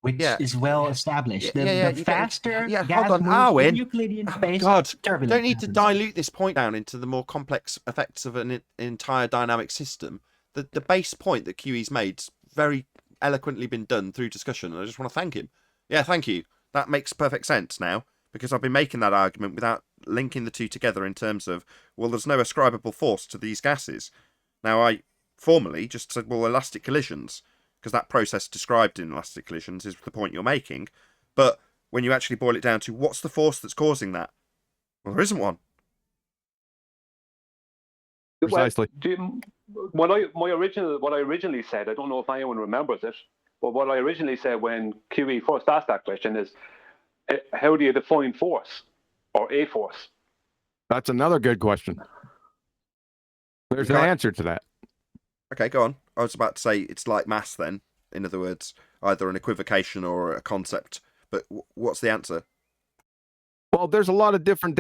[SPEAKER 16] which is well established. The faster gas
[SPEAKER 1] hold on,
[SPEAKER 16] moves
[SPEAKER 1] Arwin.
[SPEAKER 16] in Euclidean space,
[SPEAKER 1] God,
[SPEAKER 16] turbulence
[SPEAKER 1] don't need to
[SPEAKER 16] happens.
[SPEAKER 1] dilute this point down into the more complex effects of an entire dynamic system. The base point that QE's made's very eloquently been done through discussion, and I just want to thank him. Yeah, thank you. That makes perfect sense now, because I've been making that argument without linking the two together in terms of, well, there's no ascribable force to these gases. Now, I formally just said, well, elastic collisions, because that process described in elastic collisions is the point you're making. But when you actually boil it down to what's the force that's causing that? Well, there isn't one.
[SPEAKER 15] Precisely.
[SPEAKER 8] What I originally said, I don't know if anyone remembers it, but what I originally said when QE first asked that question is, how do you define force or a force?
[SPEAKER 15] That's another good question. There's an answer to that.
[SPEAKER 1] Okay, go on. I was about to say it's like mass then. In other words, either an equivocation or a concept. But what's the answer?
[SPEAKER 15] Well, there's a lot of different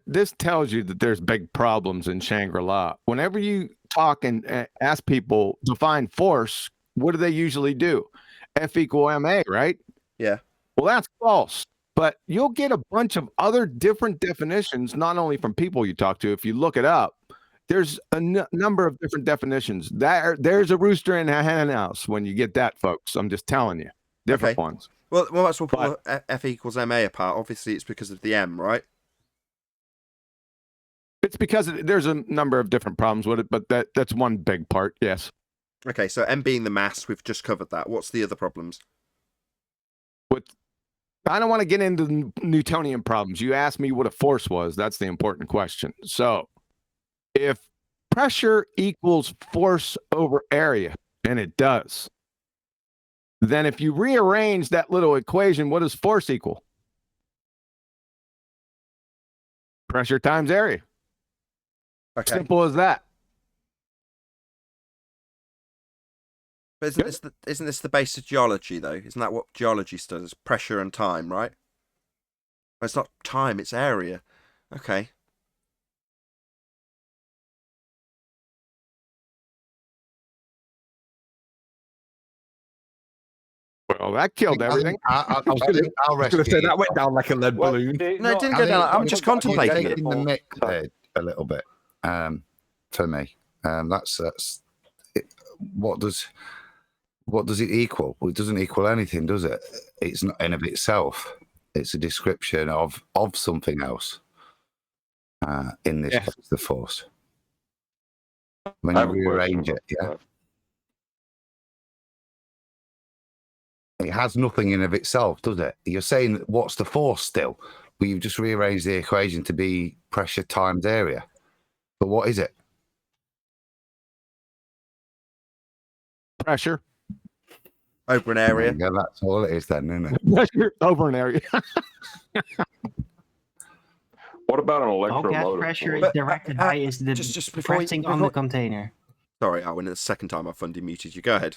[SPEAKER 15] this tells you that there's big problems in Shangri-La. Whenever you talk and ask people define force, what do they usually do? F equal ma, right?
[SPEAKER 1] Yeah.
[SPEAKER 15] Well, that's false. But you'll get a bunch of other different definitions, not only from people you talk to. If you look it up, there's a number of different definitions. There's a rooster in a hen house when you get that, folks. I'm just telling you. Different ones.
[SPEAKER 1] Well, that's what pull F equals ma apart. Obviously, it's because of the m, right?
[SPEAKER 15] It's because there's a number of different problems with it, but that's one big part, yes.
[SPEAKER 1] Okay, so m being the mass, we've just covered that. What's the other problems?
[SPEAKER 15] I don't want to get into Newtonian problems. You asked me what a force was. That's the important question. So if pressure equals force over area, and it does, then if you rearrange that little equation, what does force equal? Pressure times area.
[SPEAKER 1] Okay.
[SPEAKER 15] Simple as that.
[SPEAKER 1] But isn't this the base of geology, though? Isn't that what geology studies? Pressure and time, right? It's not time, it's area. Okay.
[SPEAKER 15] Well, that killed everything.
[SPEAKER 6] I'll
[SPEAKER 15] I was going to say that went down like a lead balloon.
[SPEAKER 1] No, it didn't go down. I'm just contemplating it.
[SPEAKER 6] In the mix there a little bit for me. That's it. What does it equal? Well, it doesn't equal anything, does it? It's not in of itself. It's a description of something else. In this case, the force. When you rearrange it, yeah. It has nothing in of itself, does it? You're saying what's the force still? Well, you've just rearranged the equation to be pressure times area. But what is it?
[SPEAKER 15] Pressure.
[SPEAKER 1] Over an area.
[SPEAKER 6] Yeah, that's all it is then, isn't it?
[SPEAKER 15] Pressure over an area.
[SPEAKER 3] What about an
[SPEAKER 16] All
[SPEAKER 3] electromotive?
[SPEAKER 16] gas pressure is directed by is the
[SPEAKER 1] just before
[SPEAKER 16] pressing on the container.
[SPEAKER 1] Sorry, Owen, it's the second time I've funded muted you. Go ahead.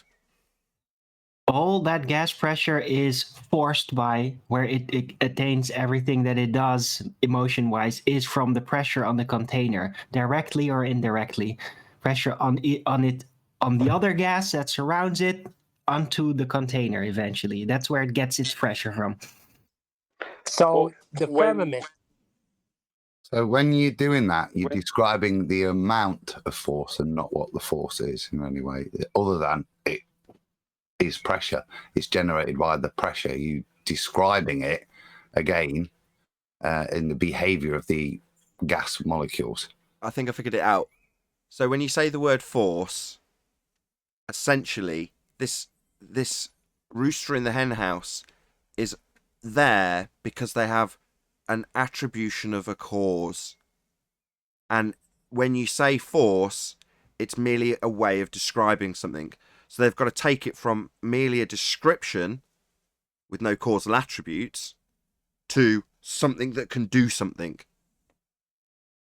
[SPEAKER 16] All that gas pressure is forced by where it attains everything that it does emotion-wise is from the pressure on the container, directly or indirectly. Pressure on the other gas that surrounds it onto the container eventually. That's where it gets its pressure from.
[SPEAKER 2] So the firmament.
[SPEAKER 6] So when you're doing that, you're describing the amount of force and not what the force is in any way, other than it is pressure. It's generated by the pressure. You describing it again in the behavior of the gas molecules.
[SPEAKER 1] I think I figured it out. So when you say the word force, essentially this rooster in the hen house is there because they have an attribution of a cause. And when you say force, it's merely a way of describing something. So they've got to take it from merely a description with no causal attributes to something that can do something.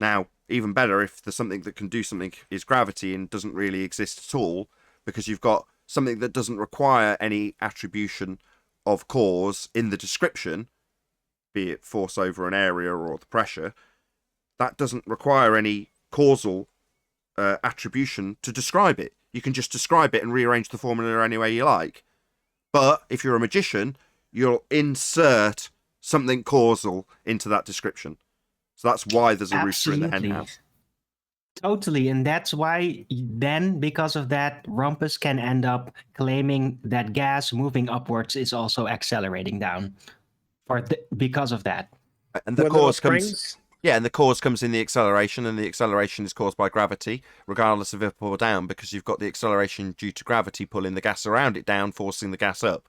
[SPEAKER 1] Now, even better if the something that can do something is gravity and doesn't really exist at all, because you've got something that doesn't require any attribution of cause in the description, be it force over an area or the pressure, that doesn't require any causal attribution to describe it. You can just describe it and rearrange the formula any way you like. But if you're a magician, you'll insert something causal into that description. So that's why there's a rooster in the hen house.
[SPEAKER 16] Totally, and that's why then, because of that, Rumpus can end up claiming that gas moving upwards is also accelerating down, because of that.
[SPEAKER 1] And the cause comes, and the cause comes in the acceleration, and the acceleration is caused by gravity, regardless of up or down, because you've got the acceleration due to gravity pulling the gas around it down, forcing the gas up.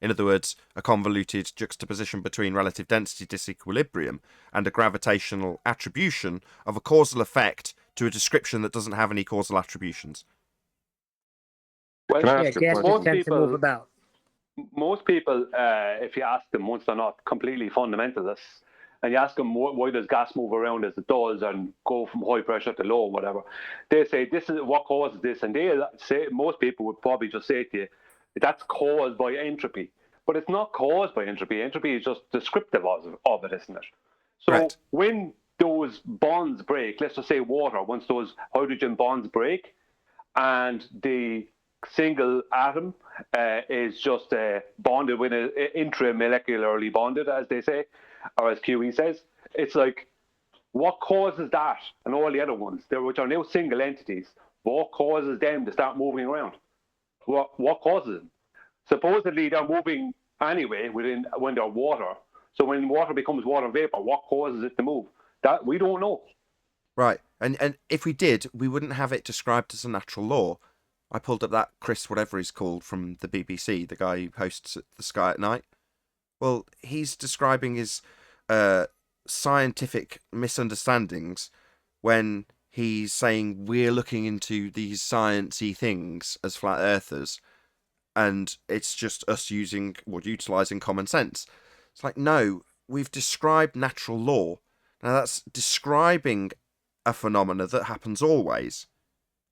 [SPEAKER 1] In other words, a convoluted juxtaposition between relative density disequilibrium and a gravitational attribution of a causal effect to a description that doesn't have any causal attributions?
[SPEAKER 8] Well,
[SPEAKER 3] Can I
[SPEAKER 2] Yeah,
[SPEAKER 3] ask a
[SPEAKER 2] gases
[SPEAKER 3] question?
[SPEAKER 2] tend to move about.
[SPEAKER 8] Most people, if you ask them once they're not completely fundamentalists, and you ask them why does gas move around as it does and go from high pressure to low, whatever, they say this is what causes this, and they say most people would probably just say to you, that's caused by entropy, but it's not caused by entropy. Entropy is just descriptive of it, isn't it? So
[SPEAKER 1] Right.
[SPEAKER 8] when those bonds break, let's just say water, once those hydrogen bonds break, and the single atom is just bonded with intramolecularly bonded, as they say, or as QE says. It's like, what causes that and all the other ones, which are now single entities, what causes them to start moving around? What causes them? Supposedly they're moving anyway when they're water. So when water becomes water vapor, what causes it to move? That we don't know.
[SPEAKER 1] Right. And if we did, we wouldn't have it described as a natural law. I pulled up that Chris, whatever he's called, from the BBC, the guy who hosts The Sky at Night. Well, he's describing his scientific misunderstandings when he's saying we're looking into these sciencey things as flat earthers, and it's just us utilising common sense. It's like, no, we've described natural law. Now that's describing a phenomena that happens always.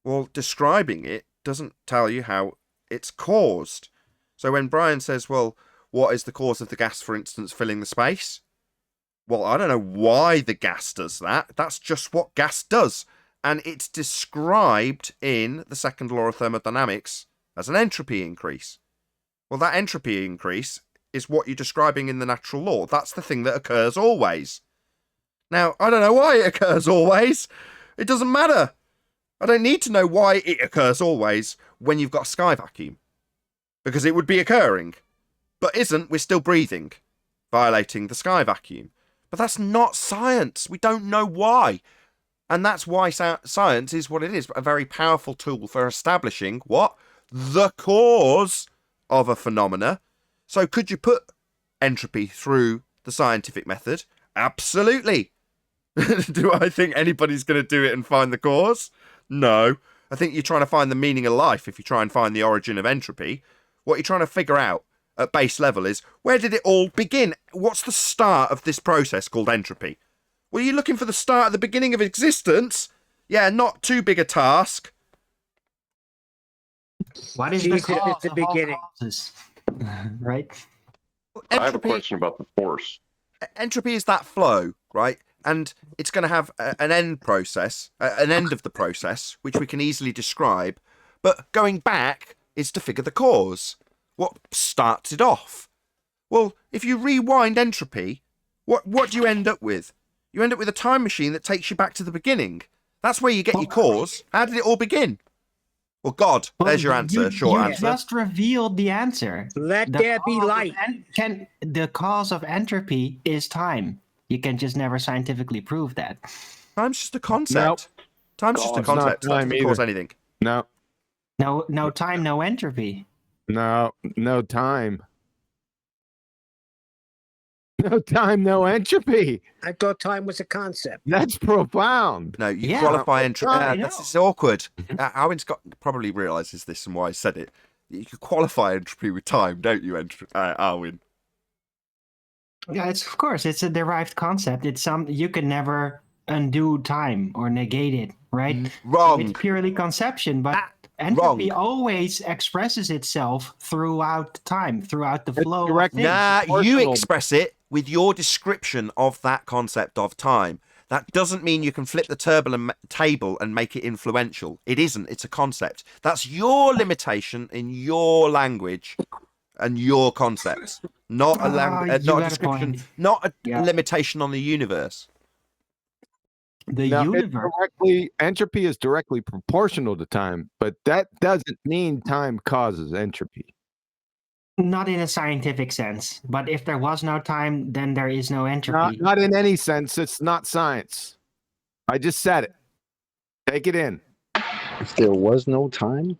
[SPEAKER 1] Well, describing it doesn't tell you how it's caused. So when Brian says, well, what is the cause of the gas, for instance, filling the space? Well, I don't know why the gas does that. That's just what gas does. And it's described in the second law of thermodynamics as an entropy increase. Well, that entropy increase is what you're describing in the natural law. That's the thing that occurs always. Now, I don't know why it occurs always. It doesn't matter. I don't need to know why it occurs always when you've got a sky vacuum. Because it would be occurring. But isn't, we're still breathing, violating the sky vacuum. But that's not science. We don't know why. And that's why science is what it is. A very powerful tool for establishing what? The cause of a phenomena. So could you put entropy through the scientific method? Absolutely. Do I think anybody's going to do it and find the cause? No. I think you're trying to find the meaning of life if you try and find the origin of entropy. What you're trying to figure out at base level is, where did it all begin? What's the start of this process called entropy? Well, you're looking for the start at the beginning of existence. Yeah, not too big a task.
[SPEAKER 16] What is the
[SPEAKER 2] Jesus
[SPEAKER 16] cause
[SPEAKER 2] at the
[SPEAKER 16] of all
[SPEAKER 2] beginning.
[SPEAKER 16] causes? Right?
[SPEAKER 3] I have a question about the force.
[SPEAKER 1] Entropy is that flow, right? And it's going to have an end process, an end of the process, which we can easily describe. But going back is to figure the cause. What starts it off? Well, if you rewind entropy, what do you end up with? You end up with a time machine that takes you back to the beginning. That's where you get your cause. How did it all begin? Well, God, there's your answer. Short
[SPEAKER 16] you
[SPEAKER 1] answer.
[SPEAKER 16] just revealed the answer.
[SPEAKER 2] Let
[SPEAKER 16] The
[SPEAKER 2] there be
[SPEAKER 16] cause of
[SPEAKER 2] light.
[SPEAKER 16] the cause of entropy is time. You can just never scientifically prove that.
[SPEAKER 1] Time's just a concept. Time's just a
[SPEAKER 15] it's not
[SPEAKER 1] concept. That
[SPEAKER 15] time
[SPEAKER 1] doesn't cause
[SPEAKER 15] either.
[SPEAKER 1] anything.
[SPEAKER 15] No,
[SPEAKER 16] No time, no entropy.
[SPEAKER 15] no time. No time, no entropy.
[SPEAKER 2] I thought time was a concept.
[SPEAKER 15] That's profound.
[SPEAKER 1] No, you
[SPEAKER 16] Yeah.
[SPEAKER 1] qualify entropy.
[SPEAKER 16] I know.
[SPEAKER 1] This is awkward. Owen Scott probably realises this and why I said it. You can qualify entropy with time, don't you, Arwin?
[SPEAKER 16] Yeah, of course it's a derived concept. It's you can never undo time or negate it, right?
[SPEAKER 1] Wrong.
[SPEAKER 16] It's purely conception, but entropy always expresses itself throughout time, throughout the flow of things.
[SPEAKER 1] Nah, you express it with your description of that concept of time. That doesn't mean you can flip the table and make it influential. It isn't. It's a concept. That's your limitation in your language and your concepts, not a not a description, not a limitation on the universe.
[SPEAKER 15] Entropy is directly proportional to time, but that doesn't mean time causes entropy.
[SPEAKER 16] Not in a scientific sense, but if there was no time, then there is no entropy.
[SPEAKER 15] Not in any sense. It's not science. I just said it. Take it in.
[SPEAKER 9] If there was no time,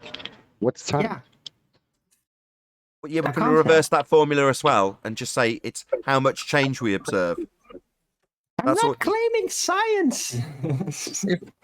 [SPEAKER 9] what's time?
[SPEAKER 16] Yeah.
[SPEAKER 1] But yeah, we're going to reverse that formula as well and just say it's how much change we observe.
[SPEAKER 16] I'm not claiming science.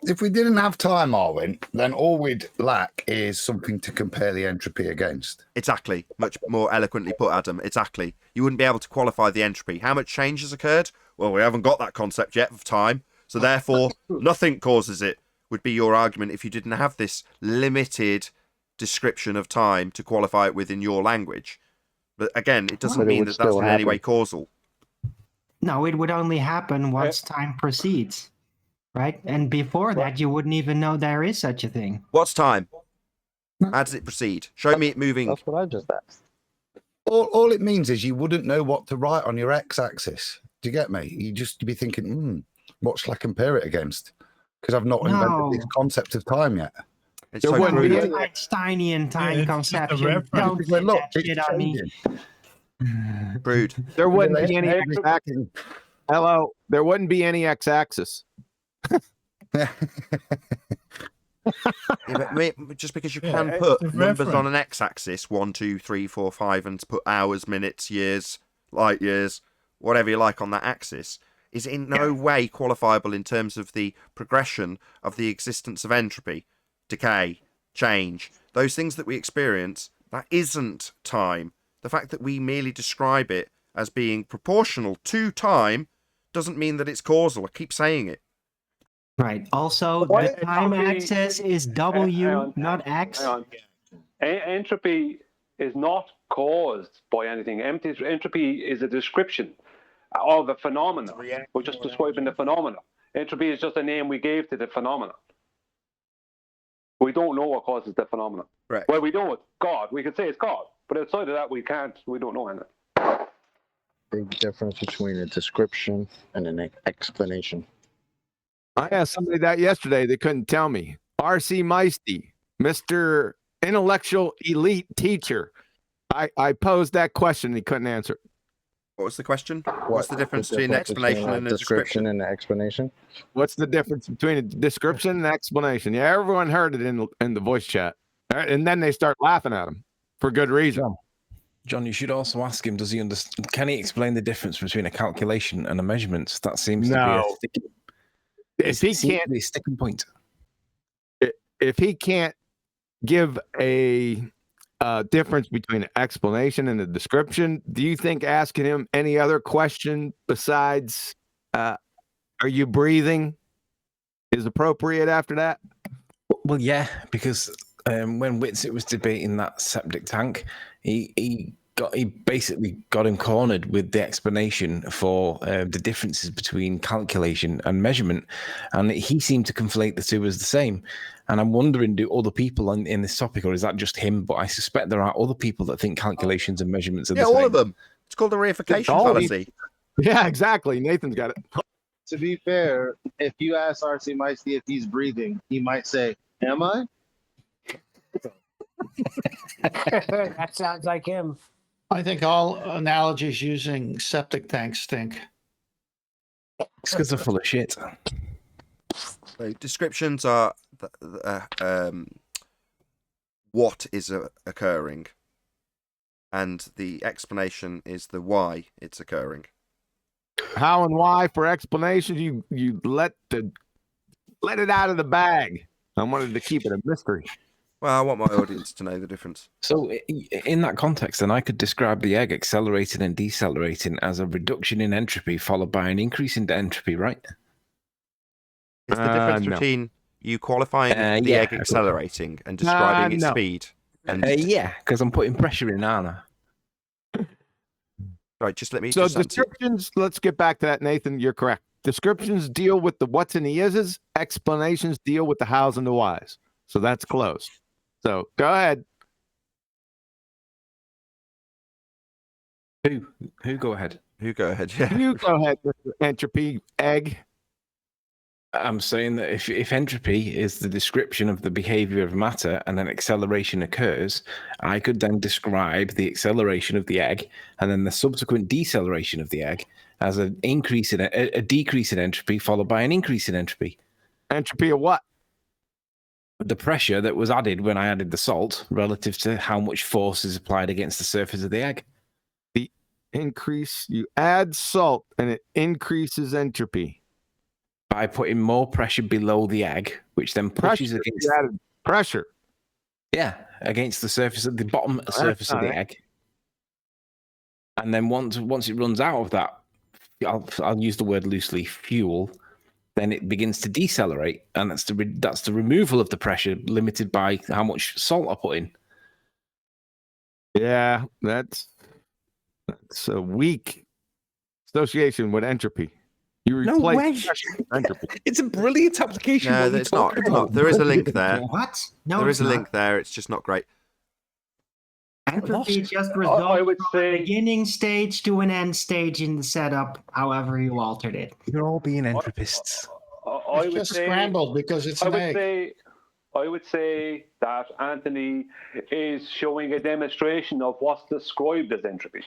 [SPEAKER 6] If we didn't have time, Arwin, then all we'd lack is something to compare the entropy against.
[SPEAKER 1] Exactly. Much more eloquently put, Adam. Exactly. You wouldn't be able to qualify the entropy. How much change has occurred? Well, we haven't got that concept yet of time. So therefore, nothing causes it, would be your argument if you didn't have this limited description of time to qualify it within your language. But again, it doesn't mean that that's in any way causal.
[SPEAKER 16] No, it would only happen once time proceeds, right? And before that, you wouldn't even know there is such a thing.
[SPEAKER 1] What's time? How does it proceed? Show me it moving.
[SPEAKER 9] That's what I just asked.
[SPEAKER 6] All it means is you wouldn't know what to write on your x-axis. Do you get me? You'd be thinking, what shall I compare it against? Because I've not invented this concept of time yet.
[SPEAKER 16] It's so Einsteinian time conception. Don't put that shit on me.
[SPEAKER 1] Brood.
[SPEAKER 15] There wouldn't be any x-axis. Hello. There wouldn't be any x-axis.
[SPEAKER 1] Just because you can put numbers on an x-axis, 1, 2, 3, 4, 5, and put hours, minutes, years, light years, whatever you like on that axis, is in no way qualifiable in terms of the progression of the existence of entropy, decay, change. Those things that we experience, that isn't time. The fact that we merely describe it as being proportional to time doesn't mean that it's causal. I keep saying it.
[SPEAKER 16] Right. Also, the time axis is W, not X.
[SPEAKER 8] Entropy is not caused by anything. Entropy is a description of a phenomenon. We're just describing the phenomenon. Entropy is just a name we gave to the phenomenon. We don't know what causes the phenomenon.
[SPEAKER 1] Right.
[SPEAKER 8] Well, we know it's God. We could say it's God. But outside of that, we don't know anything.
[SPEAKER 9] Big difference between a description and an explanation.
[SPEAKER 15] I asked somebody that yesterday. They couldn't tell me. R.C. Meisty, Mr. Intellectual Elite Teacher. I posed that question. He couldn't answer.
[SPEAKER 1] What was the question? What's the difference between an explanation and a description?
[SPEAKER 9] And an explanation?
[SPEAKER 15] What's the difference between a description and an explanation? Yeah, everyone heard it in the voice chat. And then they start laughing at him for good reason.
[SPEAKER 5] John, you should also ask him, does he understand? Can he explain the difference between a calculation and a measurement? That seems to be a sticking point.
[SPEAKER 15] If he can't give a difference between an explanation and a description, do you think asking him any other question besides are you breathing is appropriate after that?
[SPEAKER 5] Well, yeah, because when Whitsitt was debating that septic tank, he basically got him cornered with the explanation for the differences between calculation and measurement, and he seemed to conflate the two as the same. And I'm wondering, do other people in this topic, or is that just him? But I suspect there are other people that think calculations and measurements are the same.
[SPEAKER 1] Yeah, all of them. It's called the reification fallacy.
[SPEAKER 15] Yeah, exactly. Nathan's got it.
[SPEAKER 7] To be fair, if you ask R.C. Meisty if he's breathing, he might say, "Am I?"
[SPEAKER 2] That sounds like him.
[SPEAKER 4] I think all analogies using septic tanks stink.
[SPEAKER 5] It's because they're full of shit.
[SPEAKER 1] So descriptions are what is occurring, and the explanation is the why it's occurring.
[SPEAKER 15] How and why for explanation? You let it out of the bag. I wanted to keep it a mystery.
[SPEAKER 1] Well, I want my audience to know the difference.
[SPEAKER 5] So in that context, then I could describe the egg accelerating and decelerating as a reduction in entropy followed by an increase in entropy, right?
[SPEAKER 1] It's the difference between you qualifying the egg accelerating and describing its speed. And
[SPEAKER 5] yeah, because I'm putting pressure in, aren't I?
[SPEAKER 1] Right, just let me.
[SPEAKER 15] So descriptions. Let's get back to that, Nathan. You're correct. Descriptions deal with the what's and the is's. Explanations deal with the hows and the whys. So that's close. So go ahead.
[SPEAKER 5] Who go ahead?
[SPEAKER 1] Who go ahead? Yeah.
[SPEAKER 15] You go ahead with the entropy egg.
[SPEAKER 5] I'm saying that if entropy is the description of the behavior of matter and an acceleration occurs, I could then describe the acceleration of the egg and then the subsequent deceleration of the egg as a decrease in entropy followed by an increase in entropy.
[SPEAKER 15] Entropy of what?
[SPEAKER 5] The pressure that was added when I added the salt relative to how much force is applied against the surface of the egg.
[SPEAKER 15] increase. You add salt, and it increases entropy
[SPEAKER 5] by putting more pressure below the egg, which then pushes
[SPEAKER 15] pressure.
[SPEAKER 5] against
[SPEAKER 15] You added pressure.
[SPEAKER 5] Yeah, against the surface of the bottom surface of the egg. And then once it runs out of that, I'll use the word loosely, fuel, then it begins to decelerate, and that's the removal of the pressure limited by how much salt I put in.
[SPEAKER 15] Yeah, that's a weak association with entropy. You replace pressure with entropy.
[SPEAKER 5] It's a brilliant application.
[SPEAKER 1] No, it's not. It's not. There is a link there.
[SPEAKER 16] What? No,
[SPEAKER 1] there is a
[SPEAKER 16] it's
[SPEAKER 1] link
[SPEAKER 16] not.
[SPEAKER 1] there. It's just not great.
[SPEAKER 16] Entropy just results from a beginning stage to an end stage in the setup, however you altered it.
[SPEAKER 5] You're all being entropists.
[SPEAKER 3] I would say
[SPEAKER 4] scrambled because it's an egg.
[SPEAKER 3] I would say that Anthony is showing a demonstration of what's described as entropy.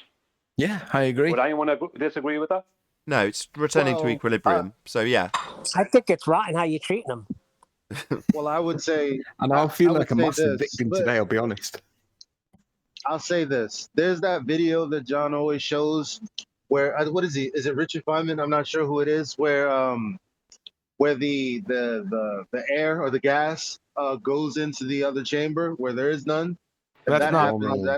[SPEAKER 5] Yeah, I agree.
[SPEAKER 3] Would anyone disagree with that?
[SPEAKER 1] No, it's returning to equilibrium. So yeah.
[SPEAKER 2] I think it's rotten how you're treating them.
[SPEAKER 7] Well, I would say,
[SPEAKER 15] and I feel
[SPEAKER 7] would
[SPEAKER 15] like a
[SPEAKER 7] say
[SPEAKER 15] massive
[SPEAKER 7] this,
[SPEAKER 15] victim
[SPEAKER 7] but
[SPEAKER 15] today. I'll be honest.
[SPEAKER 7] I'll say this: there's that video that John always shows, where what is he? Is it Richard Feynman? I'm not sure who it is. Where the air or the gas goes into the other chamber where there is none. If that happens,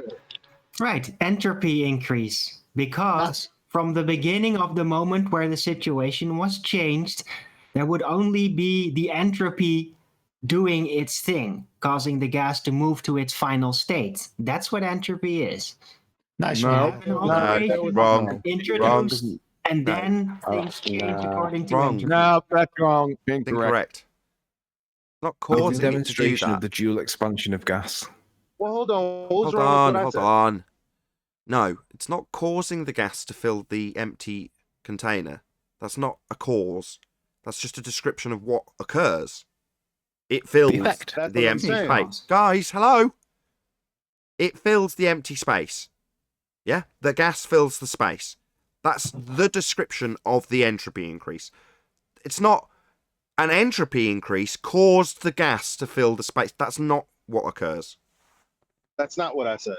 [SPEAKER 16] Right, entropy increase, because from the beginning of the moment where the situation was changed, there would only be the entropy doing its thing, causing the gas to move to its final state. That's what entropy is.
[SPEAKER 4] Nice.
[SPEAKER 16] You have an alteration
[SPEAKER 1] wrong.
[SPEAKER 16] introduced, and then things change according to entropy.
[SPEAKER 15] No, that's wrong.
[SPEAKER 1] Incorrect. Not
[SPEAKER 5] It's
[SPEAKER 1] causing
[SPEAKER 5] a
[SPEAKER 1] it to do
[SPEAKER 5] demonstration
[SPEAKER 1] that.
[SPEAKER 5] of the dual expansion of gas.
[SPEAKER 7] Well, hold on. What was
[SPEAKER 1] Hold
[SPEAKER 7] wrong
[SPEAKER 1] on,
[SPEAKER 7] with what
[SPEAKER 1] hold
[SPEAKER 7] I said?
[SPEAKER 1] on. No, it's not causing the gas to fill the empty container. That's not a cause. That's just a description of what occurs. It fills
[SPEAKER 5] effect.
[SPEAKER 7] That's
[SPEAKER 1] the
[SPEAKER 7] what I'm
[SPEAKER 1] empty
[SPEAKER 7] saying.
[SPEAKER 1] space. Guys, hello? It fills the empty space. Yeah? The gas fills the space. That's the description of the entropy increase. It's not an entropy increase caused the gas to fill the space. That's not what occurs.
[SPEAKER 7] That's not what I said.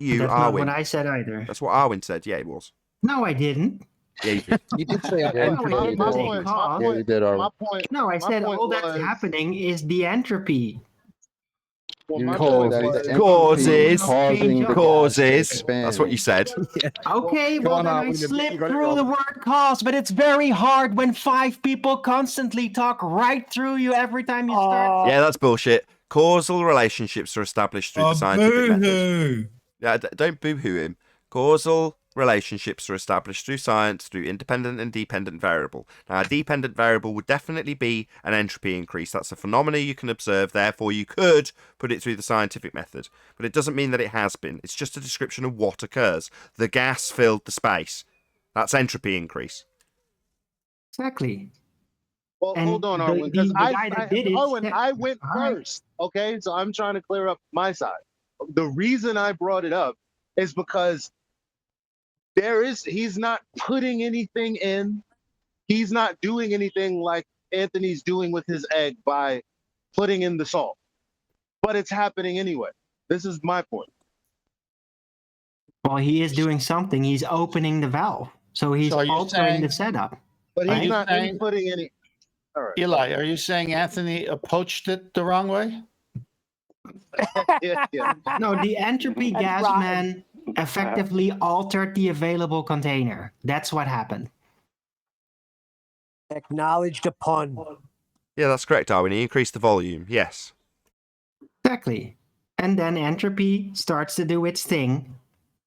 [SPEAKER 1] You,
[SPEAKER 16] That's not
[SPEAKER 1] Arwin.
[SPEAKER 16] what I said either.
[SPEAKER 1] That's what Arwin said. Yeah, it was.
[SPEAKER 16] No, I didn't.
[SPEAKER 1] Yeah, you did.
[SPEAKER 5] You did say
[SPEAKER 16] entropy.
[SPEAKER 7] My point.
[SPEAKER 16] No, I said
[SPEAKER 7] point
[SPEAKER 16] all that's
[SPEAKER 7] was-
[SPEAKER 16] happening is the entropy.
[SPEAKER 7] Well,
[SPEAKER 9] You
[SPEAKER 7] my
[SPEAKER 9] said
[SPEAKER 7] point
[SPEAKER 9] that
[SPEAKER 7] was-
[SPEAKER 9] the entropy
[SPEAKER 1] Causes.
[SPEAKER 9] causing the gas to
[SPEAKER 1] Causes.
[SPEAKER 9] expand.
[SPEAKER 1] That's what you said.
[SPEAKER 16] Okay, well
[SPEAKER 15] on,
[SPEAKER 16] then
[SPEAKER 15] Arwin,
[SPEAKER 16] I
[SPEAKER 15] you
[SPEAKER 16] slipped
[SPEAKER 15] got it
[SPEAKER 16] through
[SPEAKER 15] wrong.
[SPEAKER 16] the word cause, but it's very hard when 5 people constantly talk right through you every time you start.
[SPEAKER 1] Yeah, that's bullshit. Causal relationships are established through the scientific method.
[SPEAKER 12] boo-hoo.
[SPEAKER 1] Yeah, don't boo-hoo him. Causal relationships are established through science through independent and dependent variable. Now, a dependent variable would definitely be an entropy increase. That's a phenomenon you can observe. Therefore, you could put it through the scientific method. But it doesn't mean that it has been. It's just a description of what occurs. The gas filled the space. That's entropy increase.
[SPEAKER 16] Exactly.
[SPEAKER 7] Well,
[SPEAKER 16] And
[SPEAKER 7] hold on,
[SPEAKER 16] the-
[SPEAKER 7] Arwin, because
[SPEAKER 16] the guy that did it
[SPEAKER 7] Arwin,
[SPEAKER 16] said-
[SPEAKER 7] I went
[SPEAKER 16] Alright.
[SPEAKER 7] first. Okay, so I'm trying to clear up my side. The reason I brought it up is because he's not putting anything in. He's not doing anything like Anthony's doing with his egg by putting in the salt. But it's happening anyway. This is my point.
[SPEAKER 16] Well, he is doing something. He's opening the valve. So he's
[SPEAKER 4] So are you
[SPEAKER 16] altering
[SPEAKER 4] saying-
[SPEAKER 16] the setup.
[SPEAKER 7] But
[SPEAKER 4] Are
[SPEAKER 7] he's
[SPEAKER 4] you
[SPEAKER 7] not
[SPEAKER 4] saying-
[SPEAKER 7] inputting any. All right.
[SPEAKER 4] Eli, are you saying Anthony approached it the wrong way?
[SPEAKER 7] Yeah, yeah.
[SPEAKER 16] No, the entropy
[SPEAKER 2] That's
[SPEAKER 16] gas
[SPEAKER 2] right.
[SPEAKER 16] man effectively altered the available container. That's what happened.
[SPEAKER 2] Acknowledge the pun.
[SPEAKER 1] Yeah, that's correct, Darwin. He increased the volume. Yes.
[SPEAKER 16] Exactly. And then entropy starts to do its thing.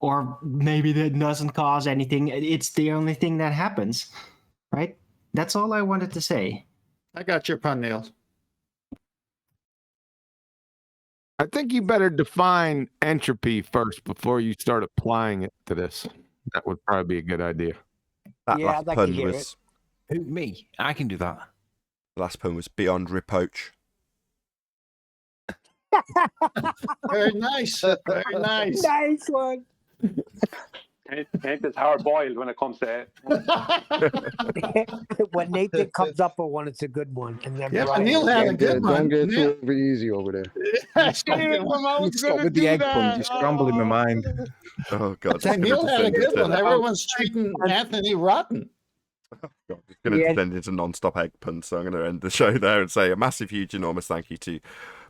[SPEAKER 16] Or maybe that doesn't cause anything. It's the only thing that happens. Right? That's all I wanted to say.
[SPEAKER 4] I got your pun, Neil.
[SPEAKER 15] I think you better define entropy first before you start applying it to this. That would probably be a good idea.
[SPEAKER 1] That
[SPEAKER 2] Yeah,
[SPEAKER 1] last
[SPEAKER 2] I'd like to
[SPEAKER 1] pun
[SPEAKER 2] hear
[SPEAKER 1] was
[SPEAKER 5] Who, me? I can do that.
[SPEAKER 1] the last pun was beyond reproach.
[SPEAKER 4] Very nice. Very nice.
[SPEAKER 2] Nice one.
[SPEAKER 3] Kent is hard boiled when it comes to it.
[SPEAKER 2] When Nathan comes up with one, it's a good one. And then
[SPEAKER 4] Yeah, but
[SPEAKER 2] Brian-
[SPEAKER 4] Neil had a
[SPEAKER 9] Yeah,
[SPEAKER 4] good
[SPEAKER 9] don't
[SPEAKER 4] one.
[SPEAKER 9] get
[SPEAKER 4] Neil-
[SPEAKER 9] too over easy over there.
[SPEAKER 5] Stop with the egg puns. You're scrambling my mind.
[SPEAKER 1] Oh god,
[SPEAKER 4] Neil had a good one.
[SPEAKER 1] into,
[SPEAKER 4] Everyone's treating Anthony rotten.
[SPEAKER 1] it's going to
[SPEAKER 2] Yeah.
[SPEAKER 1] descend into non-stop egg puns. So I'm going to end the show there and say a massive, huge, enormous thank you to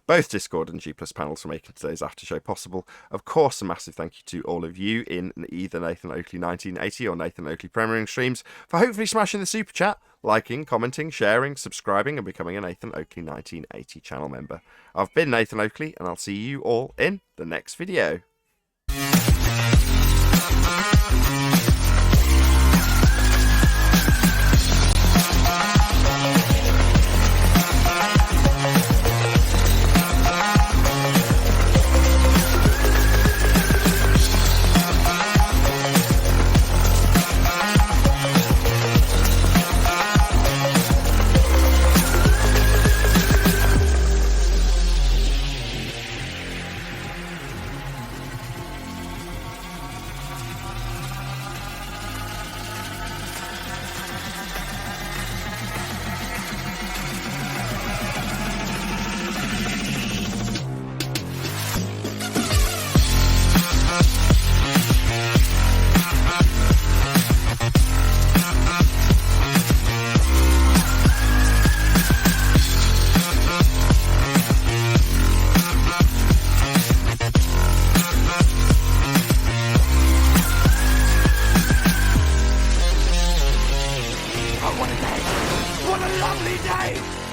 [SPEAKER 1] both Discord and G Plus panels for making today's after show possible. Of course, a massive thank you to all of you in either Nathan Oakley 1980 or Nathan Oakley premiering streams for hopefully smashing the super chat, liking, commenting, sharing, subscribing, and becoming a Nathan Oakley 1980 channel member. I've been Nathan Oakley, and I'll see you all in the next video.
[SPEAKER 17] What a lovely day!